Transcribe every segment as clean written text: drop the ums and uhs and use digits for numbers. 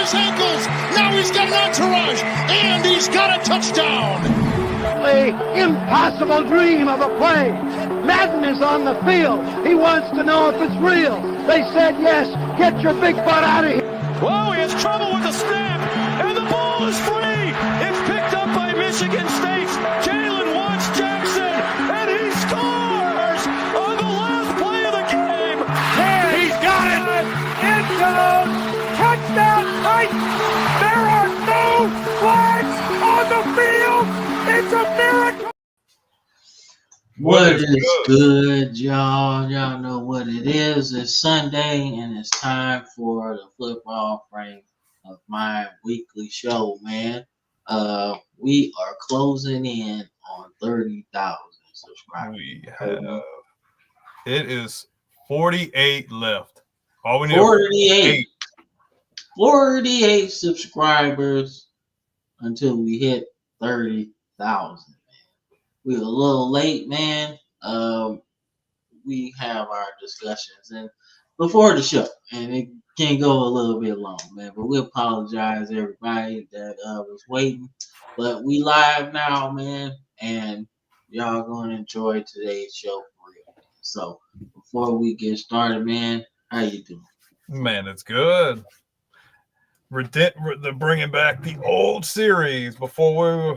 his ankles. Now he's got an entourage, and he's got a touchdown. The impossible dream of a play. Madden is on the field. He wants to know if it's real. They said yes. Get your big butt out of here. Whoa, he has trouble with the snap, and the ball is free. It's picked up by Michigan State's Jalen Watts Jackson, and he scores on the last play of the game. There, he's got it. End zone. Touchdown Titans. There are no flags on the field. It's a miracle. What is good, y'all? Y'all know what it is. It's Sunday, and it's time for the football frame of my weekly show, man. We are closing in on 30,000 subscribers. We have. It is 48 left. All we need 48. 48 subscribers until we hit 30,000. We're a little late, man. We have our discussions and before the show, and it can go a little bit long, man. But we apologize, everybody that was waiting. But we live now, man, and y'all gonna enjoy today's show for real. So before we get started, man, how you doing? Man, it's good. They're bringing back the old series before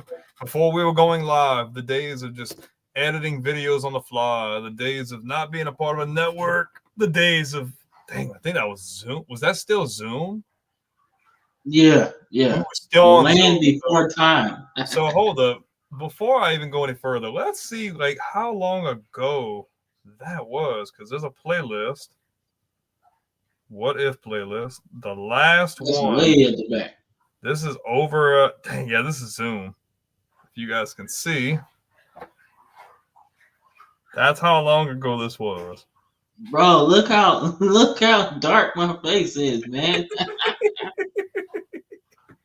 we were going live. The days of just editing videos on the fly. The days of not being a part of a network. The days of I think that was Zoom. Was that still Zoom? Yeah. We were still on land Zoom. before time. So hold up. Before I even go any further, let's see like how long ago that was, because there's a playlist. What if playlist? The last That's one. Way at the back. This is over. This is Zoom. If you guys can see, that's how long ago this was. Bro, look how dark my face is, man.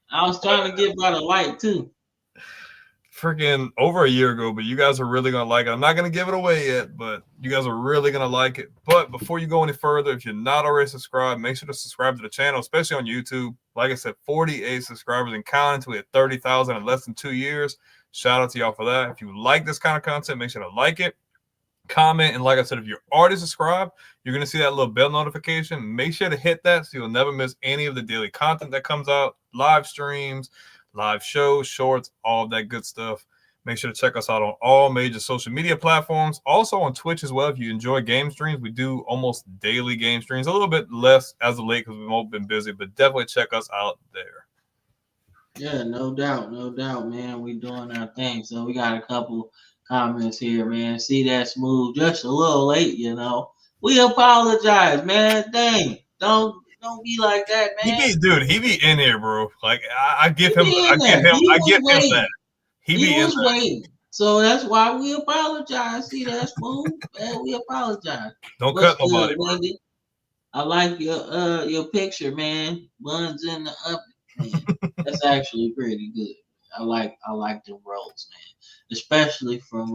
I was trying to get by the light too. Freaking over a year ago, but you guys are really gonna like it. I'm not gonna give it away yet, but you guys are really gonna like it. But before you go any further, if you're not already subscribed, make sure to subscribe to the channel, especially on YouTube. Like I said, 48 subscribers and counting until we hit 30,000 in less than 2 years. Shout out to y'all for that. If you like this kind of content, make sure to like it, comment, and like I said, if you're already subscribed, you're gonna see that little bell notification. Make sure to hit that so you'll never miss any of the daily content that comes out, live streams, live shows, shorts, all of that good stuff. Make sure to check us out on all major social media platforms. Also on Twitch as well. If you enjoy game streams, we do almost daily game streams. A little bit less as of late because we've all been busy, but definitely check us out there. Yeah, no doubt, man. We doing our thing. So we got a couple comments here, man. See that Smooth just a little late, you know. We apologize, man. Dang, don't be like that, man. He be in here, bro. Like I give him that. He was waiting. So that's why we apologize. See that Smooth? Man, we apologize. Don't cut nobody, bro. I like your picture, man. Buns in the oven. Man. That's actually pretty good. I like them rolls, man. Especially from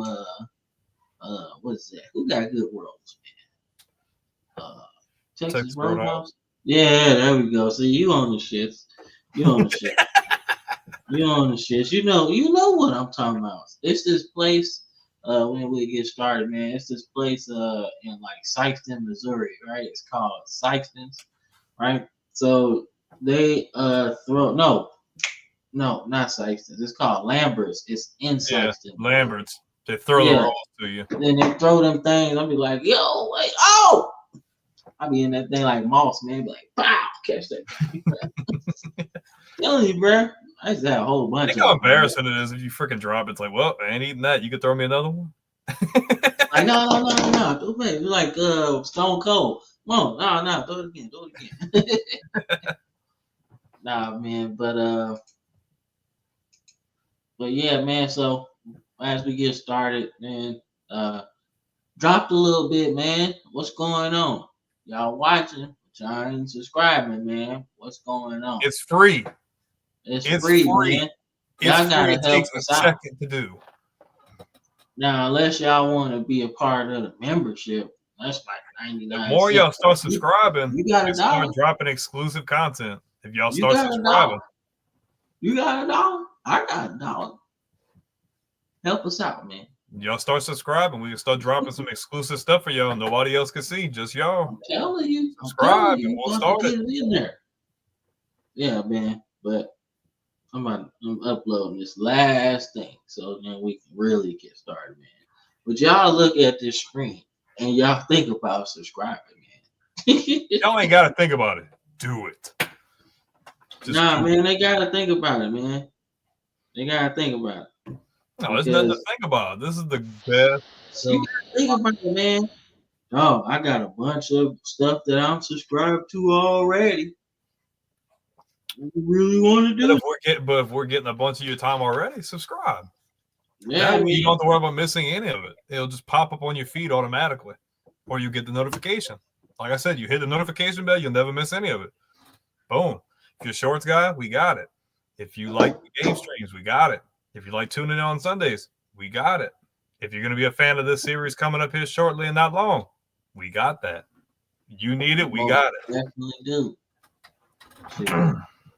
what's that? Who got good rolls, man? Texas Texas Roadhouse. Roadhouse. Yeah, there we go. See, you on the shits. You on the shit. You on the shits. You know what I'm talking about. It's this place. When we get started, man, it's this place in like Sykeston, Missouri, right? It's called Sykeston's, right? So they not Sykeston's. It's called Lambert's. It's in Sykeston. Lambert's. They throw the rolls to you. Then they throw them things. I'll be like, yo, wait, oh! I'll be in that thing like Moss, man. Be like, pow, catch that thing. Telling you, bro. I used to have a whole bunch Think of how them, embarrassing it is if you freaking drop it. It's like, well, I ain't eating that. You could throw me another one. Like, no. Wait, you're like Stone Cold. Come on, no, throw it again. Nah, man, but yeah, man. So as we get started, man, dropped a little bit, man. What's going on? Y'all watching? But y'all ain't subscribing, man. What's going on? It's free. It's free, man. Y'all gotta It help takes us a out. second to do. Now, unless y'all want to be a part of the membership, that's like 99 The more y'all cents. start subscribing, You got we a start dollar? dropping exclusive content. If y'all You start got a subscribing, dollar? You got a dollar? I got a dollar. Help us out, man. y'all start subscribing. We can start dropping some exclusive stuff for y'all. Nobody else can see, just y'all. I'm telling you. Subscribe You and we'll got start to it. get it in there. Yeah, man. But I'm uploading this last thing so then we can really get started, man. But y'all look at this screen and y'all think about subscribing, man. Y'all ain't got to think about it. Do it. Man, they got to think about it, man. They got to think about it. No, there's nothing to think about. This is the best. You gotta think about it, man. Oh, I got a bunch of stuff that I'm subscribed to already. You really want to do it? But if we're getting a bunch of your time already, subscribe. Yeah, you don't have to worry about missing any of it. It'll just pop up on your feed automatically, or you get the notification. Like I said, you hit the notification bell, you'll never miss any of it. Boom. If you're a shorts guy, we got it. If you like the game streams, we got it. If you like tuning in on Sundays, we got it. If you're going to be a fan of this series coming up here shortly and not long, we got that. You need it, we got it. Definitely do.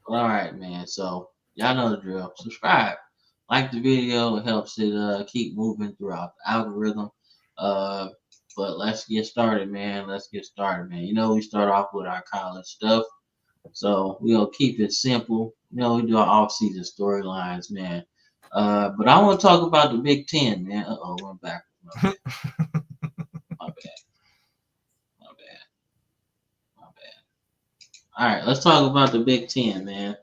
All right, man. So y'all know the drill. Subscribe, like the video. It helps it keep moving throughout the algorithm. But let's get started, man. You know, we start off with our college stuff. So we'll keep it simple. You know, we do our off-season storylines, man. But I want to talk about the Big Ten, man. Went back. My bad. All right, let's talk about the Big Ten, man.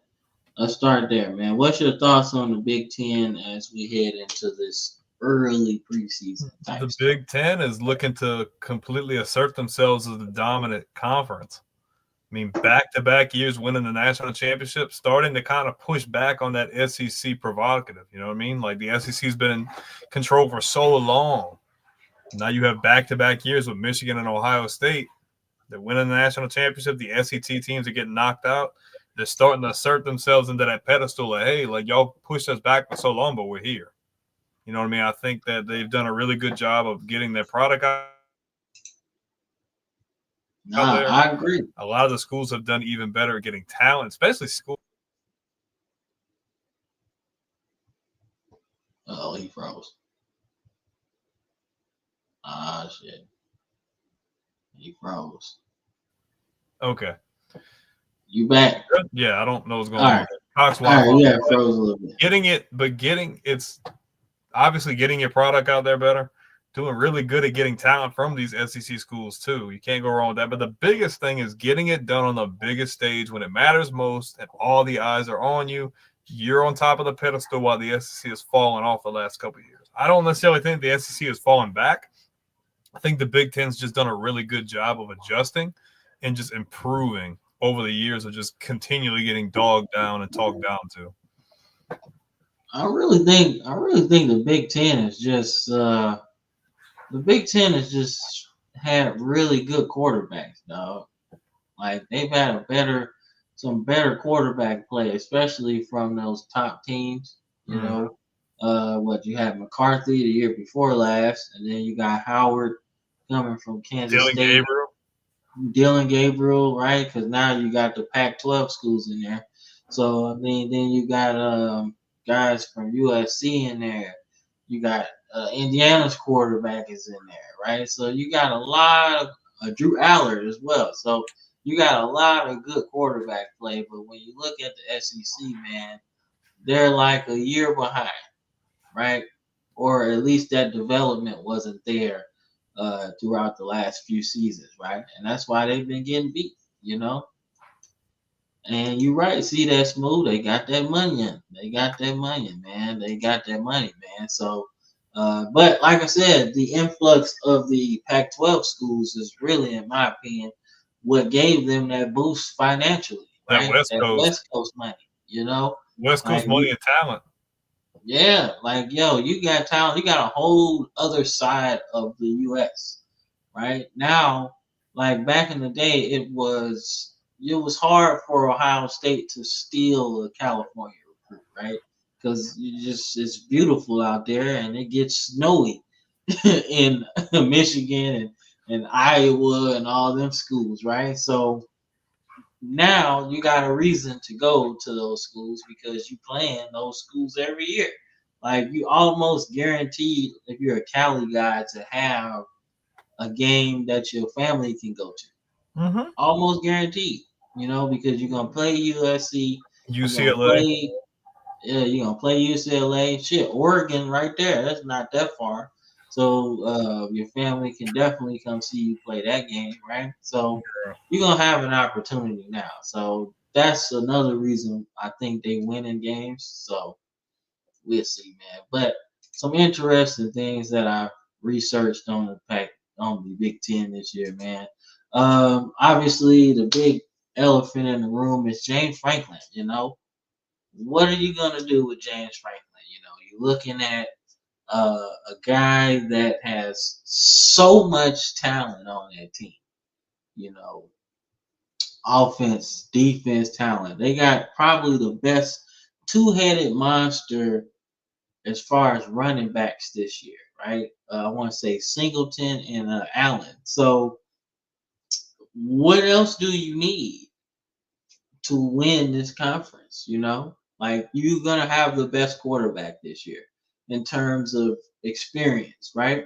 Let's start there, man. What's your thoughts on the Big Ten as we head into this early preseason? The Big Ten is looking to completely assert themselves as the dominant conference. I mean, back-to-back years winning the national championship, starting to kind of push back on that SEC provocative. You know what I mean? Like the SEC's been in control for so long. Now you have back-to-back years with Michigan and Ohio State. They're winning the national championship. The SEC teams are getting knocked out. They're starting to assert themselves into that pedestal. Like, hey, like y'all pushed us back for so long, but we're here. You know what I mean? I think that they've done a really good job of getting their product out there. I agree. A lot of the schools have done even better at getting talent, especially schools. Oh, he froze. Ah, shit. He froze. Okay. You back? Yeah, I don't know what's going All on. right. Cox All right, yeah, froze a little bit. It's obviously getting your product out there better. Doing really good at getting talent from these SEC schools too. You can't go wrong with that. But the biggest thing is getting it done on the biggest stage when it matters most and all the eyes are on you. You're on top of the pedestal while the SEC has fallen off the last couple of years. I don't necessarily think the SEC has fallen back. I think the Big Ten's just done a really good job of adjusting and just improving over the years of just continually getting dogged down and talked down to. I really think the Big Ten is just had really good quarterbacks, dog. Like they've had some better quarterback play, especially from those top teams. You know, what you had McCarthy the year before last, and then you got Howard coming from Kansas Dylan State. Gabriel. Dylan Gabriel, right? Because now you got the Pac-12 schools in there. So I mean, then you got guys from USC in there. You got Indiana's quarterback is in there, right? So you got a lot of Drew Allard as well. So you got a lot of good quarterback play. But when you look at the SEC, man, they're like a year behind, right? Or at least that development wasn't there throughout the last few seasons, right? And that's why they've been getting beat, you know. And you're right, see that smooth. They got that money in. They got that money, man. They got that money, man. So, but like I said, the influx of the Pac-12 schools is really, in my opinion, what gave them that boost financially, That right? West That Coast. West Coast money, you know. West Coast Like money and talent. yeah, like yo, you got talent. You got a whole other side of the U.S. Right now, like back in the day, it was hard for Ohio State to steal a California recruit, right? Because it's beautiful out there and it gets snowy in Michigan and Iowa and all them schools, right? So now you got a reason to go to those schools because you play in those schools every year. Like you almost guaranteed if you're a Cali guy to have a game that your family can go to. Mm-hmm. Almost guaranteed, because you're gonna play USC, you're gonna UCLA. play, yeah, you're gonna play UCLA. Shit, Oregon right there. That's not that far. So your family can definitely come see you play that game, right? So you're gonna have an opportunity now. So that's another reason I think they win in games. So we'll see, man. But some interesting things that I researched on the Big Ten this year, man. Obviously the big elephant in the room is James Franklin. What are you gonna do with James Franklin? You're looking at a guy that has so much talent on that team. You know, offense, defense, talent. They got probably the best two-headed monster as far as running backs this year, right? I want to say Singleton and Allen. So, what else do you need to win this conference? Like you're gonna have the best quarterback this year in terms of experience, right?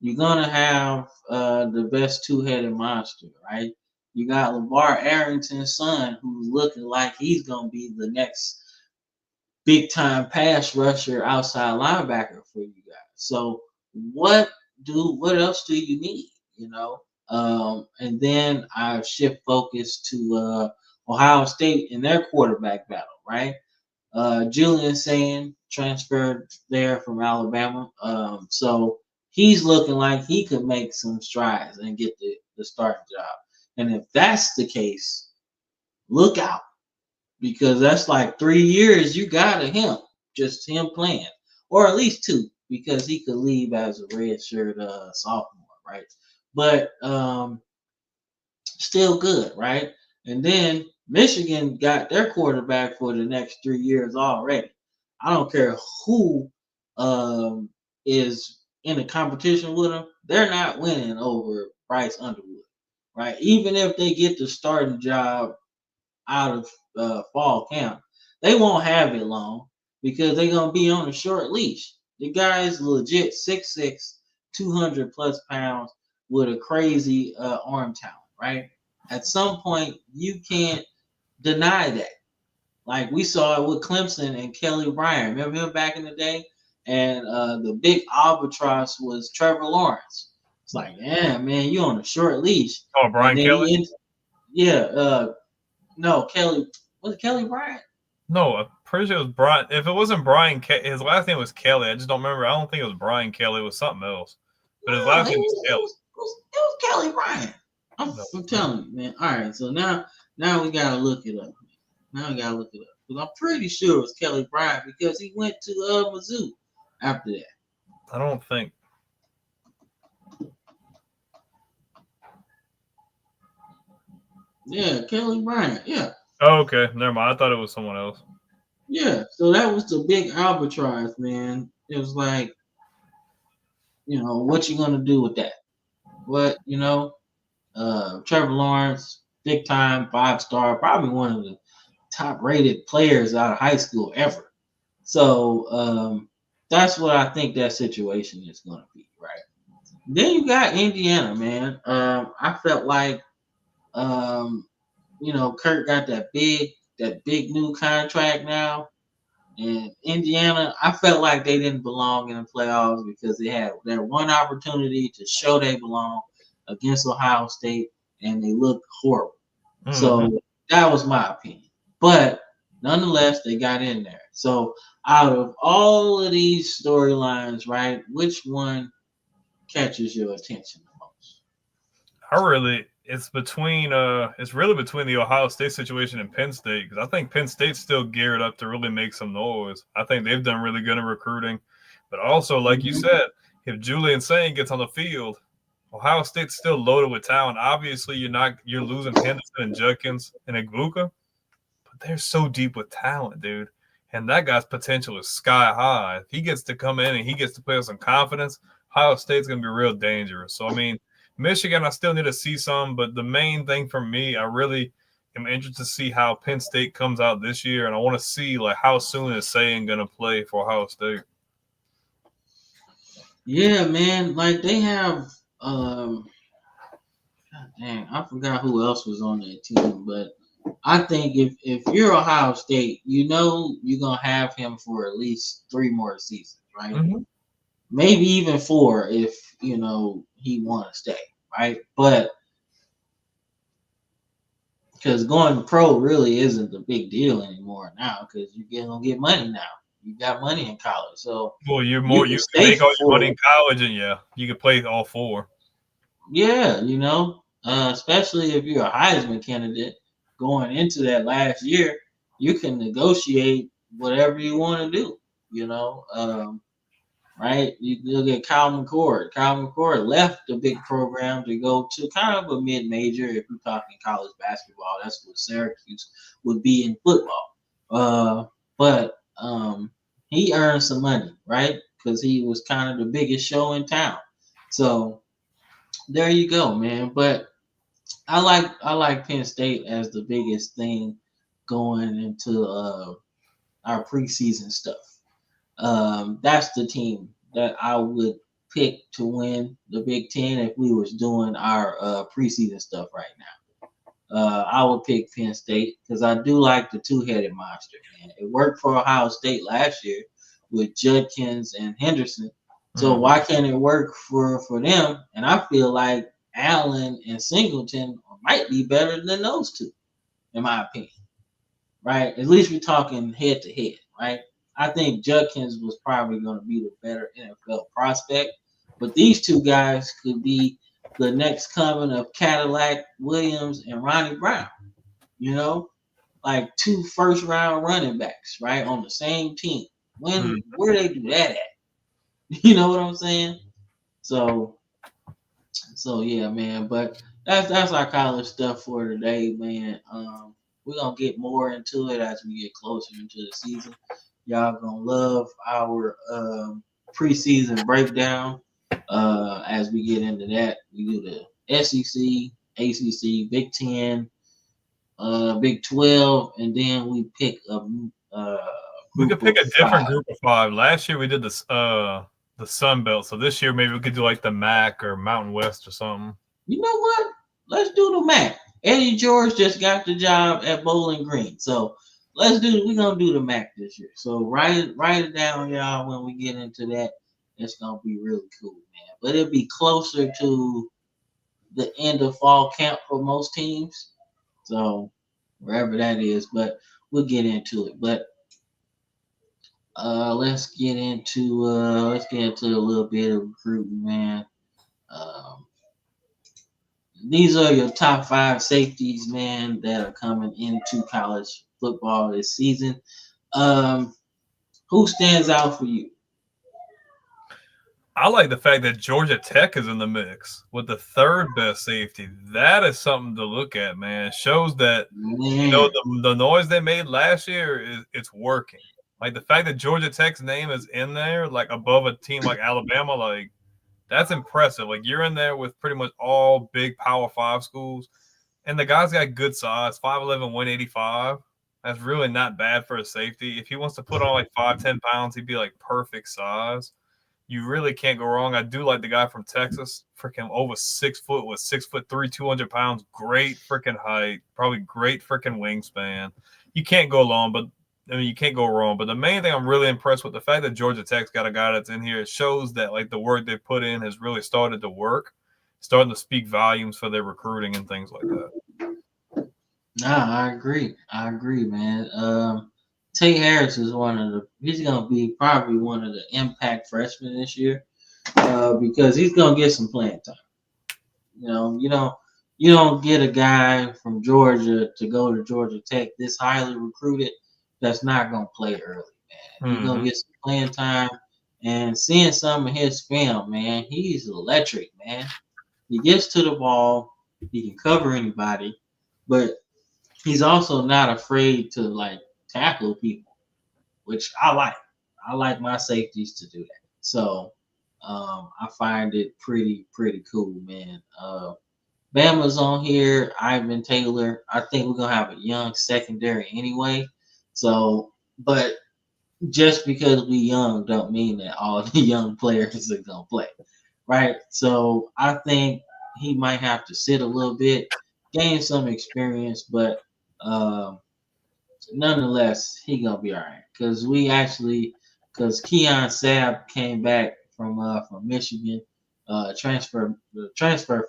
You're gonna have the best two-headed monster, right? You got LeVar Arrington's son, who's looking like he's gonna be the next big time pass rusher, outside linebacker for you guys. So what else do you need? And then I shift focus to Ohio State in their quarterback battle, right? Julian Sand transferred there from Alabama. So he's looking like he could make some strides and get the starting job. And if that's the case, look out because that's like 3 years you got of him, just him playing, or at least 2 because he could leave as a redshirt sophomore, right? But still good, right? And then Michigan got their quarterback for the next 3 years already. I don't care who is in a competition with them; they're not winning over Bryce Underwood, right? Even if they get the starting job out of fall camp, they won't have it long because they're gonna be on a short leash. The guy is legit 6'6", 200 plus pounds with a crazy arm talent, right? At some point, you can't deny that. Like we saw it with Clemson and Kelly Bryant. Remember him back in the day? And the big albatross was Trevor Lawrence. It's like, yeah, man, you on a short leash. Oh, Brian And then Kelly? No, Kelly. Was it Kelly Bryant? No, I'm pretty sure it was Brian. If it wasn't Brian, his last name was Kelly. I just don't remember. I don't think it was Brian Kelly. It was something else. But his last name was Kelly. It was Kelly Bryant. I'm telling you, man. All right, so now we gotta look it up. Because I'm pretty sure it was Kelly Bryant because he went to Mizzou after that. I don't think. Yeah, Kelly Bryant. Yeah. Oh, okay. Never mind. I thought it was someone else. Yeah, so that was the big arbitrage, man. It was like, what you gonna do with that? What, Trevor Lawrence, big time 5-star, probably one of the top rated players out of high school ever. So that's what I think that situation is gonna be, right? Then you got Indiana, man. I felt like Kurt got that big new contract now. And Indiana, I felt like they didn't belong in the playoffs because they had that one opportunity to show they belong against Ohio State, and they looked horrible. Mhm. So that was my opinion. But nonetheless, they got in there. So out of all of these storylines, right, which one catches your attention the most? It's really between the Ohio State situation and Penn State, because I think Penn State's still geared up to really make some noise. I think they've done really good in recruiting, but also, like you Mhm. said, if Julian Saint gets on the field, Ohio State's still loaded with talent. Obviously, you're losing Henderson and Judkins and Igbukah, but they're so deep with talent, dude. And that guy's potential is sky high. If he gets to come in and he gets to play with some confidence, Ohio State's going to be real dangerous. So, I mean, Michigan, I still need to see some, but the main thing for me, I really am interested to see how Penn State comes out this year, and I want to see like how soon is Sayin going to play for Ohio State. Yeah, man. Like they have, God dang, I forgot who else was on that team, but I think if you're Ohio State, you're gonna have him for at least 3 more seasons, right? Mm-hmm. Maybe even 4 if he want to stay, right? But because going pro really isn't the big deal anymore now, because you're gonna get money now. You got money in college, so Well, you can you can stay make for all your money 4. in college, and yeah, you can play all 4. Yeah, especially if you're a Heisman candidate going into that last year, you can negotiate whatever you want to do. Right? You look at Calvin Cord. Calvin Cord left the big program to go to kind of a mid-major. If you're talking college basketball, that's what Syracuse would be in football. But he earned some money, right? Because he was kind of the biggest show in town. So there you go, man. But I like Penn State as the biggest thing going into our preseason stuff. That's the team that I would pick to win the Big Ten if we was doing our preseason stuff right now. I would pick Penn State because I do like the two-headed monster, man. It worked for Ohio State last year with Judkins and Henderson. So Mm. why can't it work for them? And I feel like Allen and Singleton might be better than those two, in my opinion. Right? At least we're talking head to head, right? I think Judkins was probably going to be the better NFL prospect, but these two guys could be the next coming of Cadillac Williams and Ronnie Brown. You know, like 2 first-round running backs, right, on the same team. Mm. Where they do that at? You know what I'm saying? So yeah, man. But that's our college stuff for today, man. We're gonna get more into it as we get closer into the season. Y'all gonna love our preseason breakdown. As we get into that, we do the SEC, ACC, Big Ten, Big 12, and then we pick a We could group pick of a different 5. group of 5. Last year we did the Sun Belt, so this year maybe we could do like the MAC or Mountain West or something. You know what? Let's do the MAC. Eddie George just got the job at Bowling Green, so we're gonna do the MAC this year. So write it down, y'all. When we get into that, it's gonna be really cool, man. But it'll be closer to the end of fall camp for most teams, so wherever that is. But we'll get into it. But let's get into a little bit of recruiting, man. Um, these are your top 5 safeties, man, that are coming into college football this season. Um, who stands out for you? I like the fact that Georgia Tech is in the mix with the third best safety. That is something to look at, man. It shows that Man, the noise they made last year it's working. Like the fact that Georgia Tech's name is in there, like above a team like Alabama, like that's impressive. Like you're in there with pretty much all big Power 5 schools, and the guy's got good size, 5'11", 185. That's really not bad for a safety. If he wants to put on like 5'10" he'd be like perfect size. You really can't go wrong. I do like the guy from Texas, freaking over 6 foot with 6'3", 200 pounds. Great freaking height, probably great freaking wingspan. You can't go long, but I mean you can't go wrong. But the main thing I'm really impressed with the fact that Georgia Tech's got a guy that's in here. It shows that like the work they put in has really started to work, starting to speak volumes for their recruiting and things like that. nah, I agree. I agree, man. Tate Harris is he's gonna be probably one of the impact freshmen this year, because he's gonna get some playing time. You don't get a guy from Georgia to go to Georgia Tech this highly recruited that's not gonna play early, man. He's gonna get some playing time, and seeing some of his film, man, he's electric, man. He gets to the ball, he can cover anybody, but he's also not afraid to like tackle people, which I like. I like my safeties to do that. So I find it pretty cool, man. Bama's on here. Ivan Taylor. I think we're gonna have a young secondary anyway. So, but just because we young don't mean that all the young players are gonna play, right? So I think he might have to sit a little bit, gain some experience, but nonetheless, he gonna be all right. Because Keon Sabb came back from Michigan, transfer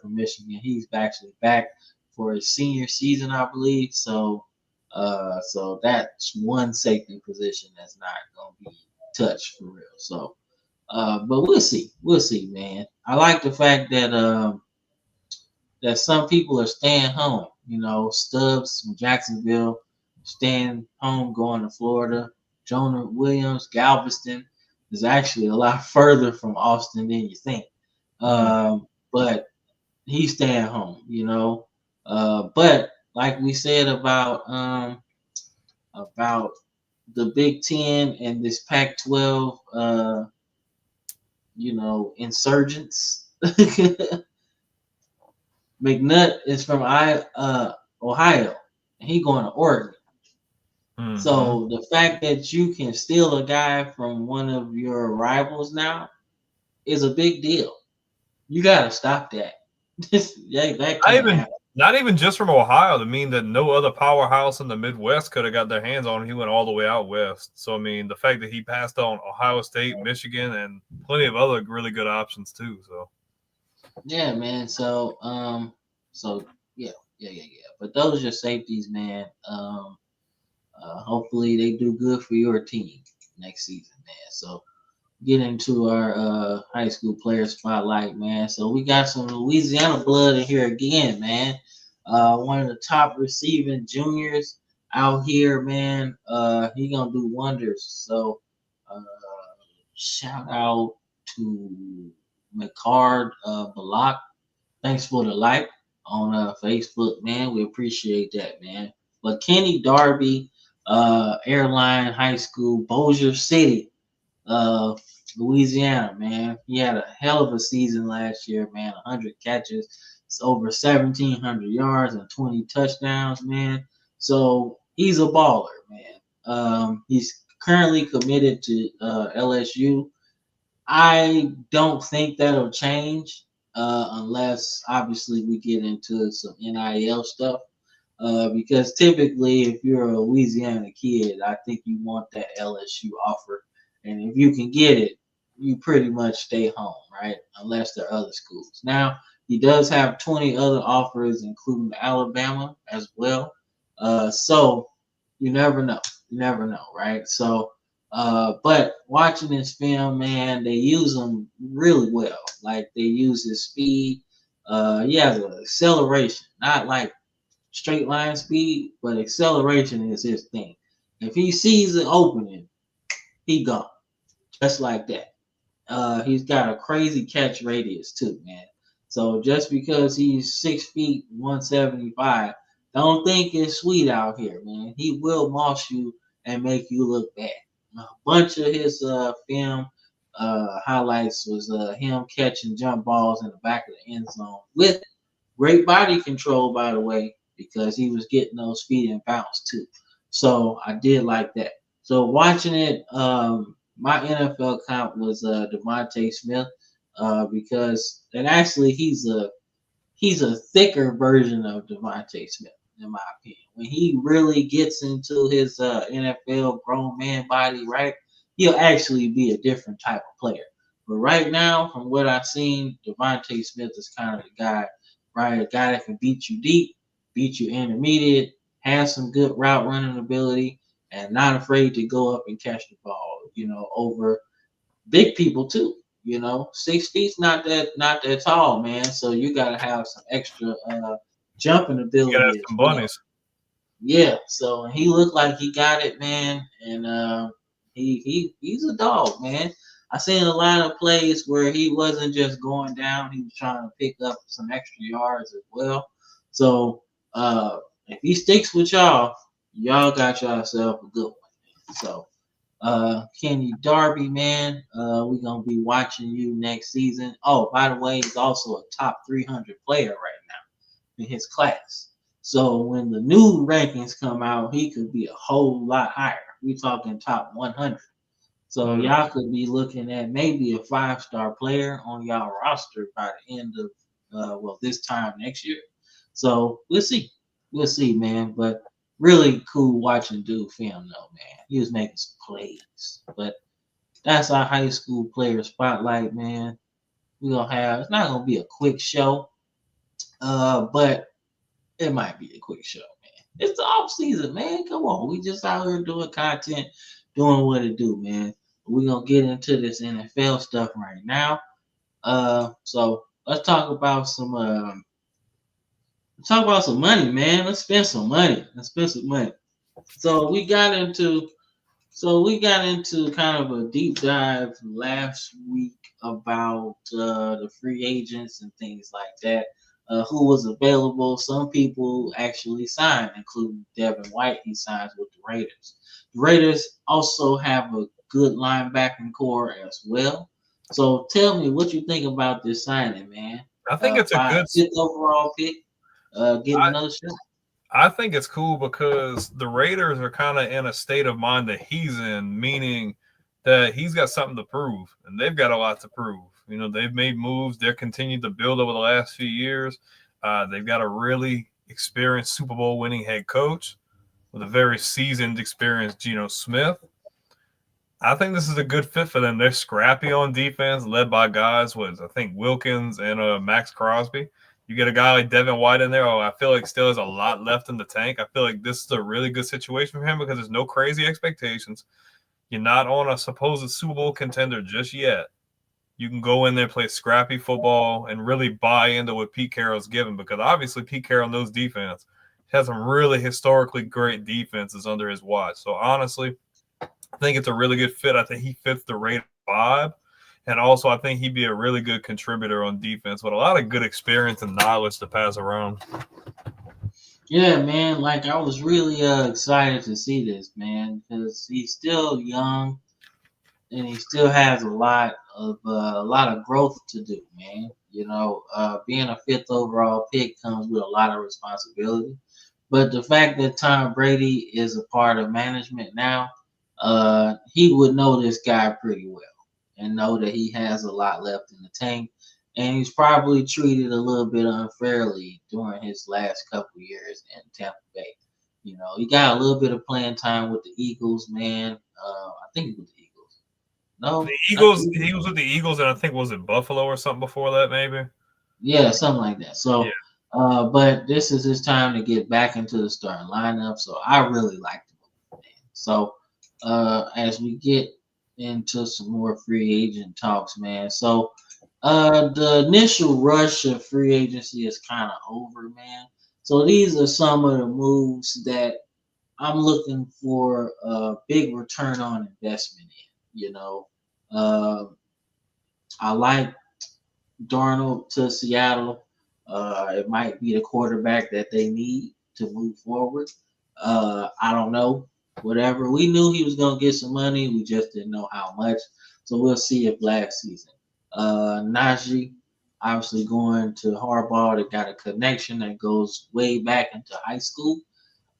from Michigan. He's actually back for his senior season, I believe. So that's one safety position that's not gonna be touched for real. So, but we'll see, man. I like the fact that some people are staying home. Stubbs from Jacksonville staying home, going to Florida. Jonah Williams, Galveston is actually a lot further from Austin than you think. But he's staying home. But like we said about the Big Ten and this Pac-12, insurgents. McNutt is from Ohio, and he going to Oregon. So the fact that you can steal a guy from one of your rivals now is a big deal. You got to stop that. That can't happen. Not even just from Ohio. To mean that no other powerhouse in the Midwest could have got their hands on him. He went all the way out west. So, I mean, the fact that he passed on Ohio State, Michigan, and plenty of other really good options too. So, yeah, man. So yeah. But those are your safeties, man. Hopefully they do good for your team next season, man. So get into our high school player spotlight, man. So we got some Louisiana blood in here again, man. One of the top receiving juniors out here, man. He gonna do wonders. So shout out to McCard Balak. Thanks for the like on Facebook, man. We appreciate that, man. But Kenny Darby, Airline High School, Bossier City, Louisiana, man. He had a hell of a season last year, man. 100 catches, it's over 1,700 yards and 20 touchdowns, man. So he's a baller, man. He's currently committed to LSU. I don't think that'll change unless obviously we get into some NIL stuff. Because typically, if you're a Louisiana kid, I think you want that LSU offer, and if you can get it, you pretty much stay home, right? Unless there are other schools. Now he does have 20 other offers, including Alabama as well. So you never know. Right? So, but watching this film, man, they use him really well. Like they use his speed. He has an acceleration, not like straight line speed, but acceleration is his thing. If he sees an opening, he gone. Just like that. He's got a crazy catch radius too, man. So just because he's 6 feet 175, don't think it's sweet out here, man. He will moss you and make you look bad. A bunch of his film highlights was him catching jump balls in the back of the end zone with great body control, by the way, because he was getting those feet and bounce too. So I did like that. So watching it, my NFL count was Devontae Smith, because and actually he's a thicker version of Devontae Smith, in my opinion. When he really gets into his NFL grown man body, right, he'll actually be a different type of player. But right now, from what I've seen, Devontae Smith is kind of the guy, right? A guy that can beat you deep, beat you intermediate, has some good route running ability, and not afraid to go up and catch the ball, over big people too. 6 feet's not that tall, man. So you gotta have some extra jumping You gotta have ability as some well. bunnies. Yeah, so he looked like he got it, man, and he's a dog, man. I seen a lot of plays where he wasn't just going down; he was trying to pick up some extra yards as well. So if he sticks with y'all got yourself a good one. So Kenny Darby, man, we're gonna be watching you next season. Oh, by the way, he's also a top 300 player right now in his class. So when the new rankings come out, he could be a whole lot higher. We talking top 100. So y'all could be looking at maybe a 5-star player on y'all roster by the end of this time next year. So we'll see, man. But really cool watching dude film though, man. He was making some plays. But that's our high school player spotlight, man. It's not gonna be a quick show, but it might be a quick show, man. It's the off season, man. Come on, we just out here doing content, doing what it do, man. We're gonna get into this NFL stuff right now. So let's talk about some money, man. Let's spend some money. So we got into kind of a deep dive last week about the free agents and things like that. Who was available? Some people actually signed, including Devin White. He signs with the Raiders. The Raiders also have a good linebacking core as well. So tell me what you think about this signing, man. I think it's a good. 5th overall pick, getting another shot. I think it's cool because the Raiders are kind of in a state of mind that he's in, meaning that he's got something to prove, and they've got a lot to prove. They've made moves. They're continued to build over the last few years. They've got a really experienced Super Bowl winning head coach with a very seasoned, experienced Geno Smith. I think this is a good fit for them. They're scrappy on defense, led by guys with, I think, Wilkins and Max Crosby. You get a guy like Devin White in there. Oh, I feel like still has a lot left in the tank. I feel like this is a really good situation for him because there's no crazy expectations. You're not on a supposed Super Bowl contender just yet. You can go in there, play scrappy football, and really buy into what Pete Carroll's given because obviously Pete Carroll knows defense. He has some really historically great defenses under his watch. So honestly, I think it's a really good fit. I think he fits the Raider vibe. And also, I think he'd be a really good contributor on defense with a lot of good experience and knowledge to pass around. Yeah, man. Like I was really excited to see this, man, because he's still young and he still has a lot of growth to do, man. Being a 5th overall pick comes with a lot of responsibility. But the fact that Tom Brady is a part of management now, he would know this guy pretty well and know that he has a lot left in the tank. And he's probably treated a little bit unfairly during his last couple years in Tampa Bay. He got a little bit of playing time with the Eagles, man. I think he was the Eagles. No, the Eagles. He was with the Eagles, and I think was it Buffalo or something before that, maybe. Yeah, something like that. So, yeah. But this is his time to get back into the starting lineup. So I really liked him, man. So, as we get into some more free agent talks, man. So, the initial rush of free agency is kind of over, man. So these are some of the moves that I'm looking for a big return on investment in. Uh, I like Darnold to Seattle. It might be the quarterback that they need to move forward. I don't know. Whatever. We knew he was going to get some money. We just didn't know how much. So we'll see if last season. Najee, obviously going to Harbaugh. They got a connection that goes way back into high school.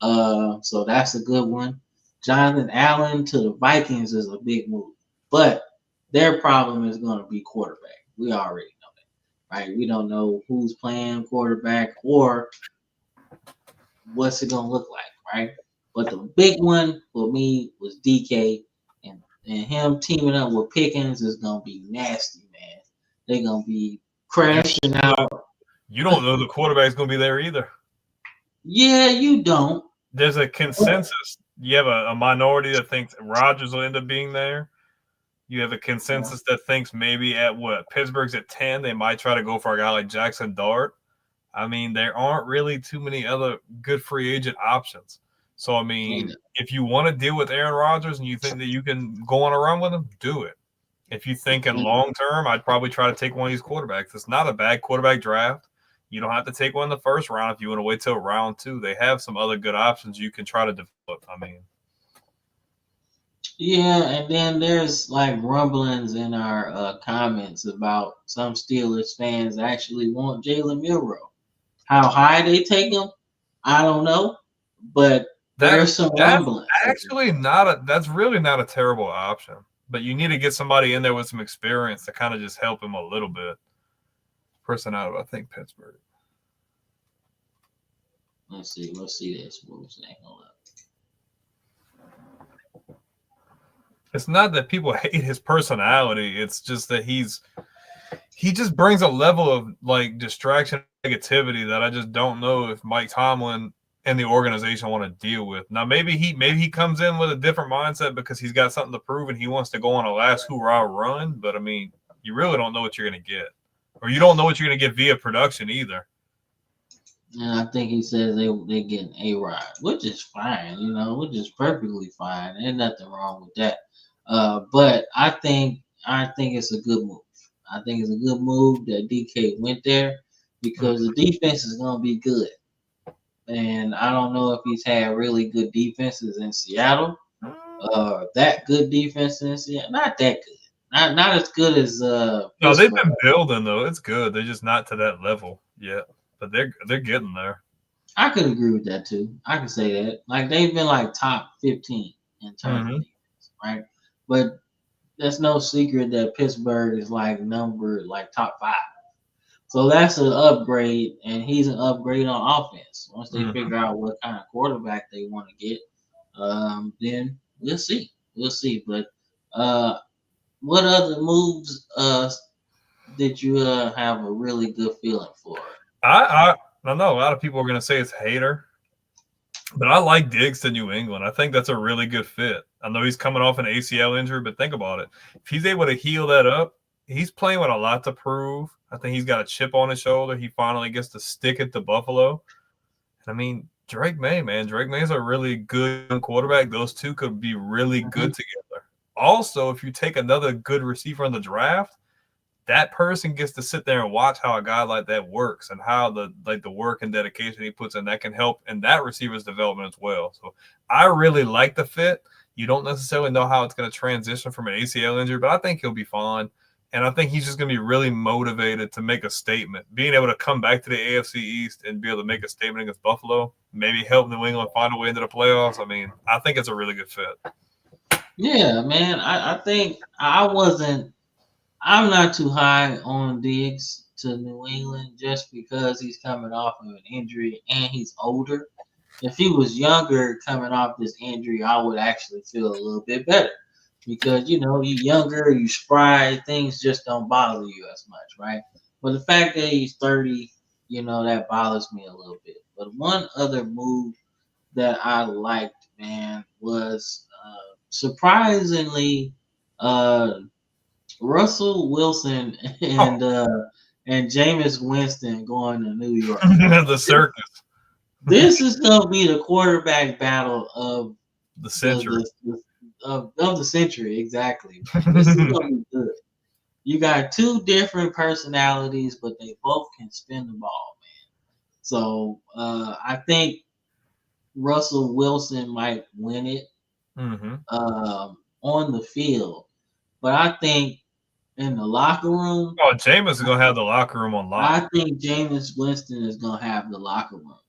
So that's a good one. Jonathan Allen to the Vikings is a big move. But their problem is going to be quarterback. We already know that, right? We don't know who's playing quarterback or what's it going to look like, right? But the big one for me was DK, and him teaming up with Pickens is going to be nasty, man. They're going to be crashing out. You don't know the quarterback's going to be there either. Yeah, you don't. There's a consensus. You have a minority that thinks Rodgers will end up being there. You have a consensus that thinks maybe at Pittsburgh's at 10, they might try to go for a guy like Jackson Dart. I mean, there aren't really too many other good free agent options. So, I mean, if you want to deal with Aaron Rodgers and you think that you can go on a run with him, do it. If you think in long term, I'd probably try to take one of these quarterbacks. It's not a bad quarterback draft. You don't have to take one in the first round if you want to wait till round 2. They have some other good options you can try to develop. I mean, yeah, and then there's like rumblings in our comments about some Steelers fans actually want Jalen Milroe. How high they take him, I don't know, but there's some rumblings. That's really not a terrible option. But you need to get somebody in there with some experience to kind of just help him a little bit. Person out of, I think, Pittsburgh. Let's see this. What was that? Hold up. It's not that people hate his personality. It's just that he just brings a level of like distraction, negativity that I just don't know if Mike Tomlin and the organization want to deal with. Now, maybe he comes in with a different mindset because he's got something to prove and he wants to go on a last hoorah run. But I mean, you really don't know what you're going to get, or you don't know what you're going to get via production either. And I think he says they getting A-Rod, which is fine, which is perfectly fine. There's nothing wrong with that. But I think it's a good move. I think it's a good move that DK went there because the defense is going to be good. And I don't know if he's had really good defenses in Seattle. That good defense in Seattle, not that good. Not as good as No, they've been building though. It's good. They're just not to that level yet. But they're getting there. I could agree with that too. I could say that. Like they've been like top 15 in terms of defense, right? But there's no secret that Pittsburgh is like top 5. So that's an upgrade, and he's an upgrade on offense. Once they figure out what kind of quarterback they want to get, then we'll see. We'll see. But what other moves did you have a really good feeling for? I know a lot of people are going to say it's hater, but I like Diggs to New England. I think that's a really good fit. I know he's coming off an ACL injury, but think about it. If he's able to heal that up, he's playing with a lot to prove. I think he's got a chip on his shoulder. He finally gets to stick it to Buffalo. I mean, Drake May's a really good quarterback. Those two could be really good together. Also, if you take another good receiver in the draft, that person gets to sit there and watch how a guy like that works and how the work and dedication he puts in that can help in that receiver's development as well. So I really like the fit. You don't necessarily know how it's going to transition from an ACL injury, but I think he'll be fine. And I think he's just going to be really motivated to make a statement. Being able to come back to the AFC East and be able to make a statement against Buffalo, maybe help New England find a way into the playoffs. I mean, I think it's a really good fit. Yeah, man. I think I'm not too high on Diggs to New England just because he's coming off of an injury and he's older. If he was younger coming off this injury, I would actually feel a little bit better because, you're younger, you spry, things just don't bother you as much, right? But the fact that he's 30, that bothers me a little bit. But one other move that I liked, man, was surprisingly Russell Wilson and Jameis Winston going to New York. The circus. This is going to be the quarterback battle of the century. Of the century, exactly. This is going to be good. you got two different personalities, but they both can spin the ball, man. So I think Russell Wilson might win it on the field, but I think in the locker room, Oh, Jameis is gonna have the locker room on lock. I think Jameis Winston is gonna have the locker room,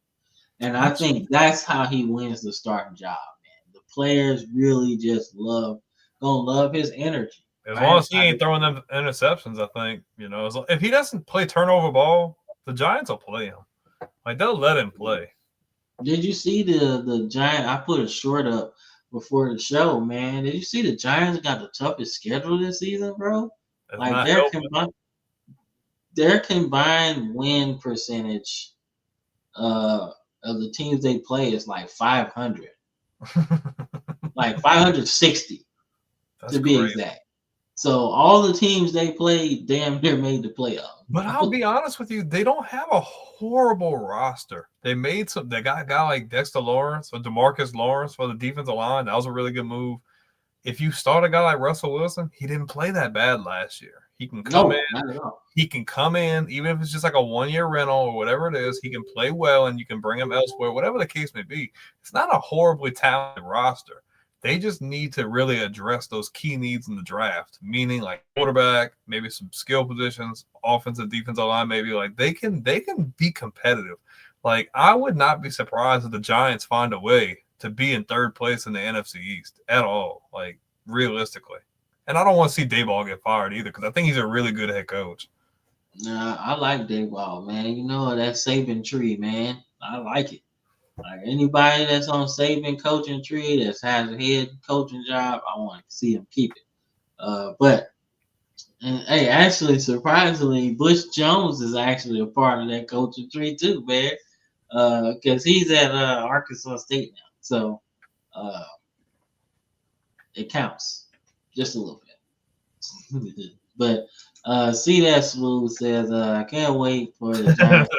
and I think that's how he wins the starting job, man. The players really just gonna love his energy. As long as he ain't throwing them interceptions, I think, if he doesn't play turnover ball, the Giants will play him. Like, they'll let him play. Did you see the Giants? I put a short up before the show, man. Did you see the Giants got the toughest schedule this season, bro? It's Like their combined win percentage of the teams they play is like 500, like 560 to be exact. So all the teams they play damn near made the playoffs. But I'll be honest with you, they don't have a horrible roster. They got a guy like Dexter Lawrence or DeMarcus Lawrence for the defensive line. That was a really good move. If you start a guy like Russell Wilson, he didn't play that bad last year. He can come in. Not at all. He can come in, even if it's just like a 1-year rental or whatever it is. He can play well, and you can bring him elsewhere, whatever the case may be. It's not a horribly talented roster. They just need to really address those key needs in the draft, meaning like quarterback, maybe some skill positions, offensive, defensive line, maybe. Like they can be competitive. Like, I would not be surprised if the Giants find a way to be in third place in the NFC East at all, like realistically. And I don't want to see Dayball get fired either, because I think he's a really good head coach. Nah, I like Dayball, man. You know that Saban tree, man. I like it. Like anybody that's on Saban coaching tree that has a head coaching job, I want to see him keep it. But hey, actually, surprisingly, Bush Jones is actually a part of that coaching tree too, man. Because he's at Arkansas State now, so it counts just a little bit. But see that Smooth says, I can't wait for the Giants.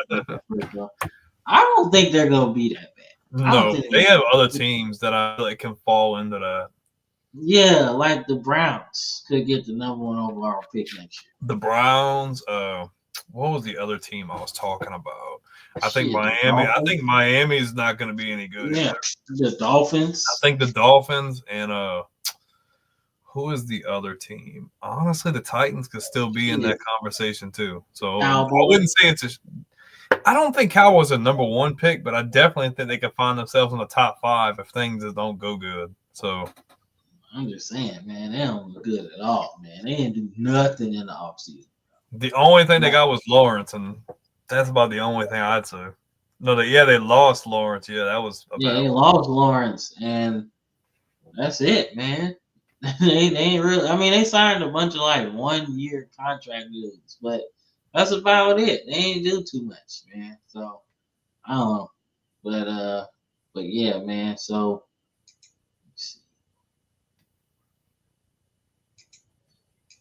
I don't think they're gonna be that bad. No, they have other teams that I feel like can fall into that. Yeah, like the Browns could get the number 1 overall pick next year. The Browns. What was the other team I was talking about? I think Miami. I think Miami's not going to be any good. Yeah, the Dolphins. I think the Dolphins and who is the other team? Honestly, the Titans could still be in that conversation too. So Cowboys. I wouldn't say it's I don't think Cowboys are number 1 pick, but I definitely think they can find themselves in the top 5 if things just don't go good. So I'm just saying, man, they don't look good at all, man. They didn't do nothing in the offseason. The only thing they got was Lawrence, and that's about the only thing I'd say. No, they lost Lawrence. Yeah, that was they lost Lawrence, and that's it, man. they ain't really. I mean, they signed a bunch of like 1-year contract deals, but that's about it. They ain't do too much, man. So I don't know, but yeah, man. So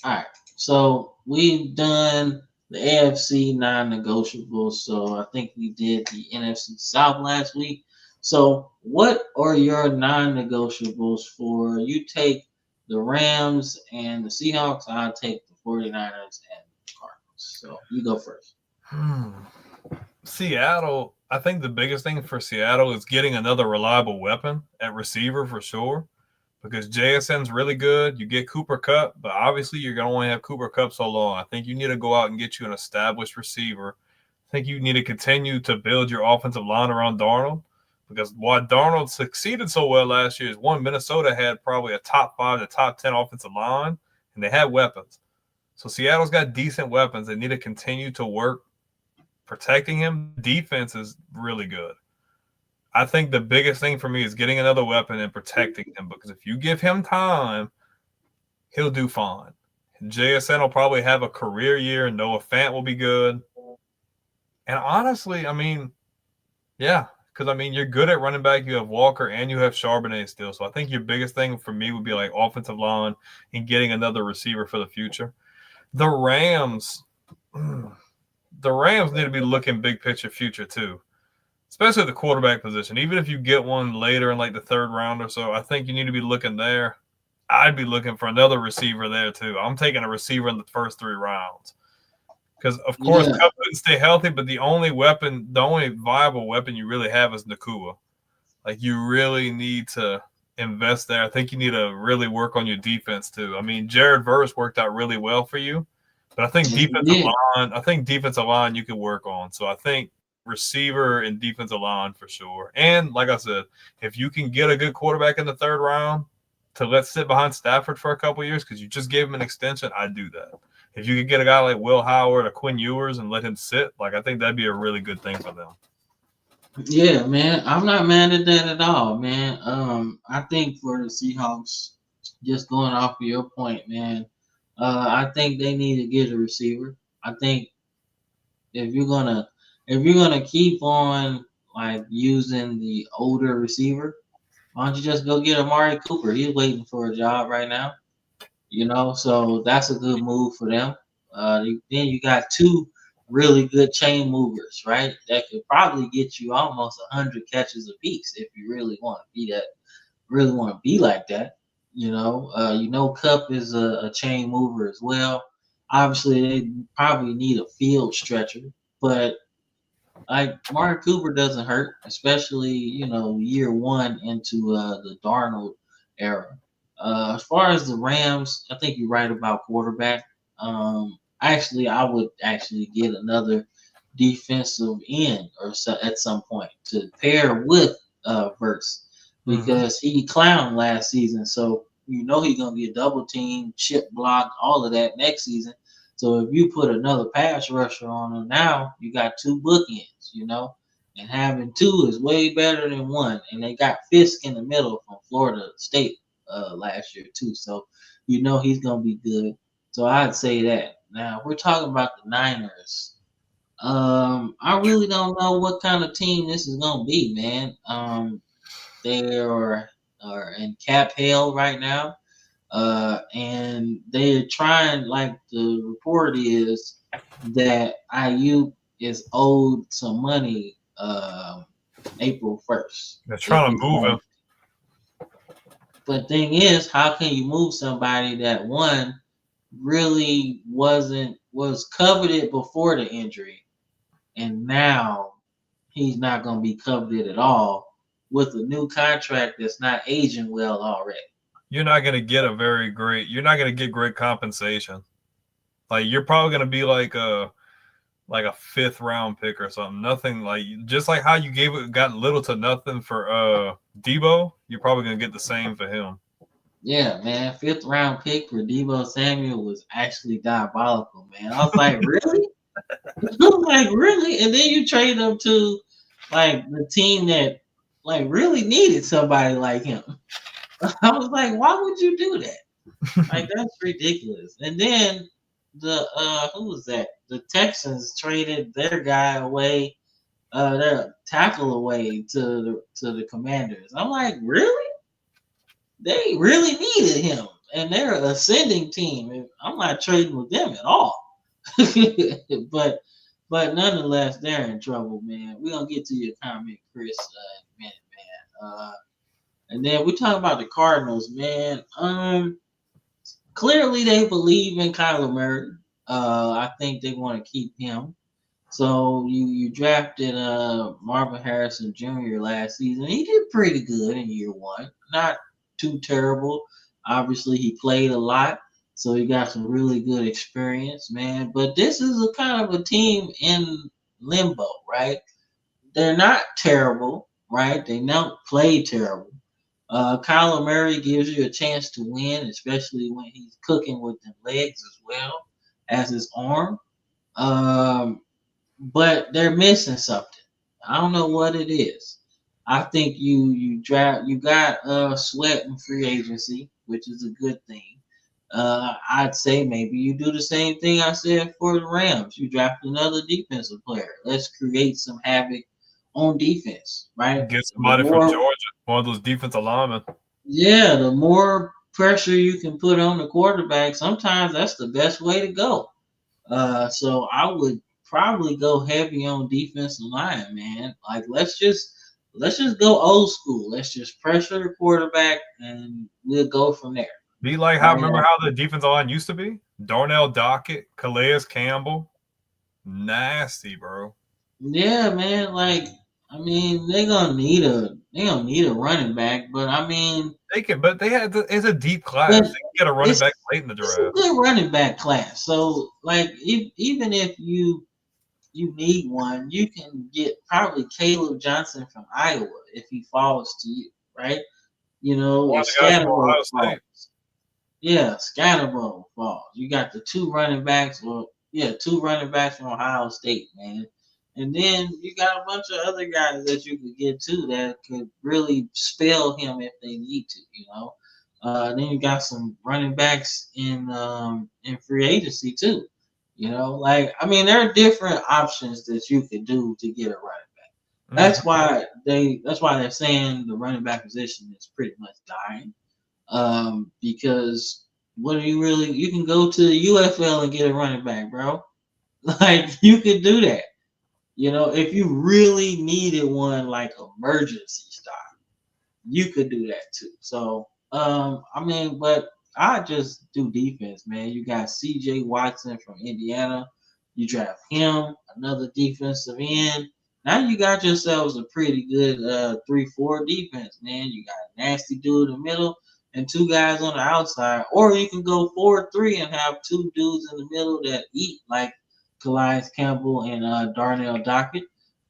all right, so we've done the AFC non-negotiables. So I think we did the NFC South last week. So what are your non-negotiables for? You take the Rams and the Seahawks. I'll take the 49ers and the Cardinals. So you go first. Seattle. I think the biggest thing for Seattle is getting another reliable weapon at receiver for sure. Because JSN's really good. You get Cooper Kupp, but obviously you're going to only have Cooper Kupp so long. I think you need to go out and get you an established receiver. I think you need to continue to build your offensive line around Darnold. Because while Darnold succeeded so well last year, Minnesota had probably a top 5 to top 10 offensive line, and they had weapons. So Seattle's got decent weapons. They need to continue to work protecting him. Defense is really good. I think the biggest thing for me is getting another weapon and protecting him, because if you give him time, he'll do fine. JSN will probably have a career year. Noah Fant will be good. And honestly, I mean, yeah, because, I mean, you're good at running back. You have Walker and you have Charbonnet still. So I think your biggest thing for me would be like offensive line and getting another receiver for the future. The Rams need to be looking big picture future too. Especially the quarterback position. Even if you get one later in like the 3rd round or so, I think you need to be looking there. I'd be looking for another receiver there too. I'm taking a receiver in the first 3 rounds. Because, of course, Cup couldn't stay healthy, but the only viable weapon you really have is Nakua. Like, you really need to invest there. I think you need to really work on your defense, too. I mean, Jared Verse worked out really well for you, but I think defensive line you could work on. So I think receiver and defensive line for sure. And, like I said, if you can get a good quarterback in the 3rd round to let sit behind Stafford for a couple of years because you just gave him an extension, I'd do that. If you could get a guy like Will Howard or Quinn Ewers and let him sit, like I think that'd be a really good thing for them. Yeah, man, I'm not mad at that at all, man. I think for the Seahawks, just going off of your point, man, I think they need to get a receiver. I think if you're gonna keep on like using the older receiver, why don't you just go get Amari Cooper? He's waiting for a job right now. So that's a good move for them. Then you got 2 really good chain movers, right? That could probably get you almost 100 catches apiece if you really want to be like that. Cup is a chain mover as well. Obviously, they probably need a field stretcher, but like Mark Cooper doesn't hurt, especially year 1 into the Darnold era. As far as the Rams, I think you're right about quarterback. Actually, I would actually get another defensive end at some point to pair with Verse because he clowned last season. So he's gonna be a double team, chip block, all of that next season. So if you put another pass rusher on him now, you got 2 bookends, and having 2 is way better than 1. And they got Fisk in the middle from Florida State last year too. So he's gonna be good. So I'd say that. Now we're talking about the Niners. I really don't know what kind of team this is gonna be, man. They are in cap hell right now. And they're trying, like the report is, that IU is owed some money April 1st. They're trying to move him. But thing is, how can you move somebody that one really was coveted before the injury, and now he's not going to be coveted at all with a new contract that's not aging well already? You're not going to get you're not going to get great compensation. Like, you're probably going to be like a 5th round pick or something. Nothing like, just like how you got little to nothing for Debo, you're probably going to get the same for him. Yeah, man. 5th round pick for Debo Samuel was actually diabolical, man. I was like, really? I'm like, really? And then you trade him to like the team that like really needed somebody like him. I was like, why would you do that? Like, that's ridiculous. And then who was that? The Texans traded their guy away, their tackle away to the Commanders. I'm like, really? They really needed him, and they're an ascending team. I'm not trading with them at all. but nonetheless, they're in trouble, man. We're gonna get to your comment, Chris, in a minute, man. And then we talk about the Cardinals, man. Clearly they believe in Kyler Murray. I think they want to keep him. So you drafted Marvin Harrison Jr. last season. He did pretty good in year 1. Not too terrible. Obviously, he played a lot, so he got some really good experience, man. But this is a kind of a team in limbo, right? They're not terrible, right? They don't play terrible. Kyler Murray gives you a chance to win, especially when he's cooking with the legs as well as his arm. But they're missing something. I don't know what it is. I think you got Sweat in free agency, which is a good thing. I'd say maybe you do the same thing I said for the Rams. You draft another defensive player. Let's create some havoc on defense, right? Get somebody from Georgia, one of those defensive linemen. Yeah, the more pressure you can put on the quarterback, sometimes that's the best way to go. So I would probably go heavy on defensive line, man. Like, let's just go old school. Let's just pressure the quarterback and we'll go from there. Be like remember how the defensive line used to be? Darnell Dockett, Calais Campbell. Nasty, bro. Yeah, man. Like, I mean, they're gonna need a running back, but I mean, it's a deep class. They can get a running back late in the draft. It's a good running back class. So, like, even if you need one, you can get probably Caleb Johnson from Iowa if he falls to you, right? You know, if Scatterbo falls. Yeah, Scatterbo falls. You got the two running backs from Ohio State, man. And then you got a bunch of other guys that you could get too that could really spell him if they need to, you know. Then you got some running backs in free agency too. You know, like, I mean, there are different options that you could do to get a running back. That's why they're saying the running back position is pretty much dying. Because you can go to the UFL and get a running back, bro. Like, you could do that. You know, if you really needed one, like emergency style, you could do that too. So, I mean, but I just do defense, man. You got CJ Watson from Indiana. You draft him, another defensive end. Now you got yourselves a pretty good 3-4 defense, man. You got a nasty dude in the middle and two guys on the outside. Or you can go 4-3 and have two dudes in the middle that eat, like Calais Campbell and Darnell Dockett.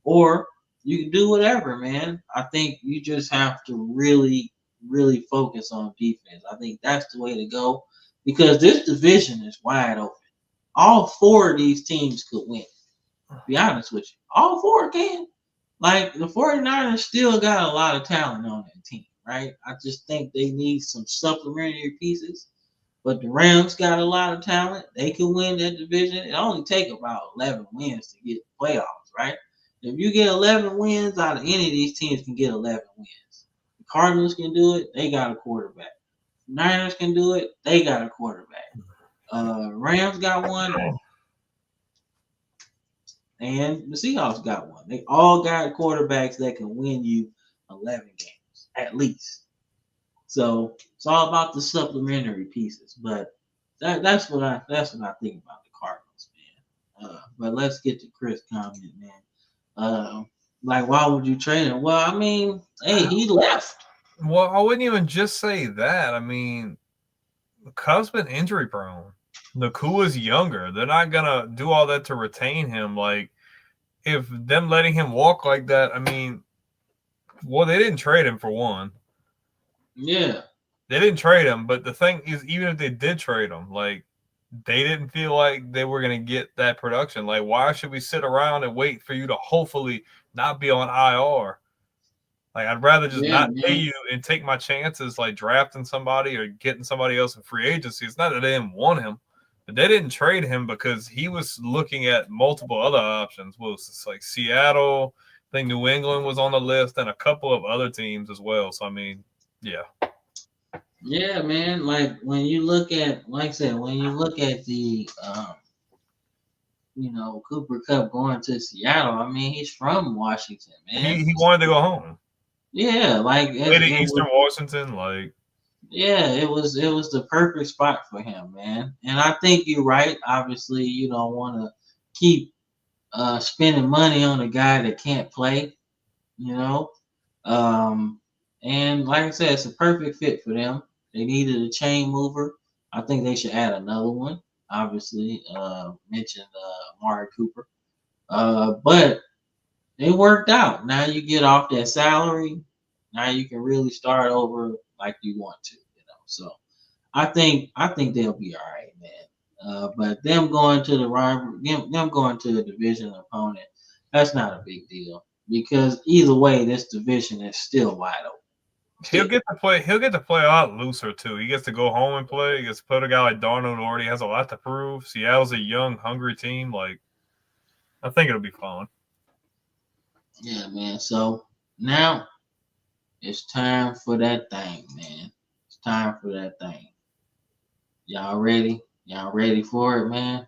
Or you can do whatever, man. I think you just have to really, really focus on defense. I think that's the way to go because this division is wide open. All four of these teams could win. To be honest with you. All four can. Like, the 49ers still got a lot of talent on their team, right? I just think they need some supplementary pieces. But the Rams got a lot of talent. They can win that division. It only take about 11 wins to get playoffs, right? If you get 11 wins out of any of these teams can get 11 wins. The Cardinals can do it. They got a quarterback. Niners can do it. They got a quarterback. Rams got one. And the Seahawks got one. They all got quarterbacks that can win you 11 games, at least. So it's all about the supplementary pieces. But that's what I think about the Cardinals, man. But let's get to Chris' comment, man. Like, why would you trade him? Well, I mean, hey, he left. Well, I wouldn't even just say that. I mean, the Cubs been injury prone. Nakua's younger. They're not gonna do all that to retain him. Like, if them letting him walk like that, I mean, well, they didn't trade him for one. Yeah. They didn't trade him, but the thing is, even if they did trade him, like, they didn't feel like they were going to get that production. Like, why should we sit around and wait for you to hopefully not be on IR? Like, I'd rather just not pay you and take my chances, like drafting somebody or getting somebody else in free agency. It's not that they didn't want him, but they didn't trade him because he was looking at multiple other options. Well, it's like Seattle, I think New England was on the list, and a couple of other teams as well. So, I mean, yeah. Yeah, man. Like, when you look at, like I said, when you look at the, Cooper Kupp going to Seattle, I mean, he's from Washington, man. He wanted to go home. Yeah, like Eastern Washington, like. Yeah, it was the perfect spot for him, man. And I think you're right. Obviously, you don't want to keep spending money on a guy that can't play, you know. And like I said, it's a perfect fit for them. They needed a chain mover. I think they should add another one. Obviously, mentioned Amari Cooper. But it worked out. Now you get off that salary. Now you can really start over like you want to, you know. So I think they'll be all right, man. But them going to the rival, them going to the division opponent, that's not a big deal because either way, this division is still wide open. He'll get to play a lot looser too. He gets to go home and play. He gets to put a guy like Darnold who already has a lot to prove. Seattle's a young, hungry team. Like, I think it'll be fun. Yeah, man. So now it's time for that thing, man. It's time for that thing. Y'all ready? Y'all ready for it, man?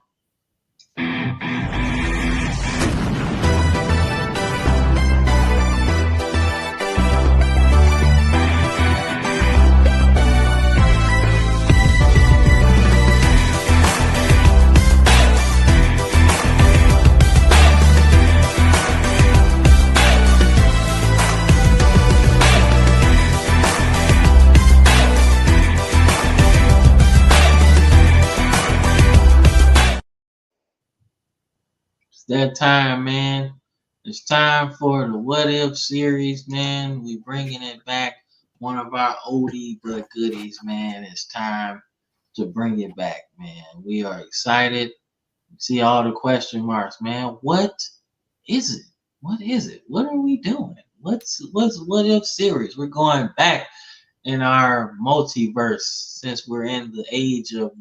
It's that time, man. It's time for the What If series, man. We bringing it back. One of our oldie but goodies, man. It's time to bring it back, man. We are excited. See all the question marks, man. What is it? What is it? What are we doing? What's What If series? We're going back in our multiverse since we're in the age of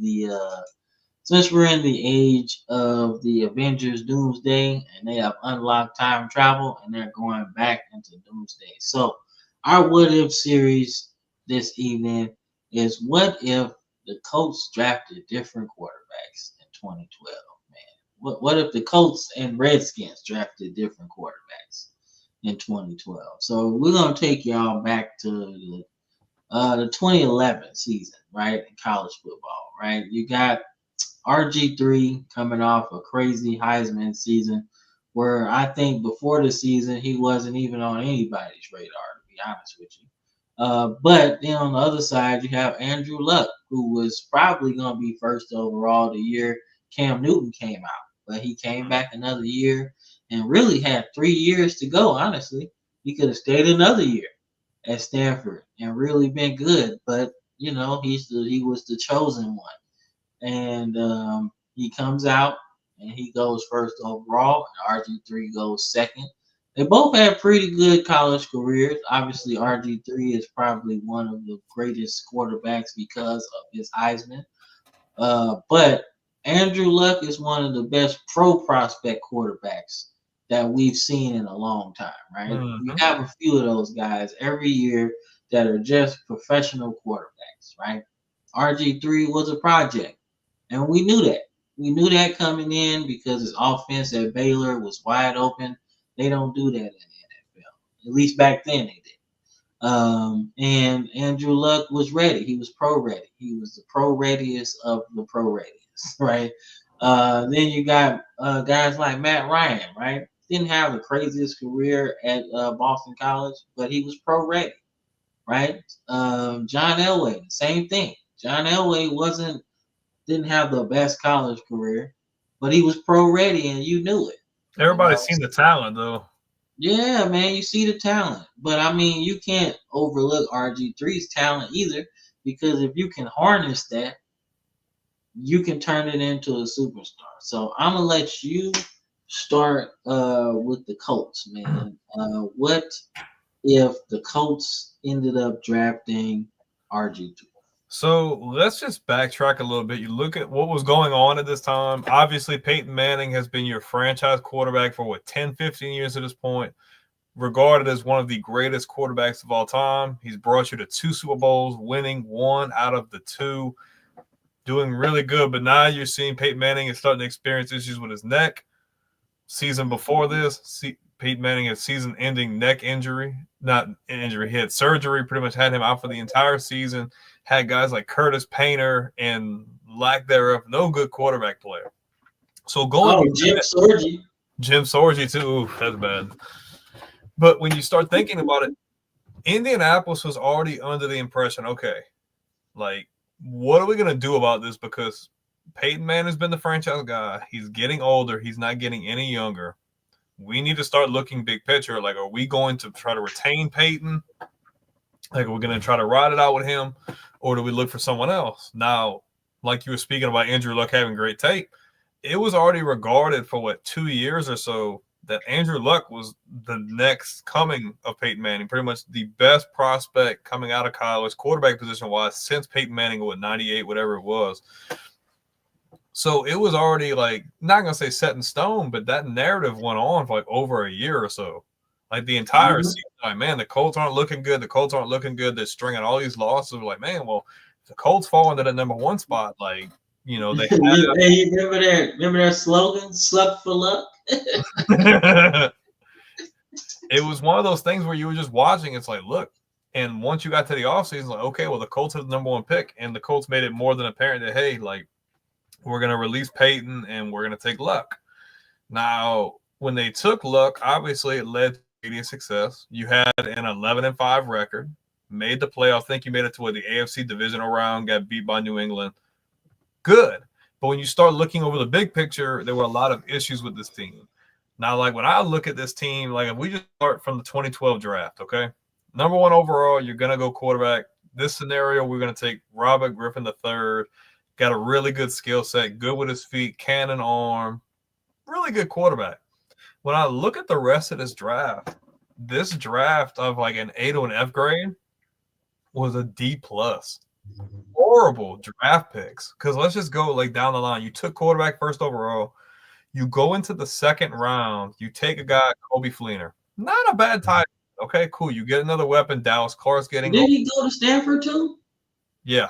the Avengers Doomsday, and they have unlocked time travel, and they're going back into Doomsday. So, our What If series this evening is what if the Colts drafted different quarterbacks in 2012, man? What if the Colts and Redskins drafted different quarterbacks in 2012? So, we're going to take y'all back to the 2011 season, right, in college football, right? You got RG3 coming off a crazy Heisman season where I think before the season he wasn't even on anybody's radar, to be honest with you. But then on the other side, you have Andrew Luck, who was probably going to be first overall the year Cam Newton came out. But he came back another year and really had 3 years to go, honestly. He could have stayed another year at Stanford and really been good. But, you know, he was the chosen one. And he comes out and he goes first overall, and RG3 goes second. They both had pretty good college careers. Obviously, RG3 is probably one of the greatest quarterbacks because of his Heisman. But Andrew Luck is one of the best pro prospect quarterbacks that we've seen in a long time, right? We have a few of those guys every year that are just professional quarterbacks, right? RG3 was a project. And we knew that. We knew that coming in because his offense at Baylor was wide open. They don't do that in the NFL. At least back then they did. And Andrew Luck was ready. He was pro ready. He was the pro readiest of the pro readiest, right? Then you got guys like Matt Ryan, right? Didn't have the craziest career at Boston College, but he was pro ready, right? John Elway, same thing. John Elway didn't have the best college career, but he was pro ready and you knew it. Everybody's seen the talent though. Yeah, man, you see the talent. But I mean, you can't overlook RG3's talent either, because if you can harness that, you can turn it into a superstar. So I'm gonna let you start with the Colts, man. What if the Colts ended up drafting RG3? So let's just backtrack a little bit. You look at what was going on at this time. Obviously, Peyton Manning has been your franchise quarterback for 10, 15 years at this point, regarded as one of the greatest quarterbacks of all time. He's brought you to 2 Super Bowls, winning 1 out of the 2, doing really good. But now you're seeing Peyton Manning is starting to experience issues with his neck. Season before this, Peyton Manning had season-ending neck injury. Not an injury, he had surgery, pretty much had him out for the entire season. Had guys like Curtis Painter and lack thereof, no good quarterback player. So Jim Sorgi too. Ooh, that's bad. But when you start thinking about it, Indianapolis was already under the impression, okay, like, what are we going to do about this? Because Peyton Manning has been the franchise guy. He's getting older. He's not getting any younger. We need to start looking big picture. Like, are we going to try to retain Peyton? Like, are we going to try to ride it out with him? Or do we look for someone else? Now, like you were speaking about Andrew Luck having great tape, it was already regarded for 2 years or so that Andrew Luck was the next coming of Peyton Manning, pretty much the best prospect coming out of college, quarterback position-wise, since Peyton Manning, 98, whatever it was. So it was already, like, not going to say set in stone, but that narrative went on for over a year or so. Like, the entire season, like, man, the Colts aren't looking good. The Colts aren't looking good. They're stringing all these losses. We're like, man, well, if the Colts fall into that number 1 spot, like, you know, they hey, remember their slogan, "Suck for luck." It was one of those things where you were just watching. It's like, look, and once you got to the offseason, like, okay, well, the Colts are the number 1 pick, and the Colts made it more than apparent that, hey, like, we're going to release Peyton and we're going to take Luck. Now, when they took Luck, obviously it led to immediate success. You had an 11-5 record, made the playoffs. I think you made it to the AFC divisional round, got beat by New England. Good. But when you start looking over the big picture, there were a lot of issues with this team. Now, like when I look at this team, like if we just start from the 2012 draft, okay? Number 1 overall, you're going to go quarterback. This scenario, we're going to take Robert Griffin III. Got a really good skill set, good with his feet, cannon arm, really good quarterback. When I look at the rest of this draft of like an A to an F grade was a D+. Horrible draft picks. Because let's just go like down the line. You took quarterback first overall. You go into the second round. You take a guy, Kobe Fleener. Not a bad tight. Okay, cool. You get another weapon. Dallas Clark's getting. Did he go to Stanford too? Yeah.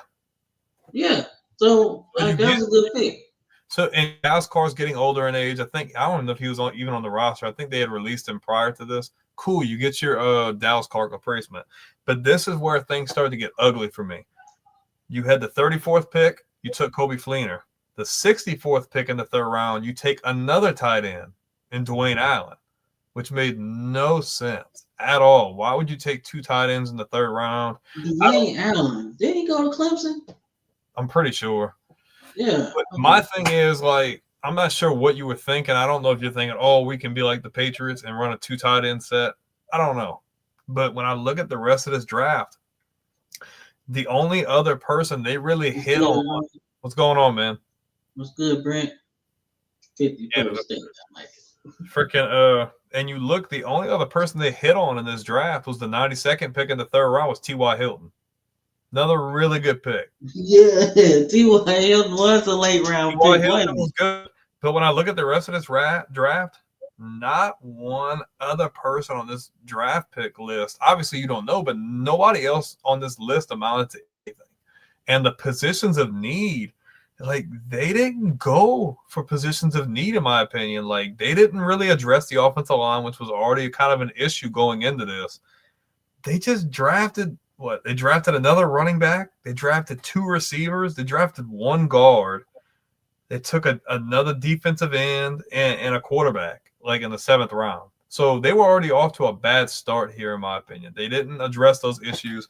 Yeah. So like, that was a good pick. So, and Dallas Clark's getting older in age. I don't know if he was even on the roster. I think they had released him prior to this. Cool. You get your Dallas Clark replacement. But this is where things started to get ugly for me. You had the 34th pick. You took Kobe Fleener. The 64th pick in the third round, you take another tight end in Dwayne Allen, which made no sense at all. Why would you take 2 tight ends in the third round? Dwayne Allen. Did he go to Clemson? I'm pretty sure. Yeah. But my thing is, like, I'm not sure what you were thinking. I don't know if you're thinking, oh, we can be like the Patriots and run a 2 tight end set. I don't know. But when I look at the rest of this draft, the only other person they really hit on. What's going on, man? What's good, Brent? 50 freaking and you look, the only other person they hit on in this draft was the 92nd pick in the third round was T.Y. Hilton. Another really good pick. Yeah, T.Y. Hilton was a late round T.Y. pick. Hilton was good. But when I look at the rest of this draft, not one other person on this draft pick list. Obviously, you don't know, but nobody else on this list amounted to anything. And the positions of need, like, they didn't go for positions of need, in my opinion. Like, they didn't really address the offensive line, which was already kind of an issue going into this. They just drafted what? They drafted another running back. They drafted 2 receivers. They drafted 1 guard. They took another defensive end and a quarterback, like in the 7th round. So they were already off to a bad start here, in my opinion. They didn't address those issues.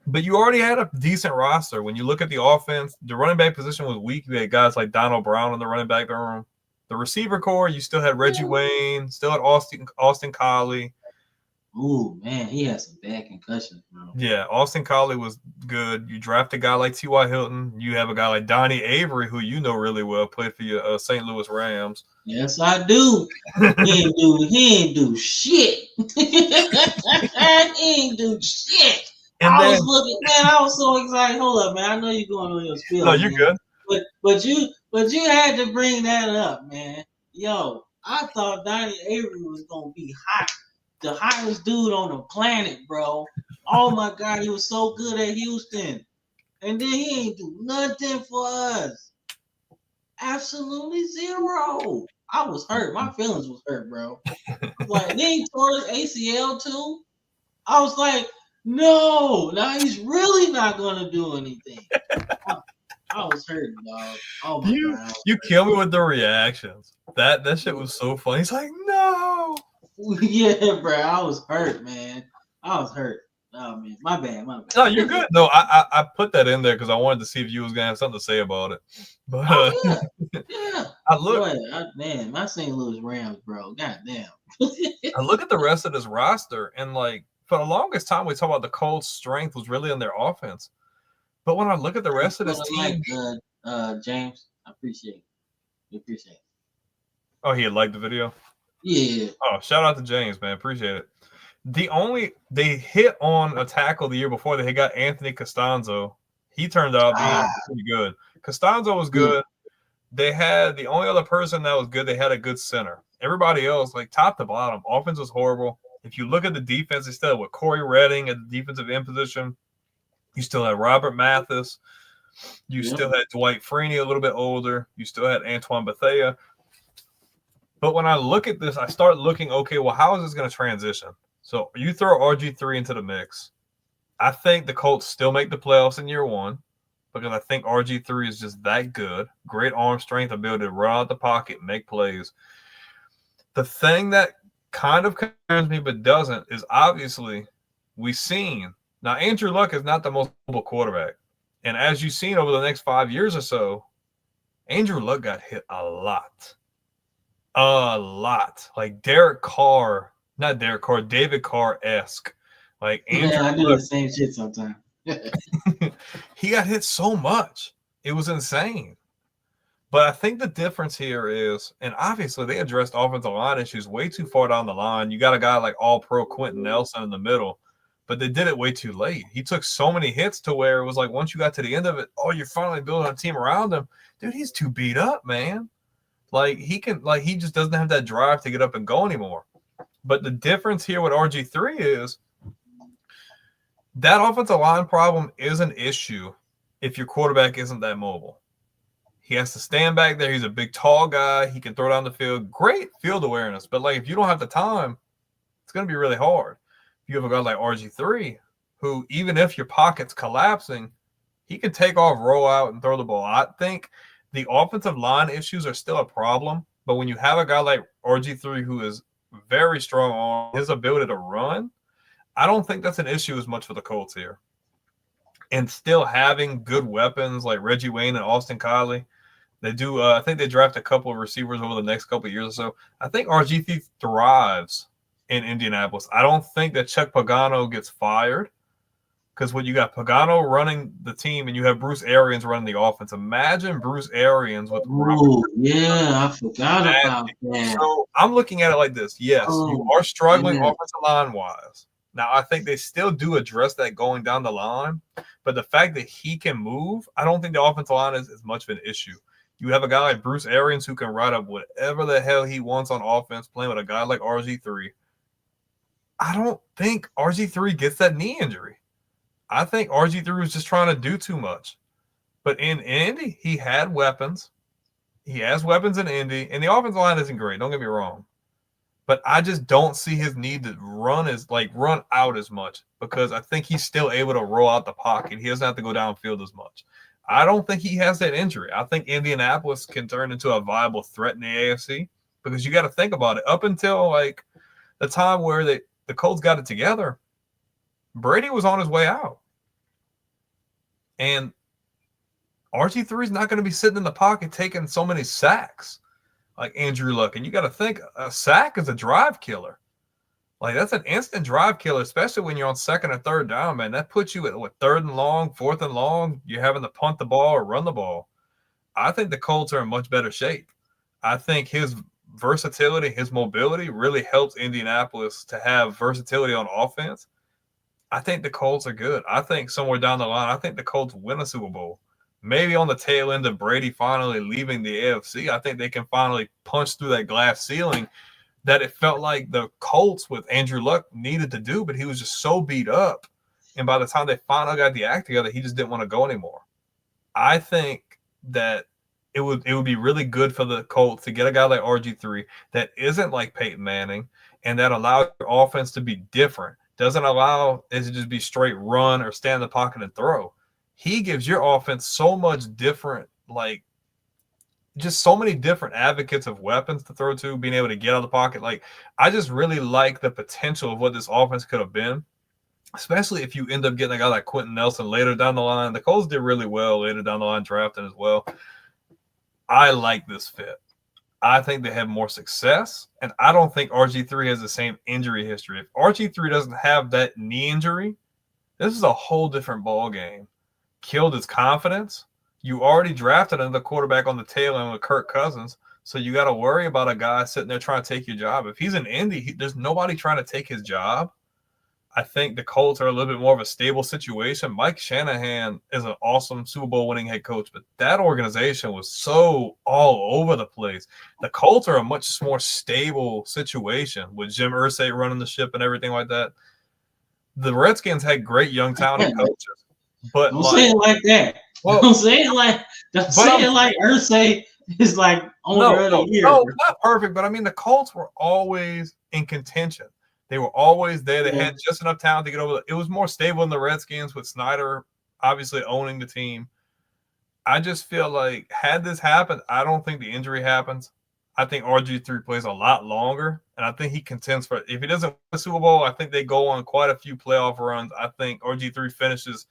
But you already had a decent roster. When you look at the offense, the running back position was weak. You had guys like Donald Brown in the running back room. The receiver core, you still had Reggie Wayne, still had Austin Collie. Ooh, man, he had some bad concussions, bro. Yeah, Austin Collie was good. You draft a guy like T.Y. Hilton. You have a guy like Donnie Avery, who you know really well, played for your St. Louis Rams. Yes, I do. He ain't do shit. He ain't do shit. I was so excited. Hold up, man. I know you're going on your spiel. No, you're good. But you had to bring that up, man. Yo, I thought Donnie Avery was gonna be hot. The hottest dude on the planet, bro. Oh my God, he was so good at Houston. And then he ain't do nothing for us. Absolutely zero. I was hurt. My feelings was hurt, bro. Like, then he tore his ACL too. I was like, no, now he's really not gonna do anything. I was hurt, dog. Oh my God. You kill me with the reactions. That shit was so funny. He's like, no. Yeah, bro. I was hurt, man. I was hurt. Oh man, my bad. No, you're good. No, I put that in there because I wanted to see if you was gonna have something to say about it. But yeah. I look, man, my St. Louis Rams, bro. God damn. I look at the rest of this roster, and like for the longest time, we talk about the Colts' strength was really in their offense. But when I look at the rest of this team, James, I appreciate it. Oh, he had liked the video. Yeah. Oh, shout out to James, man. Appreciate it. They hit on a tackle the year before. They got Anthony Costanzo. He turned out being pretty good. Costanzo was good. They had the only other person that was good. They had a good center. Everybody else, like top to bottom, offense was horrible. If you look at the defense, they still had with Corey Redding at the defensive end position. You still had Robert Mathis. You still had Dwight Freeney, a little bit older. You still had Antoine Bethea. But when I look at this, I start looking, okay, well, how is this going to transition? So you throw RG3 into the mix. I think the Colts still make the playoffs in year 1 because I think RG3 is just that good. Great arm strength, ability to run out the pocket, make plays. The thing that kind of concerns me but doesn't is obviously we've seen. Now, Andrew Luck is not the most mobile quarterback. And as you've seen over the next 5 years or so, Andrew Luck got hit a lot. A lot. Like David Carr-esque. Like Andrew Yeah, I do Luck, the same shit sometimes. he got hit so much. It was insane. But I think the difference here is, and obviously they addressed offensive line issues way too far down the line. You got a guy like All-Pro Quentin Nelson in the middle, but they did it way too late. He took so many hits to where it was like once you got to the end of it, oh, you're finally building a team around him. Dude, he's too beat up, man. Like he just doesn't have that drive to get up and go anymore. But the difference here with RG3 is that offensive line problem is an issue if your quarterback isn't that mobile. He has to stand back there. He's a big, tall guy. He can throw down the field. Great field awareness. But, like, if you don't have the time, it's going to be really hard. If you have a guy like RG3, who, even if your pocket's collapsing, he can take off, roll out, and throw the ball. I think the offensive line issues are still a problem. But when you have a guy like RG3 who is very strong on his ability to run, I don't think that's an issue as much for the Colts here. And still having good weapons like Reggie Wayne and Austin Collie, they do. I think they draft a couple of receivers over the next couple of years or so. I think RG3 thrives in Indianapolis. I don't think that Chuck Pagano gets fired because when you got Pagano running the team and you have Bruce Arians running the offense, imagine Bruce Arians with Ooh, yeah, I forgot about that. So I'm looking at it like this. Yes, you are struggling offensive line-wise. Now, I think they still do address that going down the line, but the fact that he can move, I don't think the offensive line is as much of an issue. You have a guy like Bruce Arians who can write up whatever the hell he wants on offense, playing with a guy like RG3. I don't think RG3 gets that knee injury. I think RG3 was just trying to do too much. But in Indy, he had weapons. He has weapons in Indy, and the offensive line isn't great. Don't get me wrong. But I just don't see his need to run out as much because I think he's still able to roll out the pocket. He doesn't have to go downfield as much. I don't think he has that injury. I think Indianapolis can turn into a viable threat in the AFC because you got to think about it. Up until like the time where the Colts got it together, Brady was on his way out. And RG3 is not going to be sitting in the pocket taking so many sacks like Andrew Luck. And you got to think a sack is a drive killer. Like that's an instant drive killer, especially when you're on second or third down, man. That puts you at third and long, fourth and long. You're having to punt the ball or run the ball. I think the Colts are in much better shape. I think his versatility, his mobility really helps Indianapolis to have versatility on offense. I think the Colts are good. I think somewhere down the line, I think the Colts win a Super Bowl. Maybe on the tail end of Brady finally leaving the AFC, I think they can finally punch through that glass ceiling that it felt like the Colts with Andrew Luck needed to do, but he was just so beat up. And by the time they finally got the act together, he just didn't want to go anymore. I think that it would be really good for the Colts to get a guy like RG3 that isn't like Peyton Manning and that allows your offense to be different. Doesn't allow it to just be straight run or stand in the pocket and throw. He gives your offense so much different, like just so many different advocates of weapons to throw to, being able to get out of the pocket. Like I just really like the potential of what this offense could have been, especially if you end up getting a guy like Quentin Nelson later down the line. The Colts did really well later down the line drafting as well. I like this fit. I think they have more success, and I don't think RG3 has the same injury history. If RG3 doesn't have that knee injury, this is a whole different ball game. Killed his confidence. You already drafted another quarterback on the tail end with Kirk Cousins, so you got to worry about a guy sitting there trying to take your job. If he's in Indy, there's nobody trying to take his job. I think the Colts are a little bit more of a stable situation. Mike Shanahan is an awesome Super Bowl winning head coach, but that organization was so all over the place. The Colts are a much more stable situation with Jim Irsay running the ship and everything like that. The Redskins had great young talented coaches, but don't say it like that. Well, don't say it like Irsay is like on the other year. No, not perfect, but I mean the Colts were always in contention. They were always there. They had just enough talent to get over. It was more stable than the Redskins with Snyder obviously owning the team. I just feel like had this happened, I don't think the injury happens. I think RG3 plays a lot longer, and I think he contends for – if he doesn't win the Super Bowl, I think they go on quite a few playoff runs. I think RG3 finishes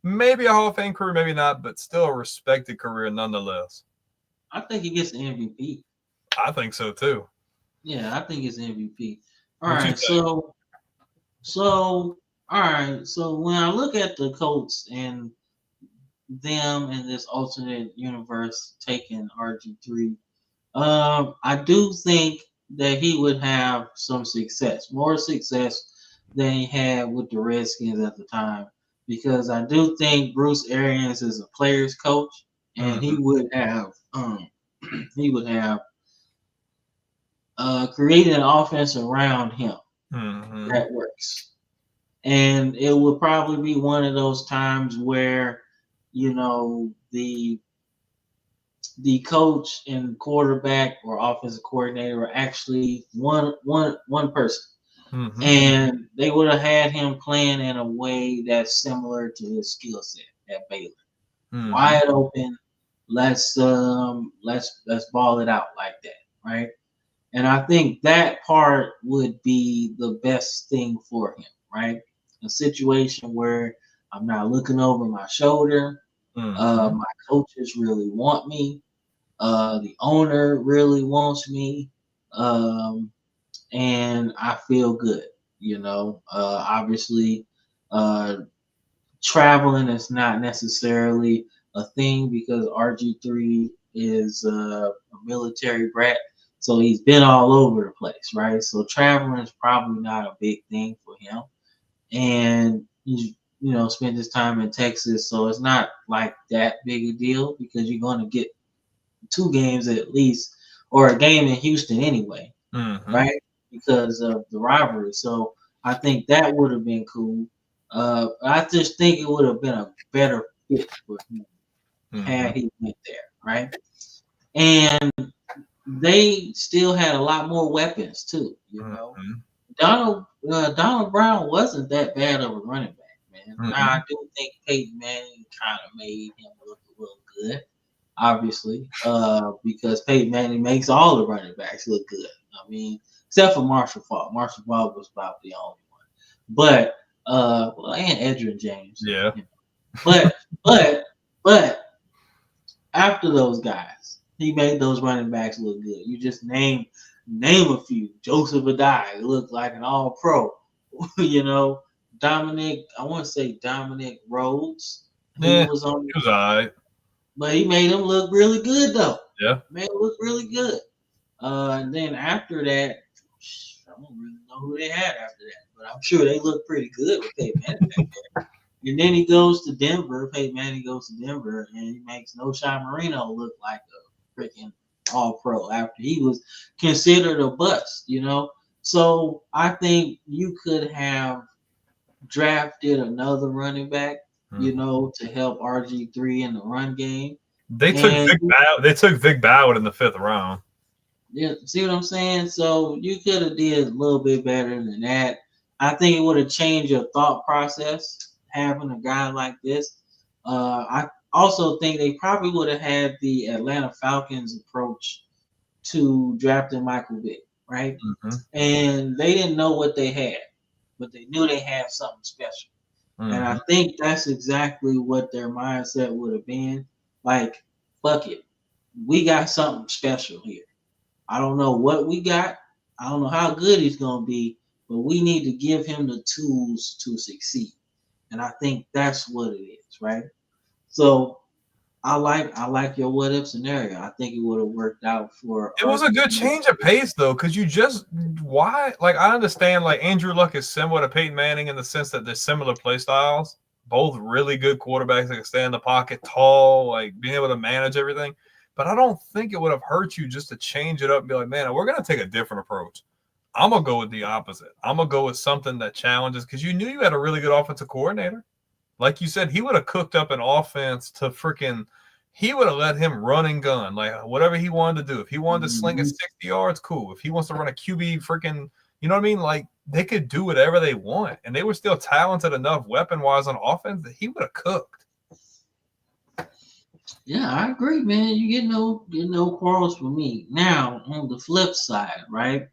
maybe a Hall of Fame career, maybe not, but still a respected career nonetheless. I think he gets the MVP. I think so too. Yeah, I think it's MVP. All What you right, think? so all right, so when I look at the Colts and them in this alternate universe taking RG3, I do think that he would have some success, more success than he had with the Redskins at the time, because I do think Bruce Arians is a player's coach, and Mhm. he would have created an offense around him Mhm. that works. And it would probably be one of those times where, you know, the coach and quarterback or offensive coordinator are actually one person. Mhm. And they would have had him playing in a way that's similar to his skill set at Baylor. Mhm. Wide open, let's ball it out like that, right? And I think that part would be the best thing for him, right? A situation where I'm not looking over my shoulder. Mhm. My coaches really want me. The owner really wants me. Um, and I feel good, Obviously, uh, traveling is not necessarily a thing because RG3 is a military brat, so he's been all over the place, right? So traveling is probably not a big thing for him, and he's spent his time in Texas, so it's not like that big a deal because you're going to get 2 games at least, or a game in Houston anyway, Mhm. right? Because of the rivalry. So I think that would have been cool. I just think it would have been a better fit for him had Mhm. he went there, right? And they still had a lot more weapons too. Mhm. Donald Brown wasn't that bad of a running back, man. Now I Mhm. do think Peyton Manning kind of made him look a little good, obviously, because Peyton Manning makes all the running backs look good. I mean, except for Marshall Faulk. Marshall Faulk was about the only one. But well, and Edgerrin James. Yeah. But but but after those guys, he made those running backs look good. You just name a few. Joseph Adai looked like an all pro. Dominic, I want to say Dominic Rhodes. He Yeah. was on the He was alright. but he made him look really good though. Yeah. Made him look really good. And then after that, I don't really know who they had after that, but I'm sure they looked pretty good with Peyton Manning back there. And then he goes to Denver. Peyton Manning goes to Denver, and he makes Noshawn Marino look like a freaking all pro after he was considered a bust. So I think you could have drafted another running back, Mhm. to help RG3 in the run game. They took And Vic Bow. They took Vic Bowden in the 5th round. yeah, see what I'm saying? So you could have did a little bit better than that. I think it would have changed your thought process having a guy like this. I also think they probably would have had the Atlanta Falcons approach to drafting Michael Vick, right? Mhm. And they didn't know what they had, but they knew they had something special. And I Mhm. think that's exactly what their mindset would have been. Like, fuck it. We got something special here. I don't know what we got. I don't know how good he's going to be, but we need to give him the tools to succeed. And I think that's what it is, right? So I like your what if scenario. I think it would have worked out for It was a good RG3. change of pace though, because you just why like I understand like Andrew Luck is similar to Peyton Manning in the sense that they're similar play styles, both really good quarterbacks that can stay in the pocket, tall, like being able to manage everything. But I don't think it would have hurt you just to change it up and be like, man, we're gonna take a different approach. I'm gonna go with the opposite. I'm gonna go with something that challenges because you knew you had a really good offensive coordinator. Like you said, he would have cooked up an offense to freaking. He would have let him run and gun, like whatever he wanted to do. If he wanted to sling it Mhm. 60 yards, cool. If he wants to run a QB freaking, you know what I mean? Like they could do whatever they want. And they were still talented enough weapon wise on offense that he would have cooked. Yeah, I agree, man. You get no quarrels from me. Now, on the flip side, right?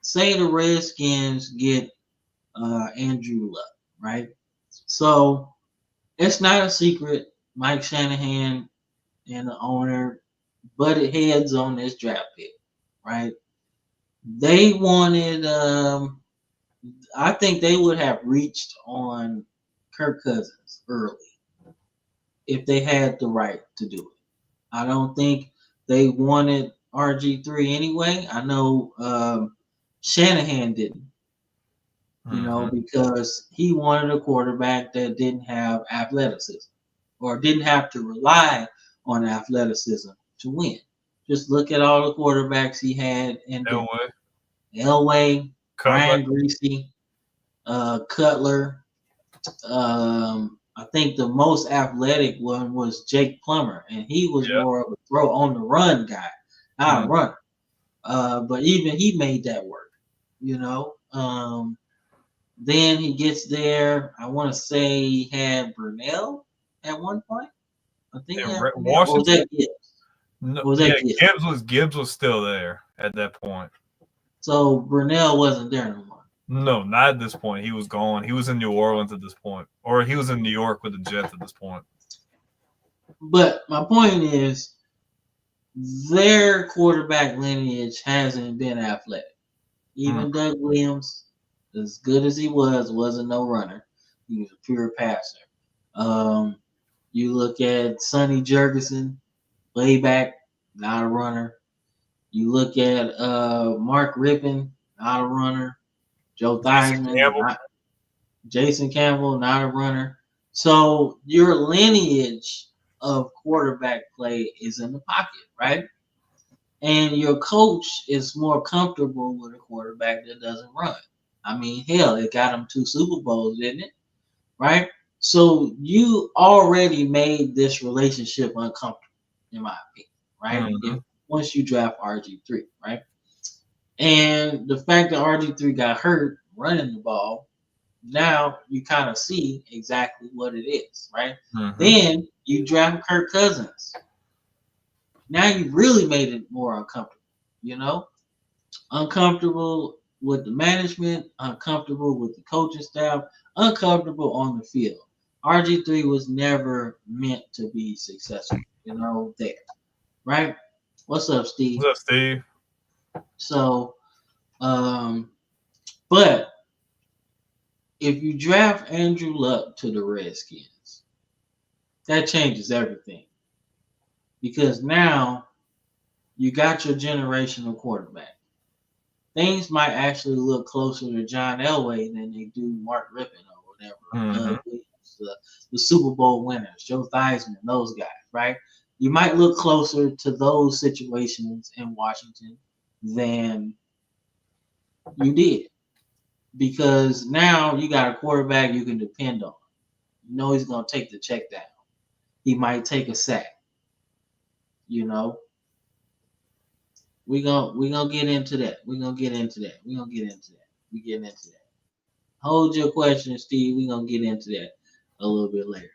Say the Redskins get Andrew Luck, right? So it's not a secret. Mike Shanahan and the owner, butted heads on this draft pick, right? They wanted, I think they would have reached on Kirk Cousins early if they had the right to do it. I don't think they wanted RG3 anyway. I know Shanahan didn't, because he wanted a quarterback that didn't have athleticism or didn't have to rely on athleticism to win. Just look at all the quarterbacks he had in Denver. Elway, Brian Greasy, Cutler. I think the most athletic one was Jake Plummer, and he was more of a throw on the run guy, not a runner. But even he made that work, Then he gets there. I want to say he had Burnell at one point. I think he had Washington. Or was that Gibbs? No, was that Gibbs was still there at that point. So Burnell wasn't there no more. No, not at this point. He was gone. He was in New Orleans at this point, or he was in New York with the Jets at this point. But my point is, their quarterback lineage hasn't been athletic. Even Doug Williams, as good as he wasn't no runner. He was a pure passer. You look at Sonny Jurgensen, way back, not a runner. You look at Mark Rippon, not a runner. Joe Theismann, Jason Campbell, not a runner. So your lineage of quarterback play is in the pocket, right? And your coach is more comfortable with a quarterback that doesn't run. I mean, hell, it got him 2 Super Bowls, didn't it? Right? So you already made this relationship uncomfortable, in my opinion, right? Once you draft RG3, right? And the fact that RG3 got hurt running the ball, now you kind of see exactly what it is, right? Then you draft Kirk Cousins. Now you really made it more uncomfortable, uncomfortable with the management, uncomfortable with the coaching staff, uncomfortable on the field. RG3 was never meant to be successful, there, right? What's up, Steve? What's up, Steve? So, but if you draft Andrew Luck to the Redskins, that changes everything. Because now you got your generational quarterback. Things might actually look closer to John Elway than they do Mark Rippon or whatever. The Super Bowl winners, Joe Theismann, those guys, right? You might look closer to those situations in Washington than you did. Because now you got a quarterback you can depend on. You know he's going to take the check down. He might take a sack. We're gonna get into that. We get into that. Hold your question, Steve. We're gonna get into that a little bit later.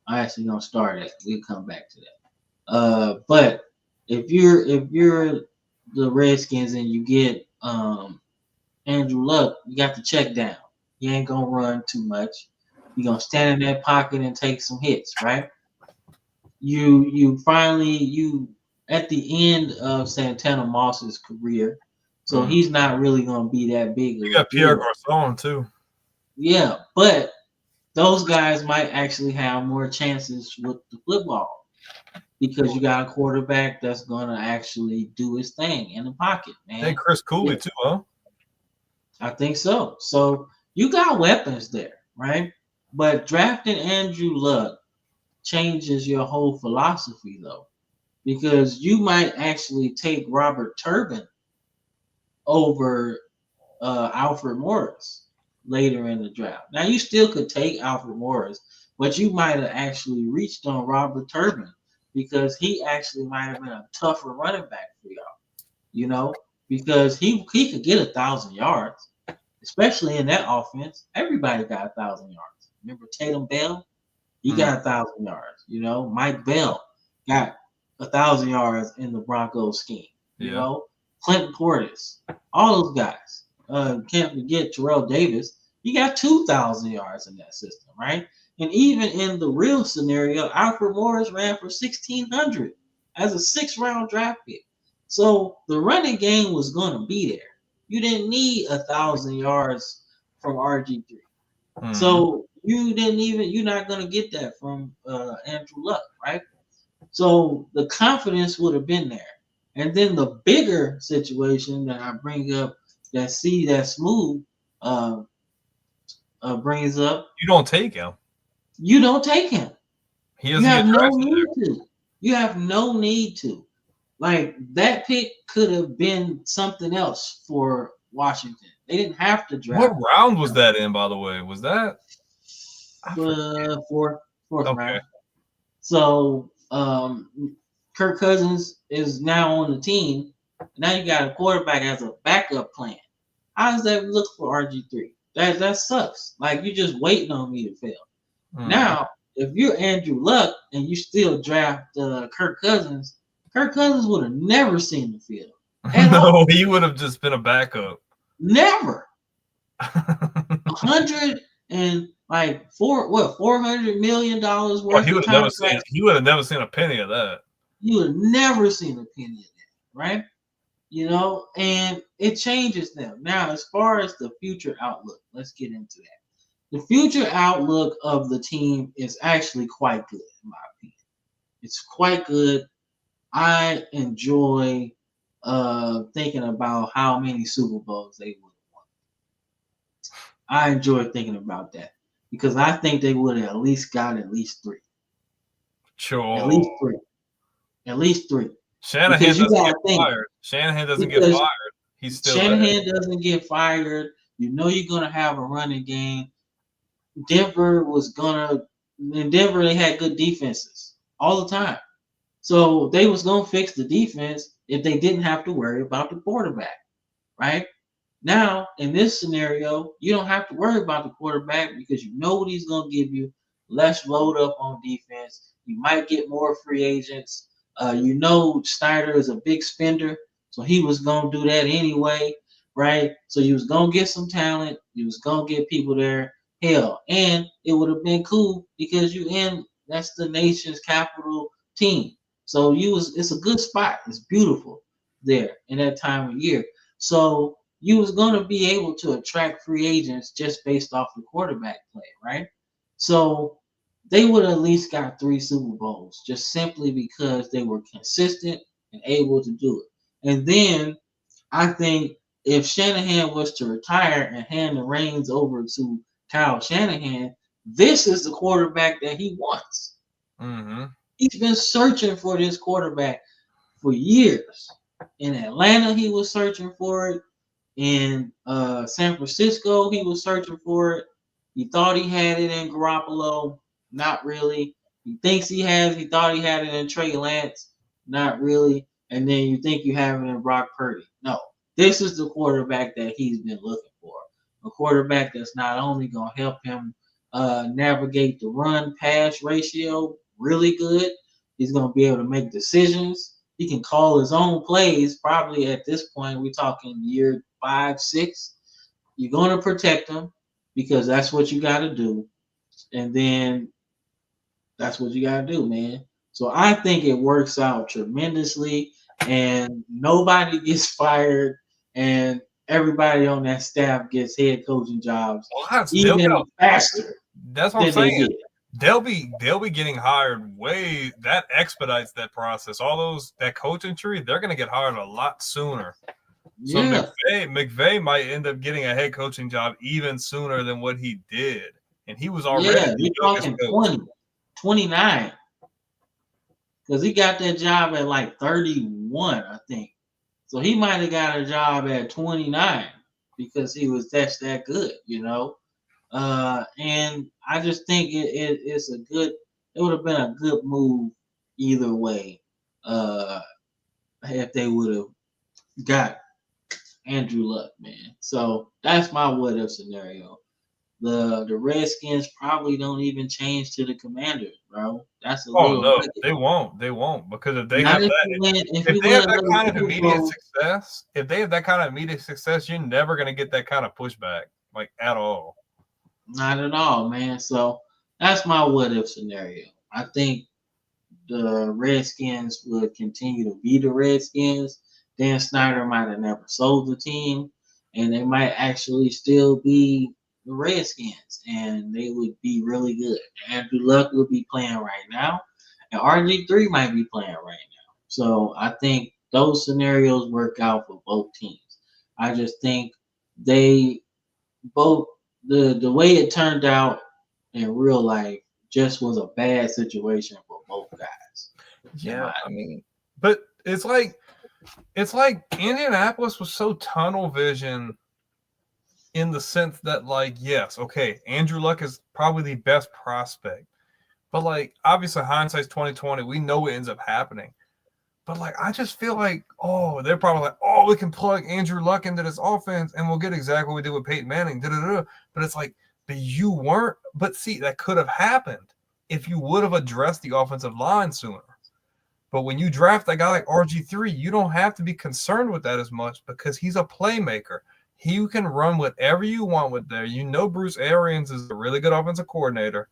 I'm actually gonna start it. We'll come back to that. But if you're the Redskins and you get Andrew Luck, you got to check down. He ain't gonna run too much. You're gonna stand in that pocket and take some hits, right? You finally at the end of Santana Moss's career, so he's not really gonna be that big. You got Pierre Garçon too. Yeah, but those guys might actually have more chances with the football because you got a quarterback that's gonna actually do his thing in the pocket, man. And Chris Cooley too, huh? I think so. So you got weapons there, right? But drafting Andrew Luck changes your whole philosophy, though, because you might actually take Robert Turbin over Alfred Morris later in the draft. Now, you still could take Alfred Morris, but you might have actually reached on Robert Turbin because he actually might have been a tougher running back for y'all, because he could get 1,000 yards, especially in that offense. Everybody got 1,000 yards. Remember Tatum Bell? He got 1,000 yards. Mike Bell got 1,000 yards in the Broncos scheme. Clinton Portis, all those guys. Can't forget Terrell Davis. He got 2,000 yards in that system, right? And even in the real scenario, Alfred Morris ran for 1,600. as a 6th-round draft pick. So the running game was going to be there. You didn't need 1,000 yards from RG3. Mhm. So you're not going to get that from Andrew Luck, right? So the confidence would have been there. And then the bigger situation that I bring up that Smooth brings up, You don't take him. you don't take him. He You doesn't have get no drafted need there. to. You have no need to. Like that pick could have been something else for Washington. They didn't have to draft. What round was that in, by the way? Was that Fourth Okay. round. So Kirk Cousins is now on the team. Now you got a quarterback as a backup plan. How does that look for RG3? That sucks. Like you're just waiting on me to fail. Now, if you're Andrew Luck and you still draft Kirk Cousins would have never seen the field. No, he would have just been a backup. Never. 100 and like $400 million worth Well, he of would have never contracts. seen. He would have never seen a penny of that. You would have never seen a penny of that, right? You know, and it changes them. Now, as far as the future outlook, let's get into that. The future outlook of the team is actually quite good, in my opinion. It's quite good. I enjoy thinking about how many Super Bowls they would have won. I enjoy thinking about that because I think they would have at least got at least 3. Sure. At least 3. At least 3. Shanahan Because you doesn't gotta get think. fired. Shanahan doesn't get Because fired. He's still Shanahan doesn't get fired. You know you're gonna have a running game. Denver they had good defenses all the time. So they was gonna fix the defense if they didn't have to worry about the quarterback, right? Now, in this scenario, you don't have to worry about the quarterback because you know what he's gonna give you. Less load up on defense. You might get more free agents. You know Snyder is a big spender, so he was gonna do that anyway, right? So you was gonna get some talent. You was gonna get people there. Hell, and it would have been cool because that's the nation's capital team. So it's a good spot. It's beautiful there in that time of year. So you was going to be able to attract free agents just based off the quarterback play, right? So they would have at least got 3 Super Bowls just simply because they were consistent and able to do it. And then I think if Shanahan was to retire and hand the reins over to Kyle Shanahan, this is the quarterback that he wants. Mm-hmm. He's been searching for this quarterback for years. In Atlanta, he was searching for it. In San Francisco, he was searching for it. He thought he had it in Garoppolo. Not really. He thinks he thought he had it in Trey Lance. Not really. And then you think you have it in Brock Purdy. No. This is the quarterback that he's been looking for. A quarterback that's not only going to help him navigate the run-pass ratio really good. He's going to be able to make decisions. He can call his own plays. Probably at this point, we're talking year 5, 6. You're going to protect him because that's what you got to do. And then that's what you got to do, man. So I think it works out tremendously and nobody gets fired and everybody on that staff gets head coaching jobs even faster. That's what I'm than they saying. did. They'll be getting hired that expedites that process. All that coaching tree, they're gonna get hired a lot sooner. So Yeah. McVay might end up getting a head coaching job even sooner than what he did. And he was already the youngest talking coach. 20, 29. Because he got that job at like 31, I think. So he might have got a job at 29 because he was that good, you know. And I just think it would have been a good move either way if they would have got Andrew Luck, man. So that's my what if scenario. The Redskins probably don't even change to the Commanders, bro. That's a little. No, they won't. They won't because if they Not have if they have another that kind of Super immediate Bowl, success, you're never gonna get that kind of pushback, like at all. not at all, man. So that's my what if scenario. I think the Redskins would continue to be the Redskins, Dan Snyder might have never sold the team, and they might actually still be the Redskins, and they would be really good. Andrew Luck would be playing right now, and RG3 might be playing right now. So I think those scenarios work out for both teams. I just think they both the way it turned out in real life just was a bad situation for both guys. Yeah, I mean, but it's like Indianapolis was so tunnel vision in the sense that, like, yes, okay, Andrew Luck is probably the best prospect, but like obviously hindsight's 2020. We know what ends up happening. But like I just feel like, oh, they're probably like, oh, we can plug Andrew Luck into this offense and we'll get exactly what we did with Peyton Manning. Da-da-da. But it's like, but you weren't. But see, that could have happened if you would have addressed the offensive line sooner. But when you draft a guy like RG3, you don't have to be concerned with that as much because he's a playmaker. He can run whatever you want with there. You know, Bruce Arians is a really good offensive coordinator.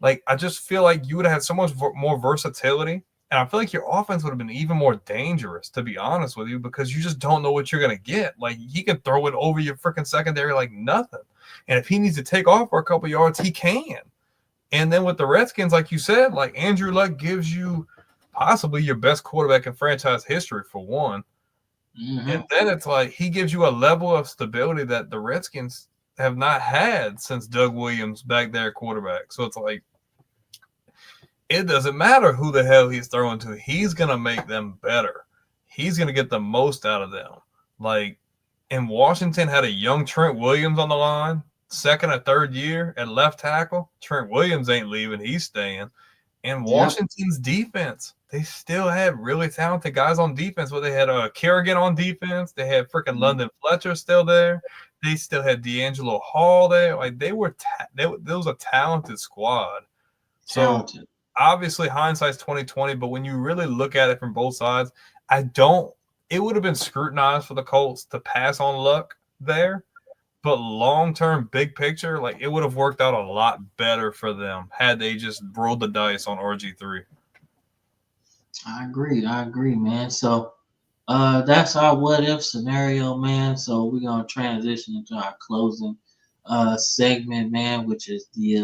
Like, I just feel like you would have had so much more versatility. And I feel like your offense would have been even more dangerous, to be honest with you, because you just don't know what you're going to get. Like, he can throw it over your freaking secondary like nothing. And if he needs to take off for a couple yards, he can. And then with the Redskins, like you said, like Andrew Luck gives you possibly your best quarterback in franchise history, for one. Mm-hmm. And then it's like he gives you a level of stability that the Redskins have not had since Doug Williams back there quarterback. So it's like, it doesn't matter who the hell he's throwing to. He's going to make them better. He's going to get the most out of them. Like, and Washington had a young Trent Williams on the line, second or third year at left tackle. Trent Williams ain't leaving. He's staying. And Washington's defense, they still had really talented guys on defense. Well, they had Kerrigan on defense. They had freaking London Fletcher still there. They still had D'Angelo Hall there. Like, they was a talented squad. Talented. So, obviously, hindsight's 2020, but when you really look at it from both sides, it would have been scrutinized for the Colts to pass on Luck there, but long-term, big picture, like, it would have worked out a lot better for them had they just rolled the dice on RG3. I agree, man. So, that's our what-if scenario, man. So we're going to transition into our closing segment, man, which is the